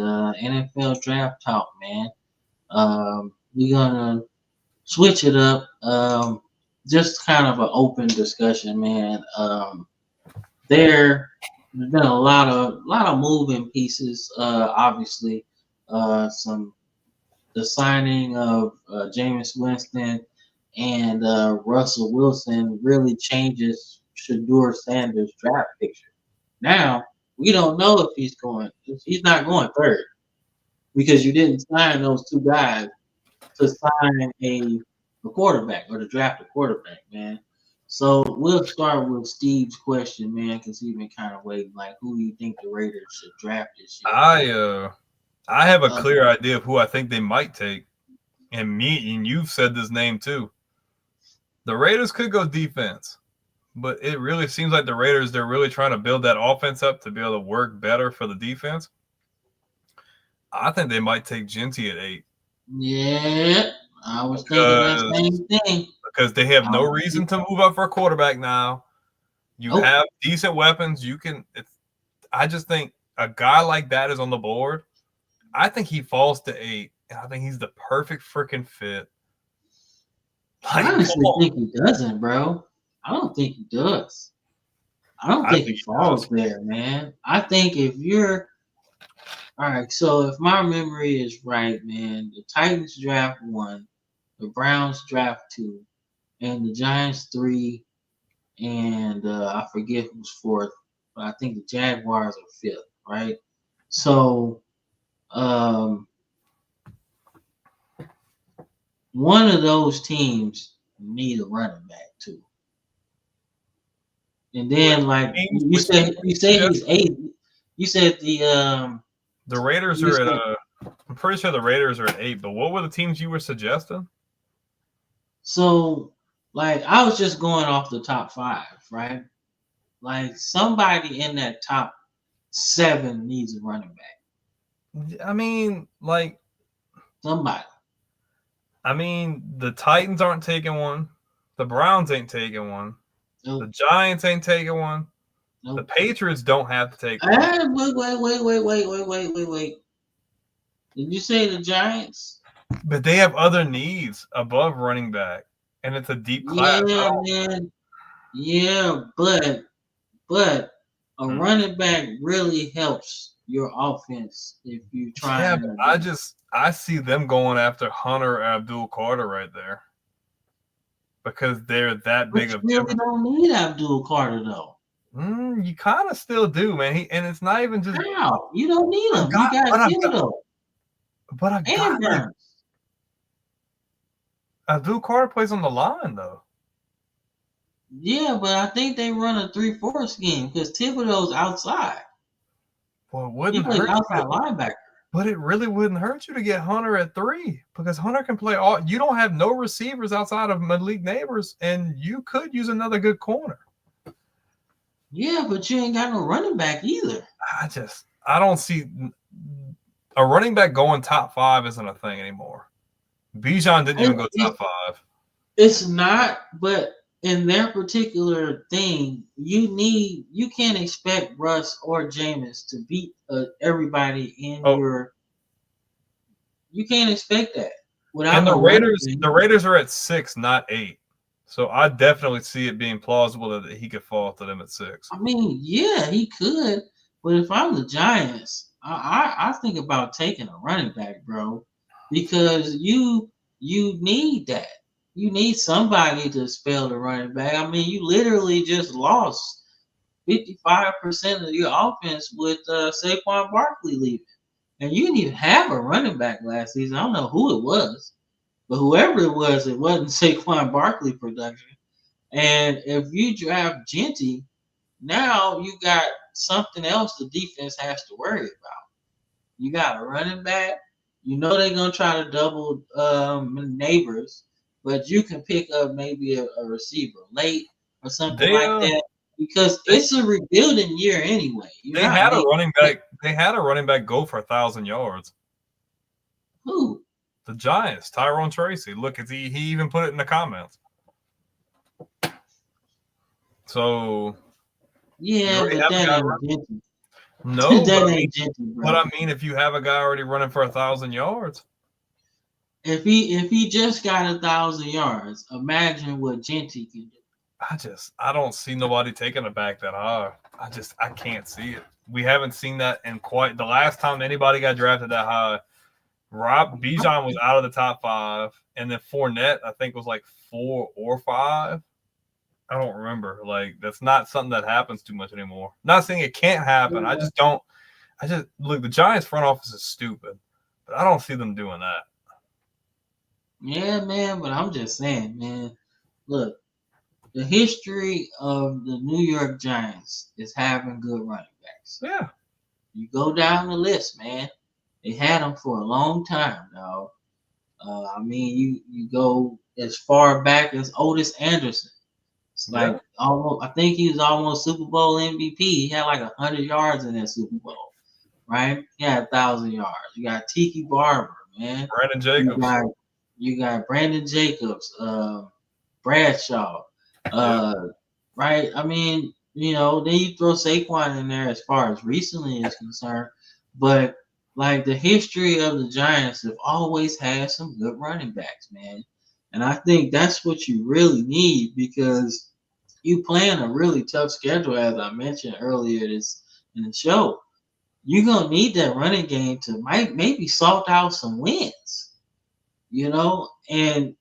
NFL Draft Talk, man. We're gonna switch it up. Just kind of an open discussion, man. There's been a lot of moving pieces. Obviously, the signing of Jameis Winston and Russell Wilson really changes Shedeur Sanders' draft picture. Now we don't know if he's not going third. Because you didn't sign those two guys to sign a quarterback or to draft a quarterback, man. So we'll start with Steve's question, man, because he's been kind of waiting. Like, who do you think the Raiders should draft this year? I have a clear idea of who I think they might take, and you've said this name too. The Raiders could go defense, but it really seems like the Raiders, they're really trying to build that offense up to be able to work better for the defense. I think they might take Genty at 8. Yeah, I was thinking that same thing. Because they have no reason to move up for a quarterback now. You have decent weapons. I just think a guy like that is on the board. I think he falls to 8, and I think he's the perfect freaking fit. Like, I honestly think he doesn't, bro. I don't think he does. I don't think he falls there, man. I think if you're all right, so if my memory is right, man, the Titans draft 1, the Browns draft 2, and the Giants 3, and I forget who's 4th, but I think the Jaguars are 5th, right? So, one of those teams need a running back too. And then, like you said he's 8. You said the Raiders are at I'm pretty sure the Raiders are at 8, but what were the teams you were suggesting? So, like, I was just going off the top 5, right? Like, somebody in that top 7 needs a running back. I mean, like, somebody. I mean, the Titans aren't taking one. The Browns ain't taking one. Nope. The Giants ain't taking one. Nope. The Patriots don't have to take one. Wait. Did you say the Giants? But they have other needs above running back, and it's a deep class. Yeah, man. Yeah, but a running back really helps your offense if you try. Yeah, but I see them going after Hunter Abdul Carter right there because they're that big of. You really don't need Abdul Carter though. You kind of still do, man. And it's not even just. How? You don't need him. You got Thibodeau. But I got Burns. Abdul Carter plays on the line though. Yeah, but I think they run a 3-4 scheme because Thibodeau's outside. Well, it wouldn't he plays hurt outside linebacker. But it really wouldn't hurt you to get Hunter at 3 because Hunter can play all. You don't have no receivers outside of Malik Neighbors, and you could use another good corner. Yeah, but you ain't got no running back either. I don't see a running back going top 5 isn't a thing anymore. Bijan didn't even go top 5. It's not, but in their particular thing, you can't expect Russ or Jameis to beat everybody in your. You can't expect that. And the Raiders are at 6, not 8. So I definitely see it being plausible that he could fall to them at 6. I mean, yeah, he could, but if I'm the Giants, I think about taking a running back, bro, because you need that. You need somebody to spell the running back. I mean, you literally just lost 55% of your offense with Saquon Barkley leaving. And you didn't even have a running back last season. I don't know who it was, but whoever it wasn't Saquon Barkley production. And if you draft Genty, now you got something else the defense has to worry about. You got a running back. You know they're going to try to double Neighbors, but you can pick up maybe a receiver late or something like that because it's a rebuilding year anyway. They had a running back. They had a running back go for 1,000 yards. Who? The Giants, Tyrone Tracy. Look, he even put it in the comments. So yeah, but that ain't Genty. No, that ain't Genty, bro. But I mean, if you have a guy already running for 1,000 yards. If he just got 1,000 yards, imagine what Genty can do. I don't see nobody taking it back that high. I can't see it. We haven't seen that in quite the last time anybody got drafted that high. Bijan was out of the top 5, and then Fournette I think was like 4 or 5. I don't remember. Like that's not something that happens too much anymore. Not saying it can't happen. I just look. The Giants front office is stupid, but I don't see them doing that. Yeah, man, but I'm just saying, man, look, the history of the New York Giants is having good running backs. Yeah. You go down the list, man. They had them for a long time, dog. I mean, you go as far back as Otis Anderson. It's like almost, I think he was almost Super Bowl MVP. He had like 100 yards in that Super Bowl, right? He had 1,000 yards. You got Tiki Barber, man. Brandon Jacobs. You got Brandon Jacobs, Bradshaw, right? I mean, then you throw Saquon in there as far as recently is concerned, but like the history of the Giants have always had some good running backs, man. And I think that's what you really need because you playing a really tough schedule, as I mentioned earlier in the show. You're gonna need that running game to maybe salt out some wins. And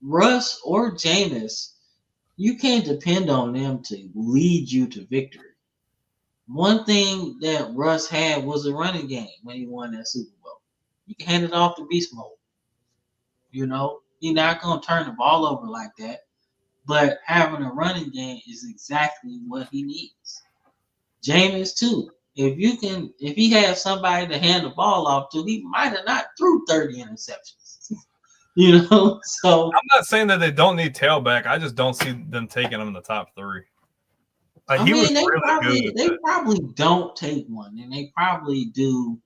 Russ or Jameis, you can't depend on them to lead you to victory. One thing that Russ had was a running game when he won that Super Bowl. You can hand it off to Beast Mode. He's not going to turn the ball over like that, but having a running game is exactly what he needs. Jameis too. If he had somebody to hand the ball off to, he might have not threw 30 interceptions. So I'm not saying that they don't need tailback. I just don't see them taking him in the top 3. They probably don't take one, and they probably do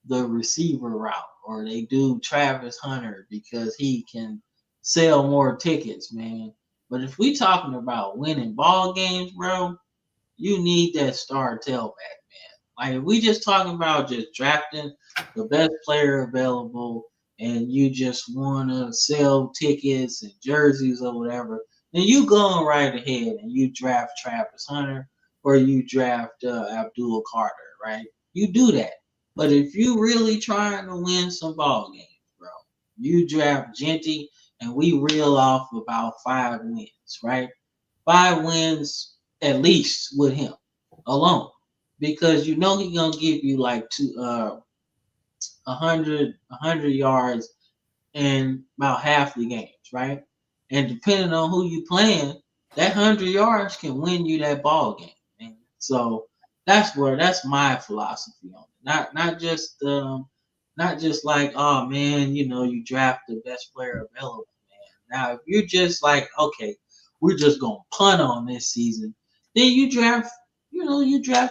the receiver route, or they do Travis Hunter because he can sell more tickets, man. But if we talking about winning ball games, bro, you need that star tailback, man. Like if we just talking about just drafting the best player available and you just want to sell tickets and jerseys or whatever, then you going right ahead and you draft Travis Hunter or you draft Abdul Carter, right? You do that. But if you really trying to win some ball games, bro, you draft Genty and we reel off about 5 wins, right? 5 wins at least with him alone, because you know he's gonna give you like 100 yards in about half the games, right? And depending on who you playing, that 100 yards can win you that ball game, man. So that's my philosophy on it. Not just like, oh man, you draft the best player available, man. Now if you're just like, okay, we're just gonna punt on this season, then you draft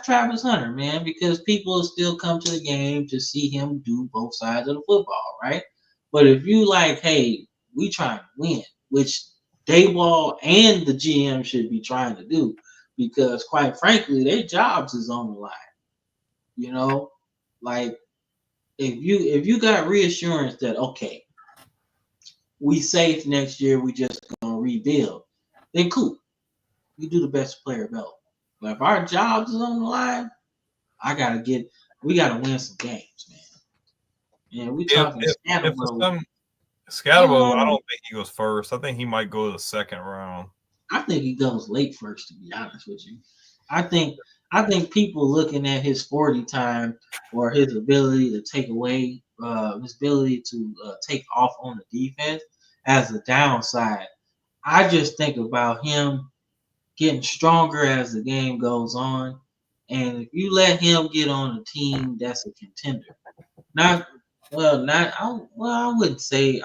Travis Hunter, man, because people will still come to the game to see him do both sides of the football, right? But if you like, hey, we trying to win, which Dayball and the GM should be trying to do, because quite frankly, their jobs is on the line. You know, like if you got reassurance that okay, we safe next year, we just gonna rebuild, then cool. You do the best player available. But if our jobs is on the line, we gotta win some games, man. And we talking If for Scatterbro. some Scatterbo, I don't think he goes first. I think he might go to the second round. I think he goes late first, to be honest with you. I think people looking at his 40 time or his ability to take away, his ability to take off on the defense as a downside. I just think about him getting stronger as the game goes on, and if you let him get on a team that's a contender, I wouldn't say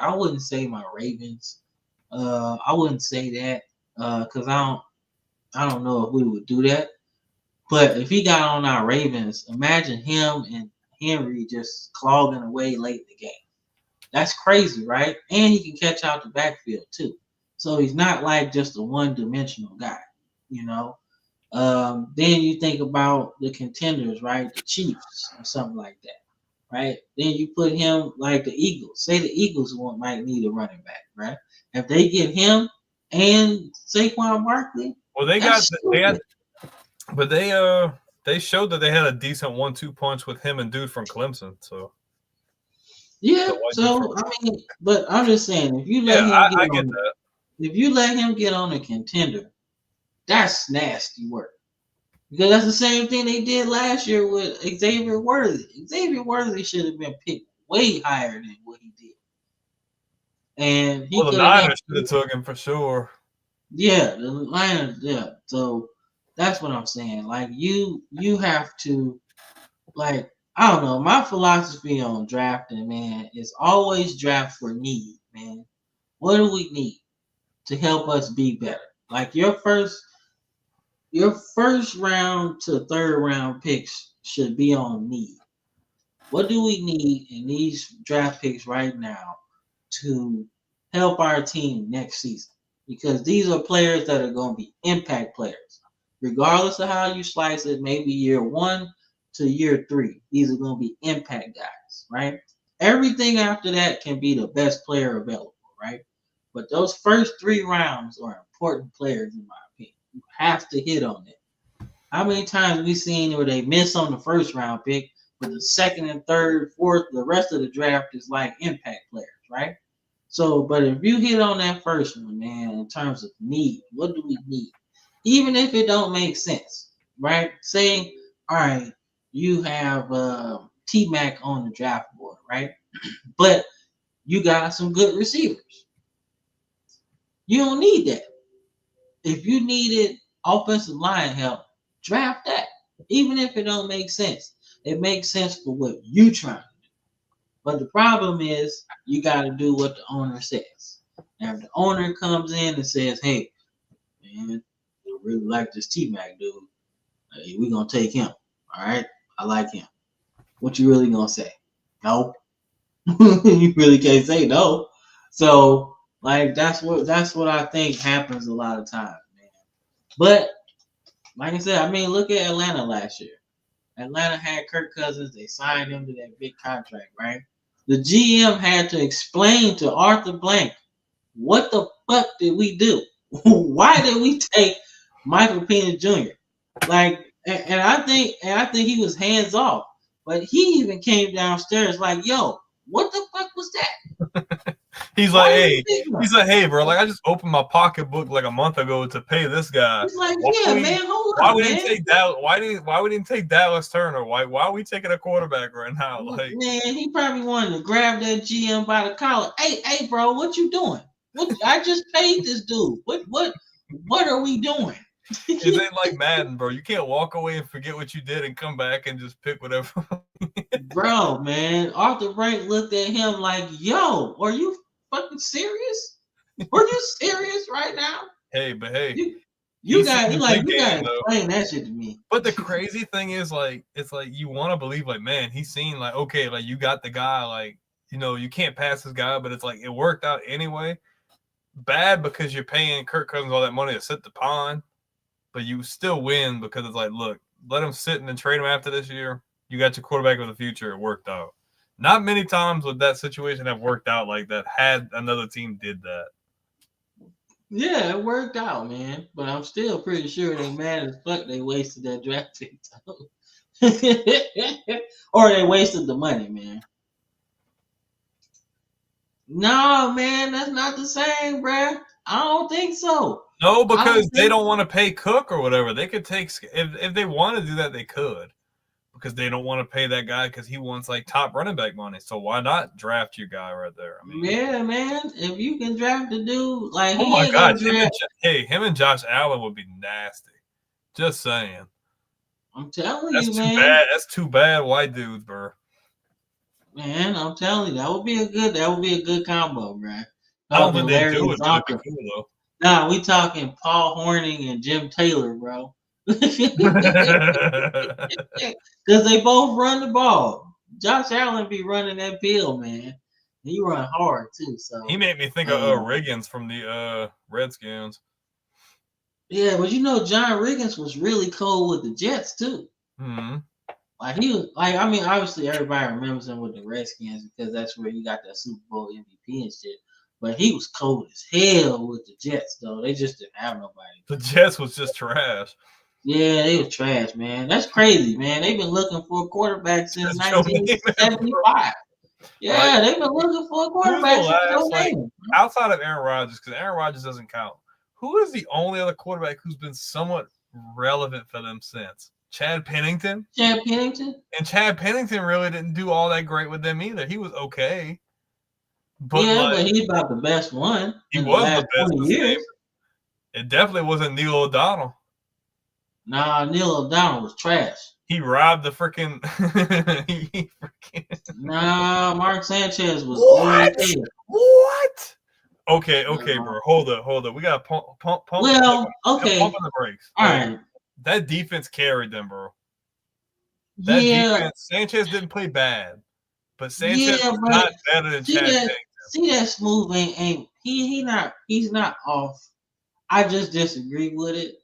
my Ravens. I wouldn't say that because I don't know if we would do that. But if he got on our Ravens, imagine him and Henry just clogging away late in the game. That's crazy, right? And he can catch out the backfield too. So he's not like just a one-dimensional guy, you know. Then you think about the contenders, right? The Chiefs or something like that, right? Then you put him like the Eagles. Say the Eagles might need a running back, right? If they get him and Saquon Barkley, Well, but they showed that they had a decent 1-2 punch with him and dude from Clemson. So yeah. So I mean, but I'm just saying, if you let him get on a contender, that's nasty work. Because that's the same thing they did last year with Xavier Worthy. Xavier Worthy should have been picked way higher than what he did. And he the Niners should have took him for sure. Yeah, the Niners, yeah. So that's what I'm saying. Like you have to, like, I don't know. My philosophy on drafting, man, is always draft for need, man. What do we need to help us be better? Like your first round to third round picks should be on need. What do we need in these draft picks right now to help our team next season? Because these are players that are going to be impact players. Regardless of how you slice it, maybe year 1 to year 3, these are going to be impact guys, right? Everything after that can be the best player available, right? But those first 3 rounds are important players, in my opinion. You have to hit on it. How many times we seen where they miss on the first round pick, but the second and third, fourth, the rest of the draft is like impact players, right? So, but if you hit on that first one, man, in terms of need, what do we need? Even if it don't make sense, right? Say, all right, you have T-Mac on the draft board, right? But you got some good receivers. You don't need that. If you needed offensive line help, draft that. Even if it don't make sense. It makes sense for what you trying to do. But the problem is you got to do what the owner says. Now, if the owner comes in and says, hey, man, I really like this T-Mac dude. Hey, we're going to take him. All right? I like him. What you really going to say? No. You really can't say no. So like that's what I think happens a lot of times, man. But like I said, I mean, look at Atlanta last year. Atlanta had Kirk Cousins. They signed him to that big contract, right? The GM had to explain to Arthur Blank, what the fuck did we do? Why did we take Michael Pena Jr.? Like, and I think he was hands off, but he even came downstairs like, "Yo, what the fuck was that? He's Why like, did you hey, take him?" hey, bro, like I just opened my pocketbook like a month ago to pay this guy. He's like, "Yeah, man, hold why up, we man. didn't take Dallas? Why we didn't take Dallas Turner? Why are we taking a quarterback right now? Like, Man, he probably wanted to grab that GM by the collar. Hey, bro, what you doing? What? I just paid this dude. What are we doing?" it ain't like Madden, bro. You can't walk away and forget what you did and come back and just pick whatever. Bro, man, Arthur Blank looked at him like, "Yo, are you fucking serious? Are you serious right now?" Hey, but hey, you got to explain that shit to me. But the crazy thing is, like, it's like you want to believe, like, man, he's seen, like, okay, like you got the guy, like, you know, you can't pass this guy, but it's like it worked out anyway. Bad because you're paying Kirk Cousins all that money to sit the pond, but you still win because it's like, look, let him sit and then trade him after this year. You got your quarterback of the future. It worked out. Not many times would that situation have worked out like that had another team did that. Yeah, it worked out, man. But I'm still pretty sure they mad as fuck they wasted that draft pick. Or they wasted the money, man. No, man, that's not the same, bruh. I don't think so. No, because they don't want to pay Cook or whatever. They could take if they want to do that, they could. Because they don't want to pay that guy because he wants like top running back money. So why not draft your guy right there? I mean, yeah, man. If you can draft a dude, like oh my God, him and Josh Allen would be nasty. Just saying. I'm telling That's you, too man. bad. That's too bad, white dudes, bro. Man, I'm telling you, that would be a good combo, bro. I don't think they do it, but it'd be cool though. Nah, we talking Paul Hornung and Jim Taylor, bro. Because they both run the ball. Josh Allen be running that bill, man. He run hard too. So he made me think of Riggins from the Redskins. Yeah, but you know John Riggins was really cold with the Jets too. Mm-hmm. Like he was like, I mean, obviously everybody remembers him with the Redskins because that's where he got that Super Bowl MVP and shit. But he was cold as hell with the Jets, though. They just didn't have nobody. The Jets was just trash. Yeah, they were trash, man. That's crazy, man. They've been looking for a quarterback since 1975. Yeah, like, they've been looking for a quarterback since like, outside of Aaron Rodgers, because Aaron Rodgers doesn't count. Who is the only other quarterback who's been somewhat relevant for them since? Chad Pennington? Chad Pennington? And Chad Pennington really didn't do all that great with them either. He was okay. But yeah, but he's about the best one. He was the best 20 years. It definitely wasn't Neil O'Donnell. Nah, Neil O'Donnell was trash. He robbed the freaking. Nah, Mark Sanchez was. What? Okay, bro. Hold up. We got pump. Well, okay. Pumping the brakes. All right. That defense carried them, bro. That defense. Sanchez didn't play bad, but Sanchez was not better than Chad Pennington. See that smooth ain't he's not off. I just disagree with it,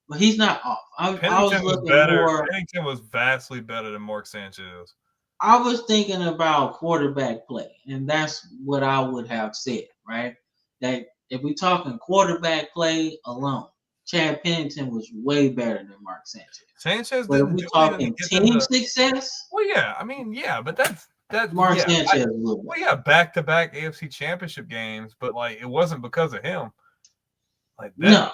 but he's not off. I was looking better. more. Pennington was vastly better than Mark Sanchez. I was thinking about quarterback play, and that's what I would have said, right? That if we're talking quarterback play alone, Chad Pennington was way better than Mark Sanchez. Sanchez but didn't if we're talking team success, well, yeah, I mean, yeah, but that's Mark Sanchez. Well, yeah, back-to-back AFC Championship games, but like it wasn't because of him. Like that,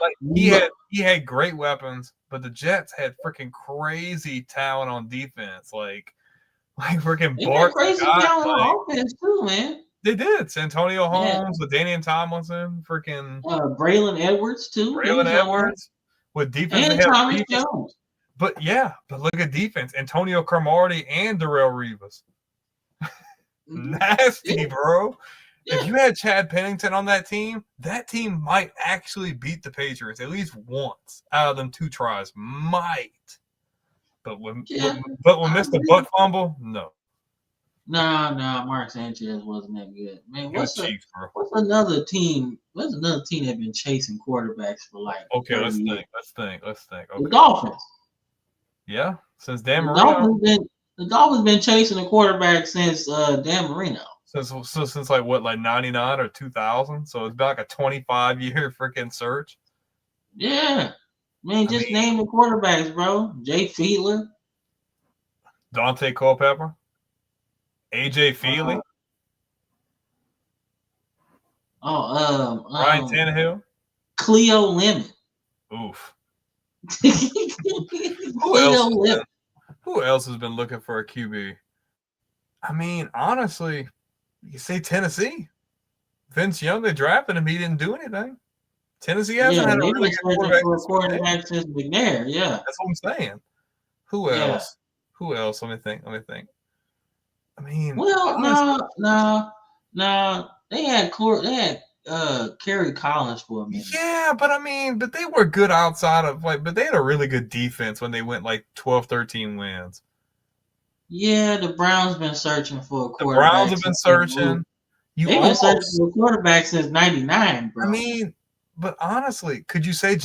he had great weapons, but the Jets had freaking crazy talent on defense, like freaking Bart. Crazy talent on offense too, man. They did. Santonio Holmes, with Danian Tomlinson, freaking Braylon Edwards too. Braylon Edwards with defense and Thomas Jones. But look at defense. Antonio Cromartie and Darrelle Revis. Nasty, bro. Yeah. If you had Chad Pennington on that team might actually beat the Patriots at least once out of them 2 tries. Might. But when Mr. Buck fumble, no. Nah, Mark Sanchez wasn't that good. Man, He was Chiefs, bro. what's another team? What's another team that been chasing quarterbacks for like Okay, 30 let's years? think. Okay. The Dolphins. Yeah, since Dan The Marino. Dolphins been chasing a quarterback since Dan Marino. Since like what, like 99 or 2000? So it's been like a 25-year freaking search. Yeah. Man, just name the quarterbacks, bro. Jay Fiedler. Dante Culpepper. AJ Feely. Ryan Tannehill. Cleo Lemon. Oof. Cleo Lemon. Who else has been looking for a QB? I mean, honestly, you can say Tennessee. Vince Young, they drafted him. He didn't do anything. Tennessee hasn't had a really good quarterback since McNair. Yeah. That's what I'm saying. Who else? Who else? Let me think. I mean, well, no. They had Kerry Collins for a minute. Yeah, but they were good outside of but they had a really good defense when they went like 12, 13 wins. Yeah, the Browns been searching for a quarterback. The Browns have been searching. They've been searching for a quarterback since '99, bro. I mean, but honestly, could you say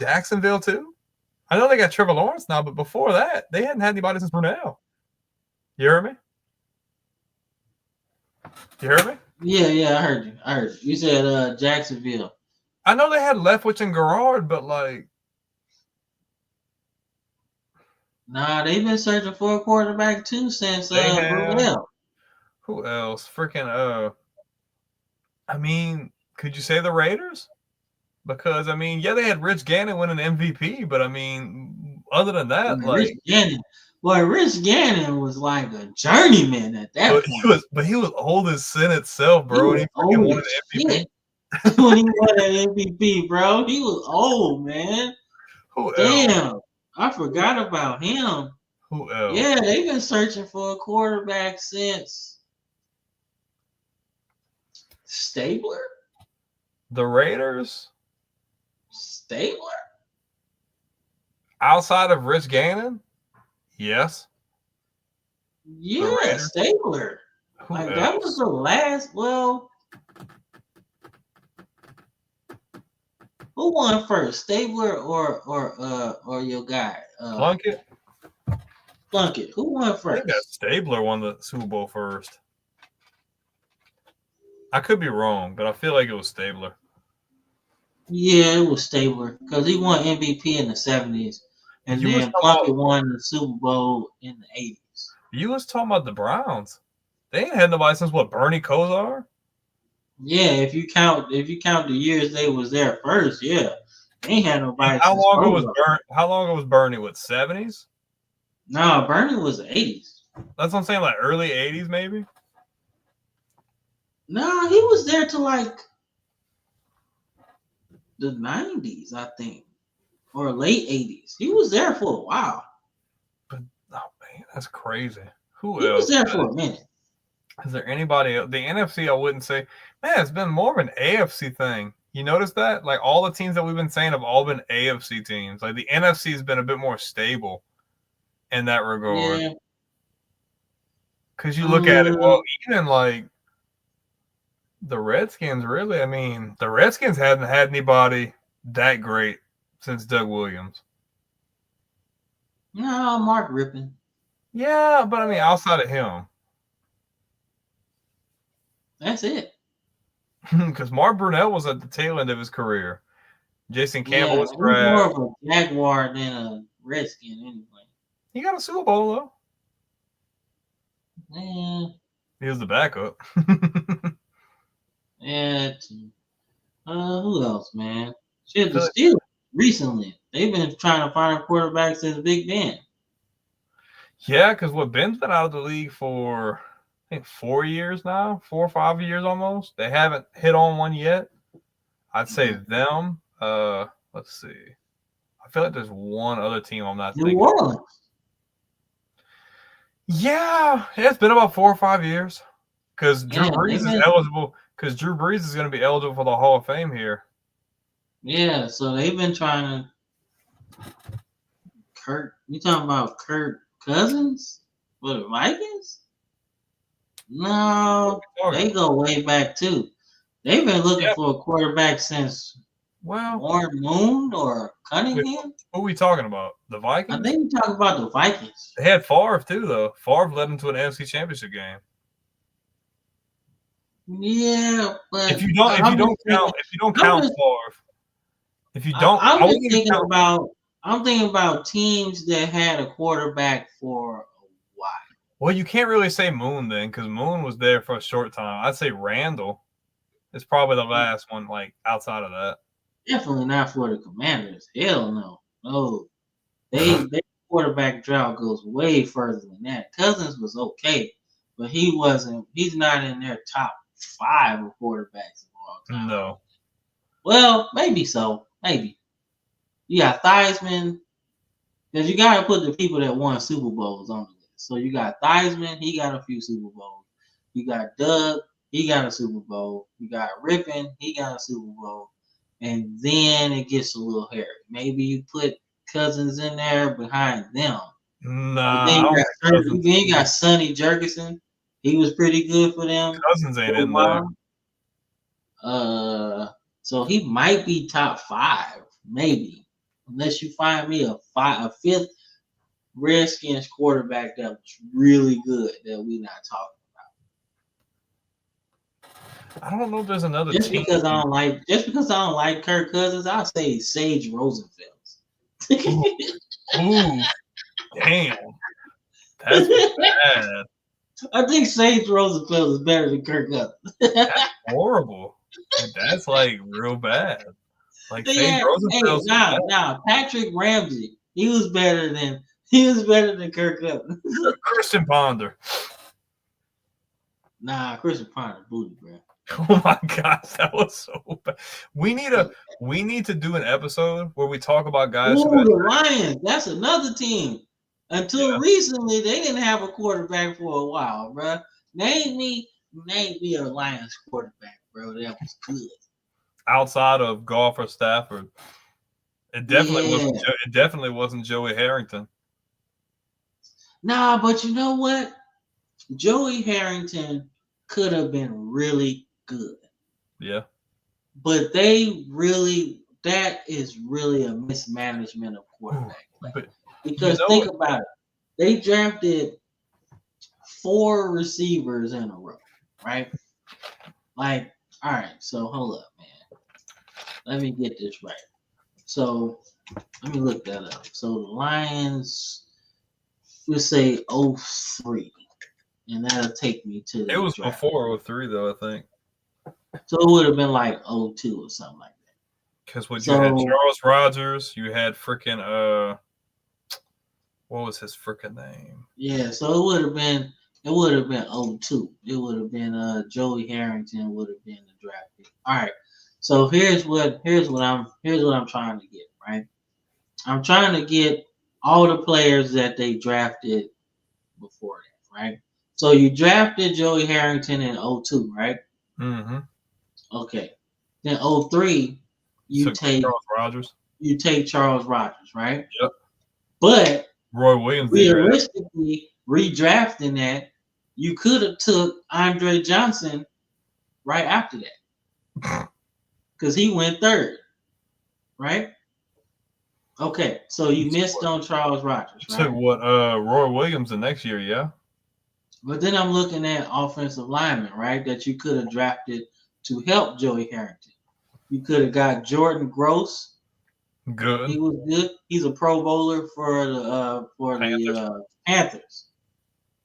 Jacksonville too? I know they got Trevor Lawrence now, but before that, they hadn't had anybody since Brunell. You heard me? You heard me? Yeah, I heard you. You said Jacksonville. I know they had Leftwich and Garrard, but nah, they've been searching for a quarterback too since Brunell. Who else? Freaking I mean, could you say the Raiders? Because I mean, yeah, they had Rich Gannon win an MVP, but I mean, other than that, Rich Gannon was like a journeyman at that point. He was old as sin itself, bro. He won an MVP. When he won an MVP, bro, he was old, man. Damn, I forgot about him. Who else? Yeah, they've been searching for a quarterback since Stabler. The Raiders. Stabler? Outside of Rich Gannon? Yes. Yeah, Stabler. That was the last. Well, who won first, Stabler or your guy? Plunkett. Who won first? I think that Stabler won the Super Bowl first. I could be wrong, but I feel like it was Stabler. Yeah, it was Stabler because he won MVP in the 70s, and then Plunkett won the Super Bowl in the 80s. You was talking about the Browns. They ain't had nobody since what, Bernie Kosar? Yeah, if you count the years they was there first, yeah, they ain't had nobody. How long was Bernie? What, 70s? No, Bernie was the 80s. That's what I'm saying, like early 80s, maybe. No, he was there to like the 90s, I think, or late 80s. He was there for a while. But man, that's crazy. Who else? He was there for a minute. Is there anybody else? The NFC, I wouldn't say. Man, it's been more of an AFC thing. You notice that? Like all the teams that we've been saying have all been AFC teams. Like the NFC has been a bit more stable in that regard. Yeah. Because you look at it, well, even like the Redskins, really. I mean, the Redskins hadn't had anybody that great since Doug Williams. No, Mark Rippon. Yeah, but I mean, outside of him. That's it. Because Mark Brunell was at the tail end of his career. Jason Campbell was more of a Jaguar than a Redskin anyway. He got a Super Bowl, though. Yeah. He was the backup. Yeah. Who else, man? Shit, the Steelers recently. They've been trying to find a quarterback since Big Ben. Yeah, because Ben's been out of the league for, I think, 4 years now, 4 or 5 years almost. They haven't hit on one yet. I'd say them. Let's see. I feel like there's one other team I'm not thinking. New Orleans. Yeah, it's been about 4 or 5 years. Because Drew Brees is eligible. Because Drew Brees is going to be eligible for the Hall of Fame here. Yeah, so they've been trying to. You talking about Kirk Cousins? For the Vikings? No, they go way back too. They've been looking for a quarterback since Warren Moon or Cunningham. Who are we talking about? The Vikings? I think we talking about the Vikings. They had Favre too, though. Favre led them to an NFC Championship game. Yeah, but if you don't count Favre, I'm thinking about teams that had a quarterback for a while. Well, you can't really say Moon then, because Moon was there for a short time. I'd say Randall is probably the last one, like outside of that. Definitely not for the Commanders. Hell no. No. Their quarterback drought goes way further than that. Cousins was okay, but he's not in their top 5 of quarterbacks of all time. No. Well, maybe so. Maybe. You got Theismann, because you got to put the people that won Super Bowls on the list. So you got Theismann, he got a few Super Bowls. You got Doug, he got a Super Bowl. You got Rippon, he got a Super Bowl. And then it gets a little hairy. Maybe you put Cousins in there behind them. Nah. Then you got Sonny Jurgensen. He was pretty good for them. Cousins ain't in there. So he might be top 5, maybe, unless you find me a 5th Redskins quarterback that was really good that we're not talking about. I don't know if there's another just team. Because I don't like Kirk Cousins, I'll say Sage Rosenfels. Ooh, damn, that's bad. I think Sage Rosenfels is better than Kirk Cousins. That's horrible. That's like real bad. Like Sage Rosenfels. Now Patrick Ramsey, he was better than Kirk Cousins. Christian Ponder. Nah, Christian Ponder booty, bro. Oh my gosh, that was so bad. We need to do an episode where we talk about guys. The Lions. That's another team. Until recently, they didn't have a quarterback for a while, bro. Name me a Lions quarterback, bro. That was good. Outside of Goff or Stafford, it definitely wasn't Joey Harrington. Nah, but you know what? Joey Harrington could have been really good. Yeah. But that is really a mismanagement of quarterback play. Because think about it. They drafted 4 receivers in a row, right? Like, all right, so hold up, man. Let me get this right. So let me look that up. So the Lions, let's say 03. And that'll take me to the It was draft. before 03, though, I think. So it would have been like 02 or something like that. Because you had Charles Rogers, you had freaking what was his freaking name? Yeah, so it would have been 02. It would have been Joey Harrington would have been the draft pick. All right. So here's what I'm trying to get, right? I'm trying to get all the players that they drafted before that, right? So you drafted Joey Harrington in 02, right? Mm-hmm. Okay. Then 03, you take Charles Rogers. You take Charles Rogers, right? Yep. But Roy Williams. Realistically, redrafting that, you could have took Andre Johnson right after that. Because he went 3rd. Right? Okay. So you missed on Charles Rogers, right? Took what Roy Williams the next year, yeah. But then I'm looking at offensive linemen, right? That you could have drafted to help Joey Harrington. You could have got Jordan Gross. Good. He was good. He's a Pro Bowler for the Panthers,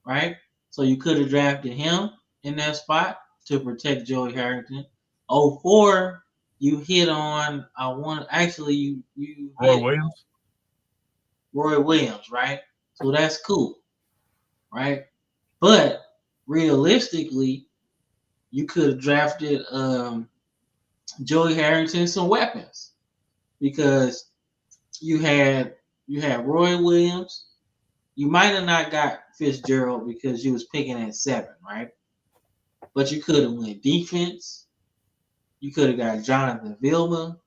right? So you could have drafted him in that spot to protect Joey Harrington. 04, you hit on Roy Williams, right? So that's cool, right? But realistically, you could have drafted Joey Harrington some weapons. Because you had Roy Williams. You might have not got Fitzgerald because you was picking at 7, right? But you could have went defense. You could have got Jonathan Vilma.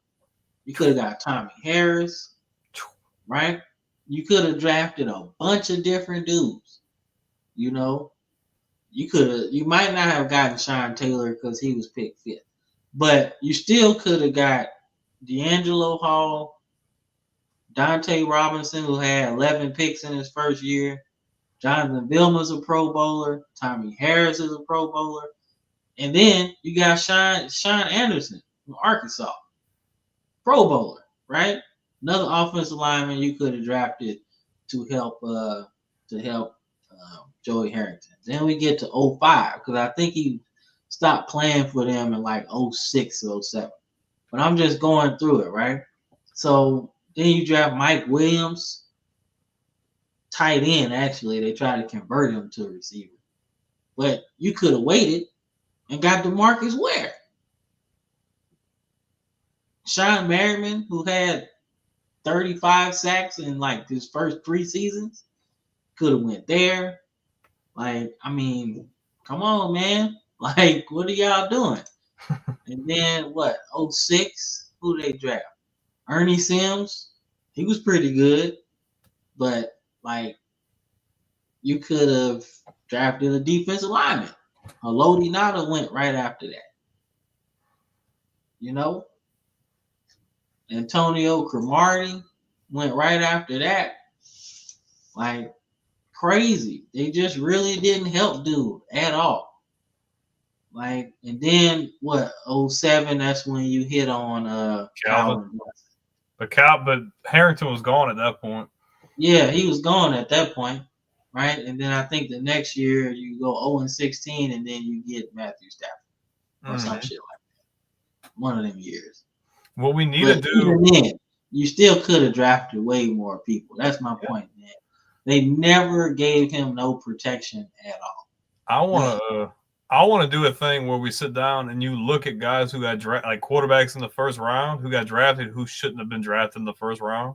You could have got Tommy Harris, right? You could have drafted a bunch of different dudes, You know, you might not have gotten Sean Taylor because he was picked 5th, but you still could have got D'Angelo Hall, Dante Robinson, who had 11 picks in his first year. Jonathan Vilma's a Pro Bowler. Tommy Harris is a Pro Bowler. And then you got Sean Anderson from Arkansas, Pro Bowler, right? Another offensive lineman you could have drafted to help Joey Harrington. Then we get to 05 because I think he stopped playing for them in like 06 or 07. But I'm just going through it, right? So then you draft Mike Williams, tight end. Actually, they tried to convert him to a receiver, but you could have waited and got DeMarcus Ware. Sean Merriman, who had 35 sacks in like his first 3 seasons, could have went there. Like, I mean, come on, man. Like, what are y'all doing? And then what? 06, who they draft? Ernie Sims. He was pretty good, but like, you could have drafted a defensive lineman. Haloti Nada went right after that. You know? Antonio Cromartie went right after that. Like, crazy. They just really didn't help dude at all. Like, and then what? 07, that's when you hit on Calvin. But Harrington was gone at that point. Yeah, he was gone at that point, right? And then I think the next year you go 0-16, and then you get Matthew Stafford or some shit like that. One of them years. What we need to do. Even then, you still could have drafted way more people. That's my point, man. They never gave him no protection at all. I want to do a thing where we sit down and you look at guys who got drafted, like quarterbacks in the first round who got drafted who shouldn't have been drafted in the first round,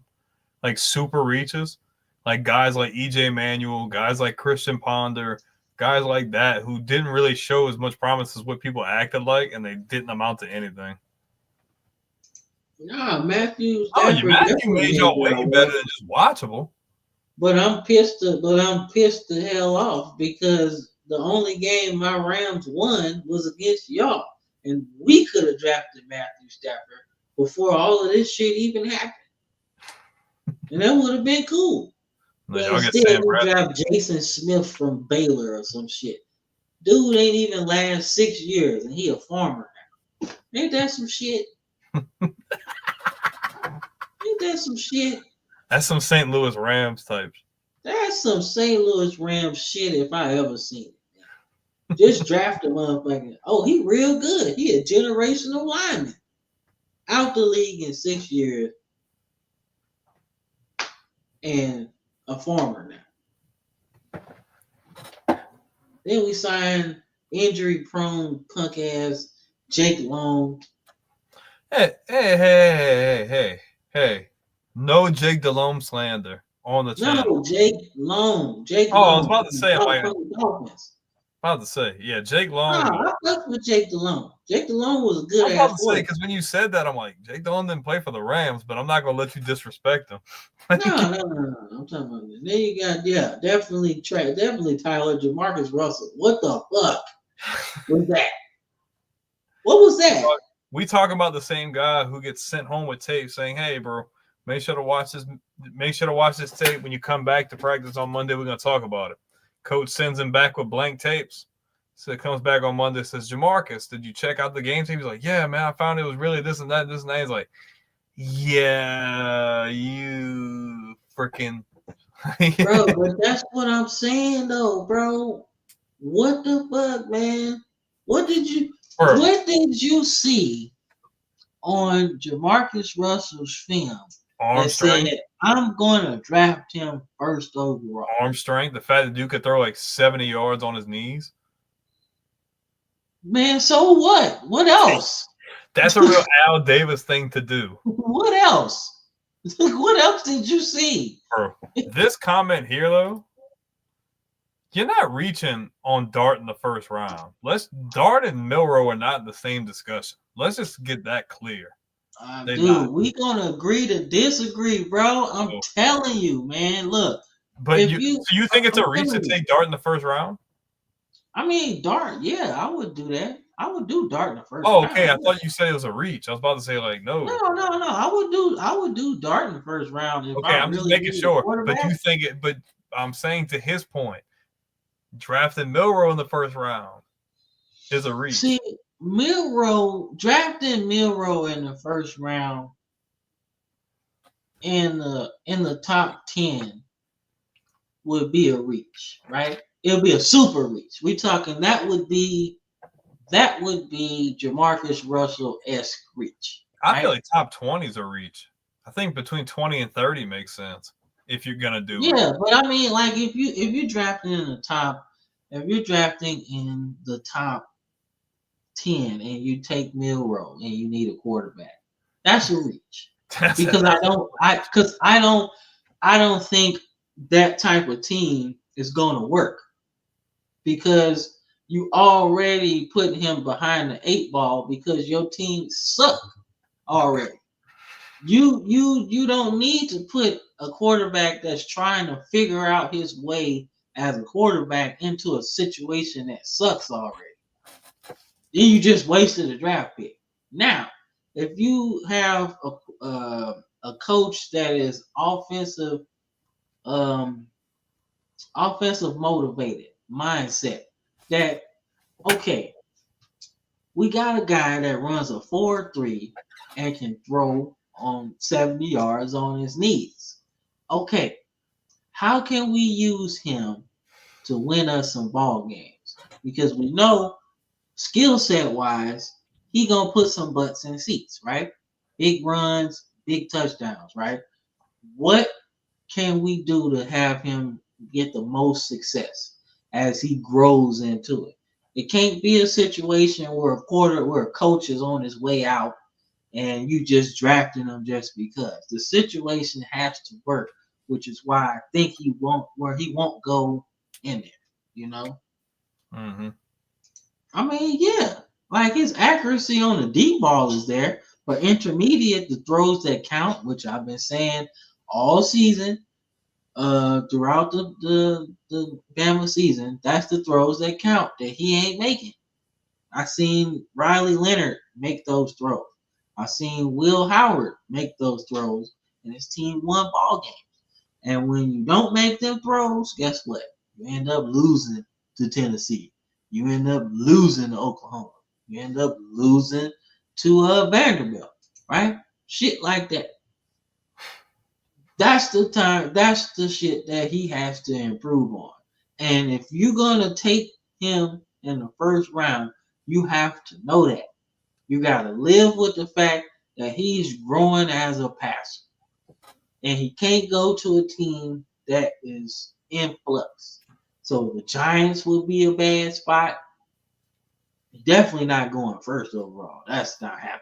like super reaches, like guys like EJ Manuel, guys like Christian Ponder, guys like that who didn't really show as much promise as what people acted like, and they didn't amount to anything. Nah, Matthew Matthew made y'all way better than just watchable. But I'm pissed the hell off because the only game my Rams won was against y'all. And we could have drafted Matthew Stafford before all of this shit even happened. And that would have been cool. But instead, we draft Jason Smith from Baylor or some shit. Dude ain't even last 6 years, and he a farmer now. Ain't that some shit? Ain't that some shit? That's some St. Louis Rams types. That's some St. Louis Rams shit if I ever seen it. Just draft a motherfucker. Oh, he real good. He a generational lineman. Out the league in 6 years. And a farmer now. Then we signed injury-prone punk-ass Jake Long. Hey. No Jake Delhomme slander on the channel. No, Jake Long. I was about to say, Jake Long. I fucked with Jake Delhomme. Jake Delhomme was a good ass. I was about to say, because when you said that, I'm like, Jake Delhomme didn't play for the Rams, but I'm not going to let you disrespect him. No. I'm talking about this. Then you got, definitely Tyler Jamarcus Russell. What the fuck was that? What was that? We talking about the same guy who gets sent home with tape saying, "Hey, bro, make sure to watch this. Make sure to watch this tape when you come back to practice on Monday. We're gonna talk about it." Coach sends him back with blank tapes. So it comes back on Monday. Says, "Jamarcus, did you check out the game tape?" He's like, "Yeah, man, I found it was really this and that, this and that." He's like, "Yeah, you freaking." Bro, but that's what I'm saying, though, bro. What the fuck, man? What did you see on Jamarcus Russell's film that said, I'm going to draft him first overall? Arm strength, the fact that dude could throw like 70 yards on his knees. Man, so what? What else? That's a real Al Davis thing to do. What else? What else did you see? Bro, this comment here, though, you're not reaching on Dart in the first round. Dart and Milroe are not in the same discussion. Let's just get that clear. Dude, we gonna agree to disagree, bro. I'm telling you, man. Look, But if you think it's a reach to take Dart in the first round? I mean, Dart, yeah, I would do that. I would do Dart in the first round. Oh, okay. I thought you said it was a reach. I was about to say like no. No. I would do Dart in the first round if Okay, I I'm just really making sure. But you quarterback. think it? But I'm saying to his point, drafting Milroe in the first round is a reach. See, drafting Milroe in the first round in the top 10 would be a reach, right? It would be a super reach. We talking that would be Jamarcus Russell-esque reach. Right? I feel like top 20 is a reach. I think between 20 and 30 makes sense if you're gonna do it. Yeah, but I mean, like if you're drafting in the top, if you're drafting in the top 10 and you take Milroe and you need a quarterback, that's a reach. Because I don't think that type of team is going to work, because you already put him behind the 8 ball because your team suck already. You don't need to put a quarterback that's trying to figure out his way as a quarterback into a situation that sucks already. Then you just wasted a draft pick. Now, if you have a coach that is offensive motivated mindset, that okay, we got a guy that runs a 4.3 and can throw on 70 yards on his knees. Okay, how can we use him to win us some ball games? Because we know skill set wise, he gonna put some butts in seats, right? Big runs, big touchdowns, right? What can we do to have him get the most success as he grows into it? It can't be a situation where a coach is on his way out and you just drafting him just because. The situation has to work, which is why I think he won't go in there, you know? Mm-hmm. I mean, yeah, like his accuracy on the deep ball is there, but intermediate, the throws that count, which I've been saying all season, throughout the Bama season, that's the throws that count that he ain't making. I seen Riley Leonard make those throws. I seen Will Howard make those throws, and his team won ball games. And when you don't make them throws, guess what? You end up losing to Tennessee. You end up losing to Oklahoma. You end up losing to Vanderbilt, right? Shit like that. That's the shit that he has to improve on. And if you're gonna take him in the first round, you have to know that. You gotta live with the fact that he's growing as a passer. And he can't go to a team that is in flux. So the Giants would be a bad spot. Definitely not going first overall. That's not happening.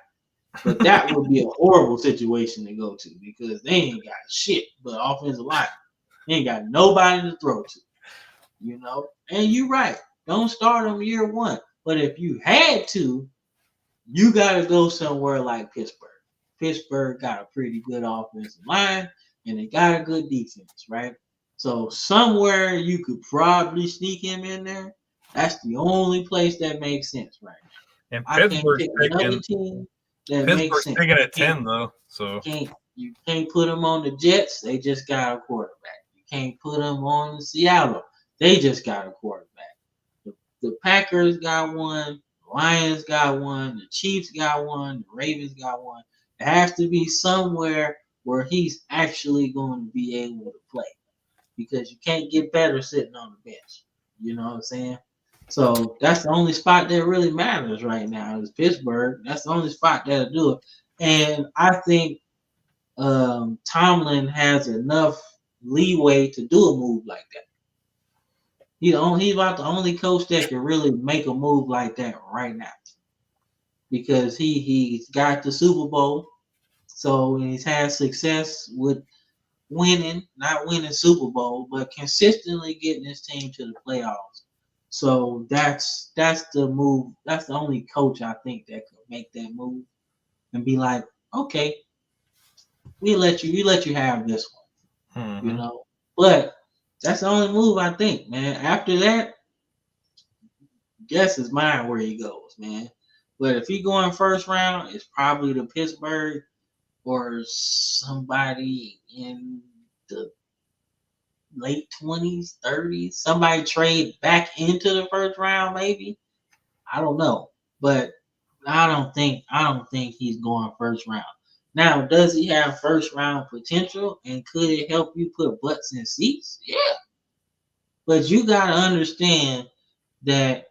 But that would be a horrible situation to go to because they ain't got shit but offensive line. They ain't got nobody to throw to, you know? And you're right. Don't start them year one. But if you had to, you got to go somewhere like Pittsburgh. Pittsburgh got a pretty good offensive line, and they got a good defense, right? So somewhere you could probably sneak him in there. That's the only place that makes sense right now. And I can't pick another team that makes sense. Picking at 10 though, so you can't put them on the Jets. They just got a quarterback. You can't put them on Seattle. They just got a quarterback. The Packers got one. The Lions got one. The Chiefs got one. The Ravens got one. It has to be somewhere where he's actually going to be able to play, because you can't get better sitting on the bench. You know what I'm saying? So that's the only spot that really matters right now is Pittsburgh. That's the only spot that'll do it. And I think Tomlin has enough leeway to do a move like that. He's about the only coach that can really make a move like that right now, because he's got the Super Bowl, so he's had success with not winning Super Bowl, but consistently getting his team to the playoffs. So that's the move. That's the only coach I think that could make that move and be like, okay, we let you have this one, mm-hmm. you know. But That's the only move I think, man. After that, guess is mine where he goes, man. But if he going first round, it's probably to Pittsburgh or somebody in the late 20s, 30s. Somebody trade back into the first round, maybe. I don't know. But I don't think he's going first round. Now, does he have first round potential and could it help you put butts in seats? Yeah. But you gotta understand that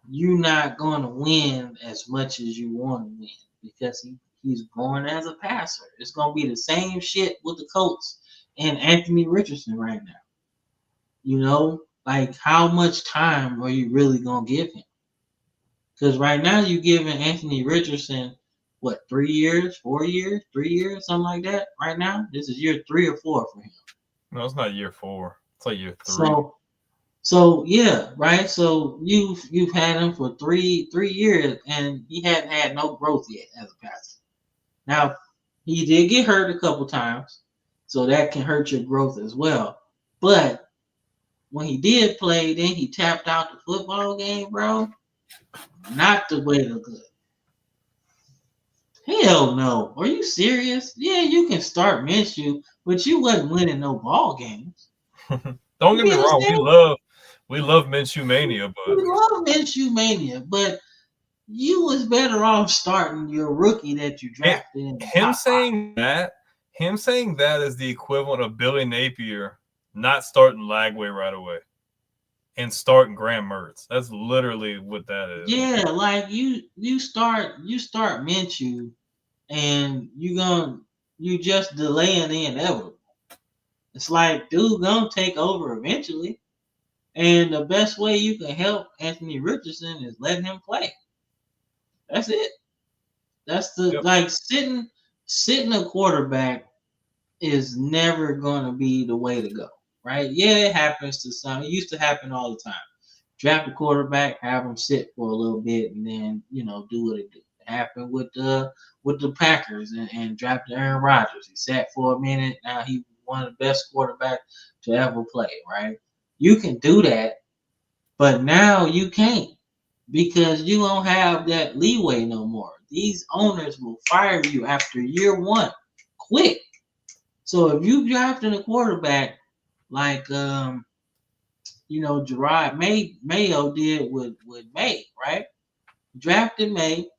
you're not gonna win as much as you want to win because he's going as a passer. It's gonna be the same shit with the Colts and Anthony Richardson right now. You know, like how much time are you really gonna give him? Because right now you're giving Anthony Richardson what 3 years, 4 years, 3 years, something like that. Right now, this is year 3 or 4 for him. No, it's not year 4. It's like year 3. So yeah, right. So you've had him for three years, and he hadn't had no growth yet as a passer. Now he did get hurt a couple times, so that can hurt your growth as well. But when he did play, then he tapped out the football game, bro. Not the way to good. Hell no. Are you serious? Yeah, you can start Minshew, but you wasn't winning no ball games. Don't get me wrong. We love Minshew Mania, but we love Minshew Mania, but you was better off starting your rookie that you drafted. Him saying that is the equivalent of Billy Napier not starting Lagway right away and starting Graham Mertz. That's literally what that is. Yeah, like you start Minshew, and you just delaying the inevitable. It's like dude gonna take over eventually, and the best way you can help Anthony Richardson is letting him play. That's it. That's the like sitting a quarterback is never gonna be the way to go, right? Yeah, it happens to some. It used to happen all the time. Draft a quarterback, have him sit for a little bit, and then do what it do. It happened with the Packers and drafted Aaron Rodgers. He sat for a minute. Now he's one of the best quarterbacks to ever play, right? You can do that, but now you can't because you don't have that leeway no more. These owners will fire you after year 1, quick. So if you drafting a quarterback like Gerard Mayo did with May, right? Drafted May,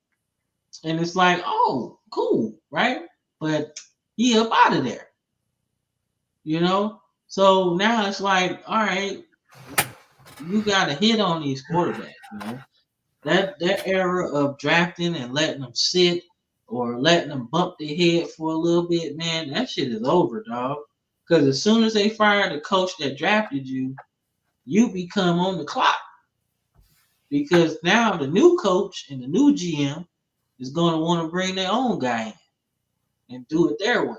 and it's like, oh, cool, right? But he up out of there, So now it's like, all right, you got to hit on these quarterbacks, That era of drafting and letting them sit or letting them bump their head for a little bit, man, that shit is over, dog. Because as soon as they fire the coach that drafted you, you become on the clock. Because now the new coach and the new GM is going to want to bring their own guy in and do it their way.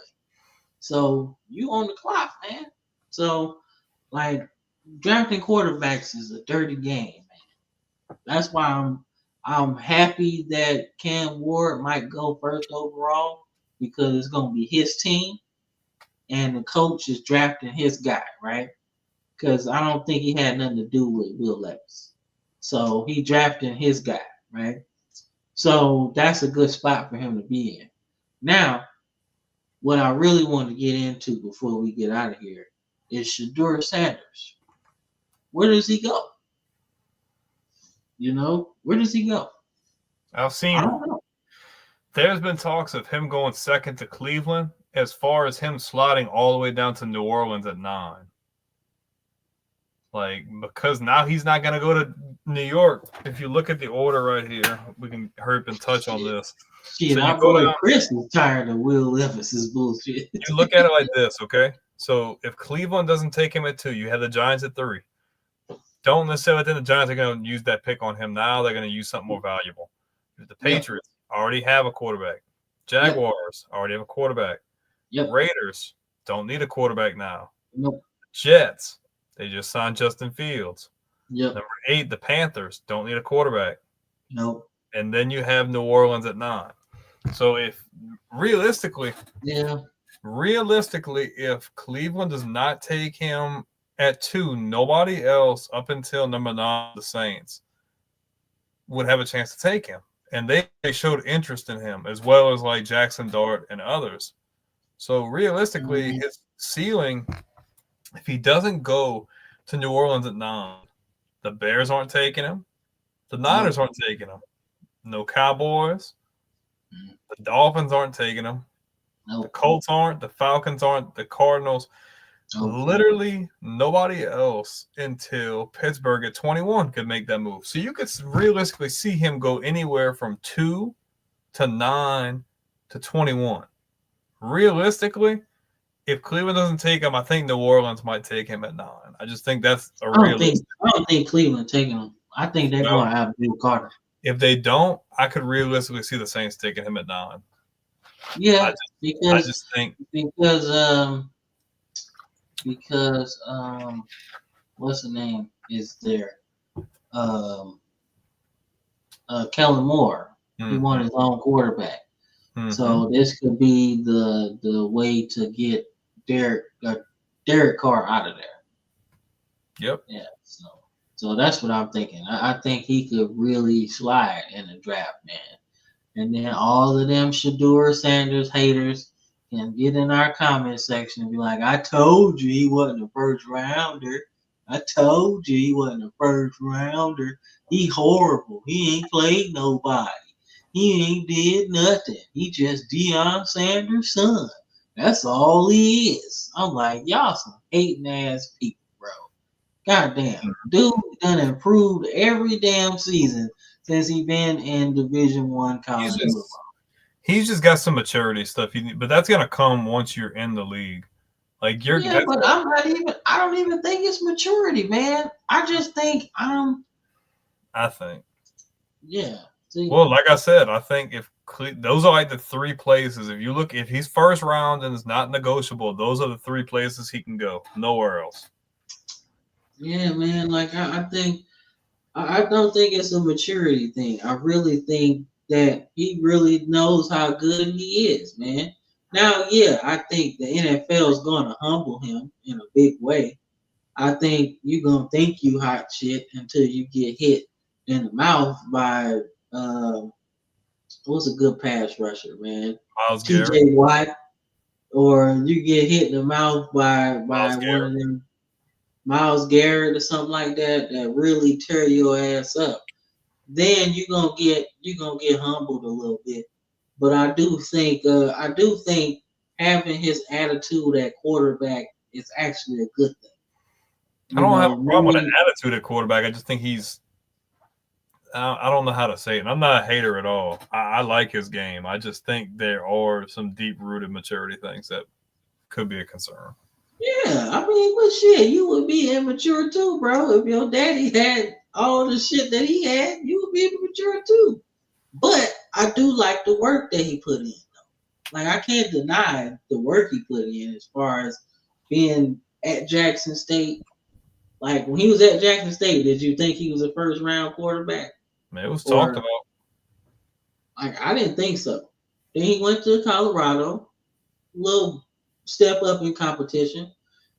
So you on the clock, man. So like drafting quarterbacks is a dirty game, man. That's why I'm happy that Cam Ward might go first overall because it's going to be his team and the coach is drafting his guy, right? Because I don't think he had nothing to do with Will Levis. So he drafted his guy, right? So that's a good spot for him to be in. Now, what I really want to get into before we get out of here is Shedeur Sanders. Where does he go? Where does he go? I've seen there's been talks of him going second to Cleveland as far as him sliding all the way down to New Orleans at 9. Like, because now he's not going to go to New York. If you look at the order right here, we can hurry up and touch on this. Shit, so our boy Chris is tired of Will Levis's bullshit. You look at it like this, okay? So if Cleveland doesn't take him at 2, you have the Giants at 3. Don't necessarily think the Giants are going to use that pick on him now. They're going to use something more valuable. The Patriots already have a quarterback. Jaguars already have a quarterback. Raiders don't need a quarterback now. Nope. Jets, they just signed Justin Fields. Yep. Number 8, the Panthers don't need a quarterback. Nope. And then you have New Orleans at 9. So if realistically, if Cleveland does not take him at 2, nobody else up until number 9, the Saints, would have a chance to take him. And they showed interest in him, as well as like Jackson Dart and others. So realistically, his ceiling, if he doesn't go to New Orleans at 9, the Bears aren't taking him. The Niners aren't taking him. No Cowboys. The Dolphins aren't taking him. The Colts aren't. The Falcons aren't. The Cardinals. Literally nobody else until Pittsburgh at 21 could make that move. So you could realistically see him go anywhere from 2 to 9 to 21. Realistically, if Cleveland doesn't take him, I think New Orleans might take him at 9. I just think that's a realistic. I don't think Cleveland taking him. I think they're going to have Bill Carter. If they don't, I could realistically see the Saints taking him at 9. Yeah, I just think because what's the name is there? Kellen Moore. He wanted his own quarterback. So this could be the way to get Derek Carr out of there. Yep. Yeah. So that's what I'm thinking. I think he could really slide in the draft, man. And then all of them Shador Sanders haters can get in our comment section and be like, I told you he wasn't a first rounder. I told you he wasn't a first rounder. He horrible. He ain't played nobody. He ain't did nothing. He just Deion Sanders' son. That's all he is. I'm like, y'all some hating ass people, bro. Goddamn. Dude done improved every damn season since he been in Division I college football. He's just got some maturity stuff. But that's gonna come once you're in the league. Like but I don't even think it's maturity, man. I just think yeah. See, well, like I said, I think if those are like the 3 places. If he's first round and it's not negotiable, those are the 3 places he can go. Nowhere else. Yeah, man. Like I think I don't think it's a maturity thing. I really think that he really knows how good he is, man. Now, yeah, I think the NFL is going to humble him in a big way. I think you're going to think you hot shit until you get hit in the mouth by what's a good pass rusher, man? Myles TJ Garrett. Watt, or you get hit in the mouth by one of them, Myles Garrett or something like that really tear your ass up. Then you're gonna get humbled a little bit. But I do think having his attitude at quarterback is actually a good thing. I don't have a problem with an attitude at quarterback. I just think I don't know how to say it. I'm not a hater at all. I like his game. I just think there are some deep-rooted maturity things that could be a concern. Yeah, I mean, but shit, you would be immature too, bro. If your daddy had all the shit that he had, you would be immature too. But I do like the work that he put in, though. Like, I can't deny the work he put in as far as being at Jackson State. Like, when he was at Jackson State, did you think he was a first-round quarterback? Man, it was talked about. Like, I didn't think so. Then he went to Colorado, little step up in competition.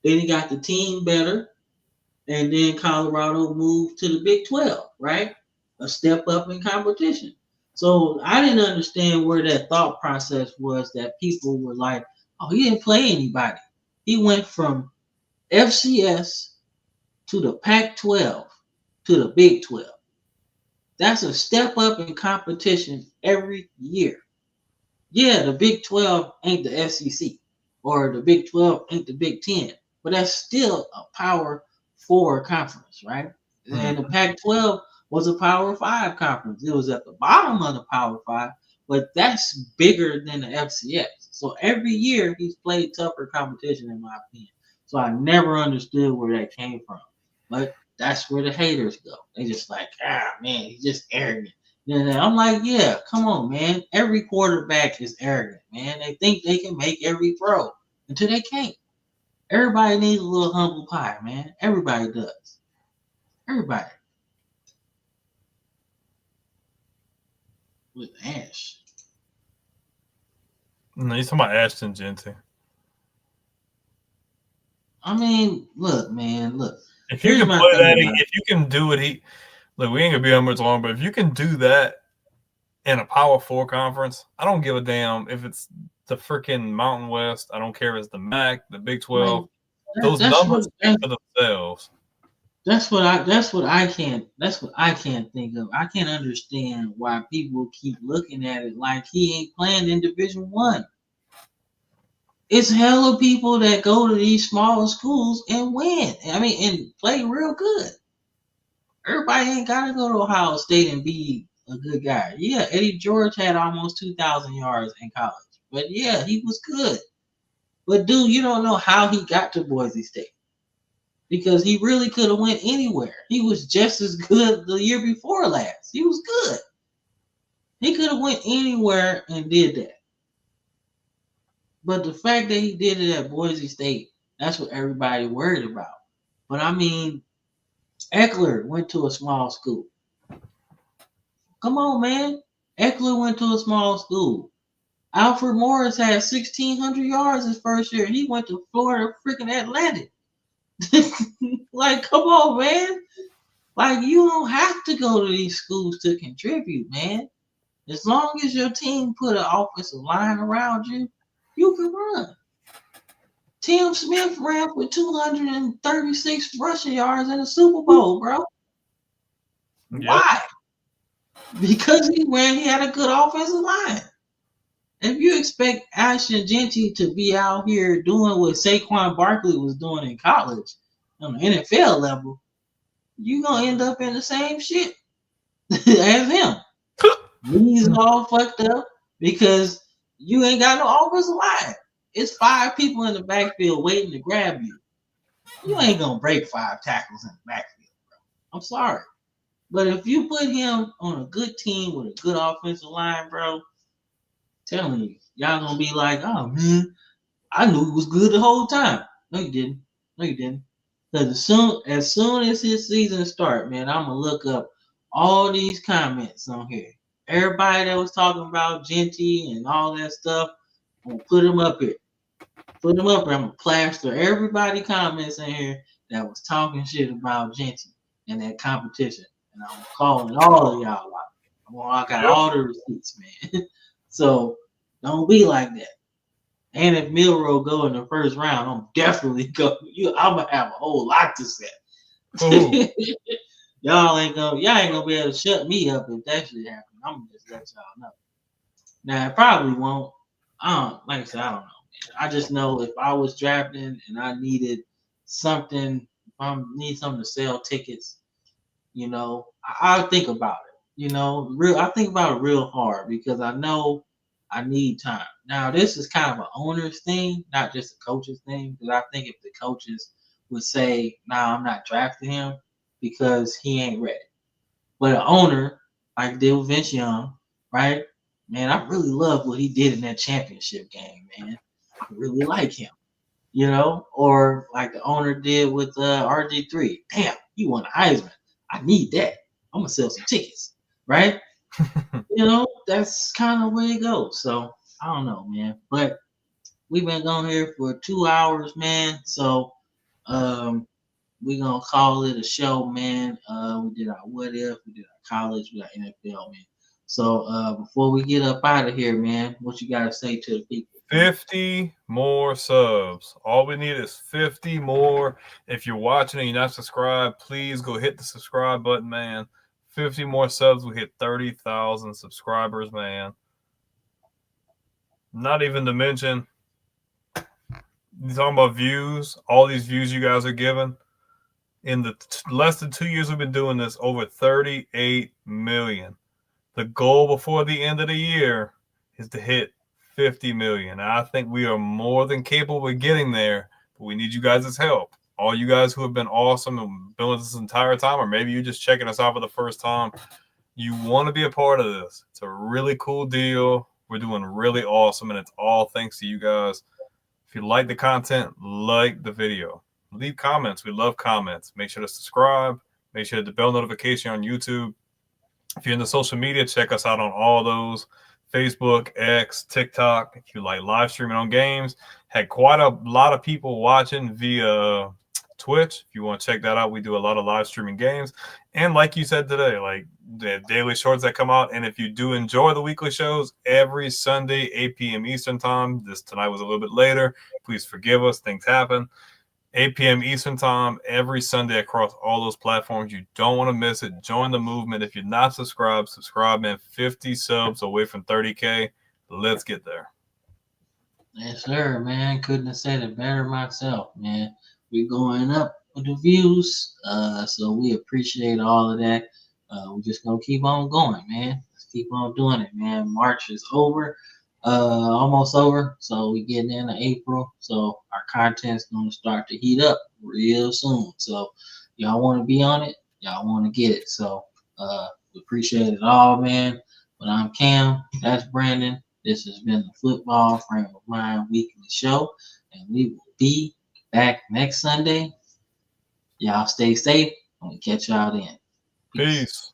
Then he got the team better, and then Colorado moved to the Big 12, right? A step up in competition. So I didn't understand where that thought process was that people were like, oh, he didn't play anybody. He went from FCS to the Pac-12 to the Big 12. That's a step up in competition every year. Yeah, the Big 12 ain't the SEC, or the Big 12 ain't the Big 10, but that's still a Power 4 conference, right? And the Pac-12 was a Power 5 conference. It was at the bottom of the Power 5, but that's bigger than the FCS. So every year he's played tougher competition, in my opinion. So I never understood where that came from. But that's where the haters go. They just like, man, he's just arrogant. And I'm like, yeah, come on, man. Every quarterback is arrogant, man. They think they can make every throw until they can't. Everybody needs a little humble pie, man. Everybody does. Everybody. With Ash. No, you're talking about Ashton Genty. I mean, look, man, look. If you Here's can my play thing that, about it. if you can do it, look, we ain't gonna be on much long, but if you can do that in a Power 4 conference, I don't give a damn if it's the freaking Mountain West. I don't care if it's the MAC, the Big Like 12. Those that's what numbers speak for themselves. that's what I can't think of. I can't understand why people keep looking at it like he ain't playing in Division One. It's hella people that go to these smaller schools and win. I mean, and play real good. Everybody ain't gotta go to Ohio State and be a good guy. Yeah, Eddie George had almost 2,000 yards in college, but yeah, he was good. But dude, you don't know how he got to Boise State because he really could have went anywhere. He was just as good the year before last. He was good. He could have went anywhere and did that. But the fact that he did it at Boise State, that's what everybody worried about. But I mean, Eckler went to a small school. Come on, man. Eckler went to a small school. Alfred Morris had 1,600 yards his first year. He went to Florida freaking Atlantic. Like, come on, man. Like, you don't have to go to these schools to contribute, man. As long as your team put an offensive line around you, you can run. Tim Smith ran for 236 rushing yards in the Super Bowl, bro. Yep. Why? Because he had a good offensive line. If you expect Ashton Genty to be out here doing what Saquon Barkley was doing in college on the NFL level, you're going to end up in the same shit as him. Knees all fucked up because you ain't got no offensive line. It's 5 people in the backfield waiting to grab you. You ain't going to break 5 tackles in the backfield, bro. I'm sorry. But if you put him on a good team with a good offensive line, bro, telling you, y'all gonna be like, oh man, I knew he was good the whole time. No, you didn't. No, you didn't. Because as soon as his season start, man, I'm gonna look up all these comments on here. Everybody that was talking about Genty and all that stuff, I'm gonna put them up here. Put them up here. I'm gonna plaster everybody comments in here that was talking shit about Genty and that competition. And I'm calling all of y'all out. I got all the receipts, man. So don't be like that. And if Milrow go in the first round, I'm definitely go. I'm gonna have a whole lot to say. y'all ain't gonna be able to shut me up if that shit happen. I'm gonna just let y'all know. Now it probably won't. Like I said, I don't know. I just know if I was drafting and I needed something, if I need something to sell tickets, I'll think about it. I think about it real hard because I know I need time. Now, this is kind of an owner's thing, not just a coach's thing. Because I think if the coaches would say, "Nah, I'm not drafting him because he ain't ready," but an owner like did with Vince Young, right? Man, I really love what he did in that championship game, man. I really like him, or like the owner did with RG3. Damn, he won a Heisman. I need that. I'm gonna sell some tickets, right? That's kind of where it goes. So I don't know, man. But we've been going here for 2 hours, man. So we're gonna call it a show, man. We did our what if, we did our college, we got NFL, man. So before we get up out of here, man, what you gotta say to the people? 50 more subs. All we need is 50 more. If you're watching and you're not subscribed, please go hit the subscribe button, man. 50 more subs, we hit 30,000 subscribers, man. Not even to mention, you're talking about views, all these views you guys are giving. In the less than 2 years we've been doing this, over 38 million. The goal before the end of the year is to hit 50 million. I think we are more than capable of getting there, but we need you guys' help. All you guys who have been awesome and been with us this entire time, or maybe you're just checking us out for the first time, you want to be a part of this. It's a really cool deal. We're doing really awesome, and it's all thanks to you guys. If you like the content, like the video. Leave comments. We love comments. Make sure to subscribe. Make sure to hit the bell notification on YouTube. If you're in the social media, check us out on all those. Facebook, X, TikTok. If you like live streaming on games, had quite a lot of people watching via Twitch. If you want to check that out, we do a lot of live streaming games. And like you said today, like the daily shorts that come out. And if you do enjoy the weekly shows, every Sunday, 8 p.m. Eastern time. Tonight was a little bit later. Please forgive us. Things happen. 8 p.m. Eastern time, every Sunday across all those platforms. You don't want to miss it. Join the movement. If you're not subscribed, subscribe, man. 50 subs away from 30K. Let's get there. Yes, sir, man. Couldn't have said it better myself, man. We're going up with the views, so we appreciate all of that. We're just gonna keep on going, man. Let's keep on doing it, man. March is over, almost over, so we getting into April, so our content's gonna start to heat up real soon. So y'all want to be on it, y'all want to get it. So we appreciate it all, man. But I'm Cam. That's Brandon. This has been the Football Frame of Mind Weekly Show, and we will be back next Sunday. Y'all stay safe, and we'll catch y'all then. Peace.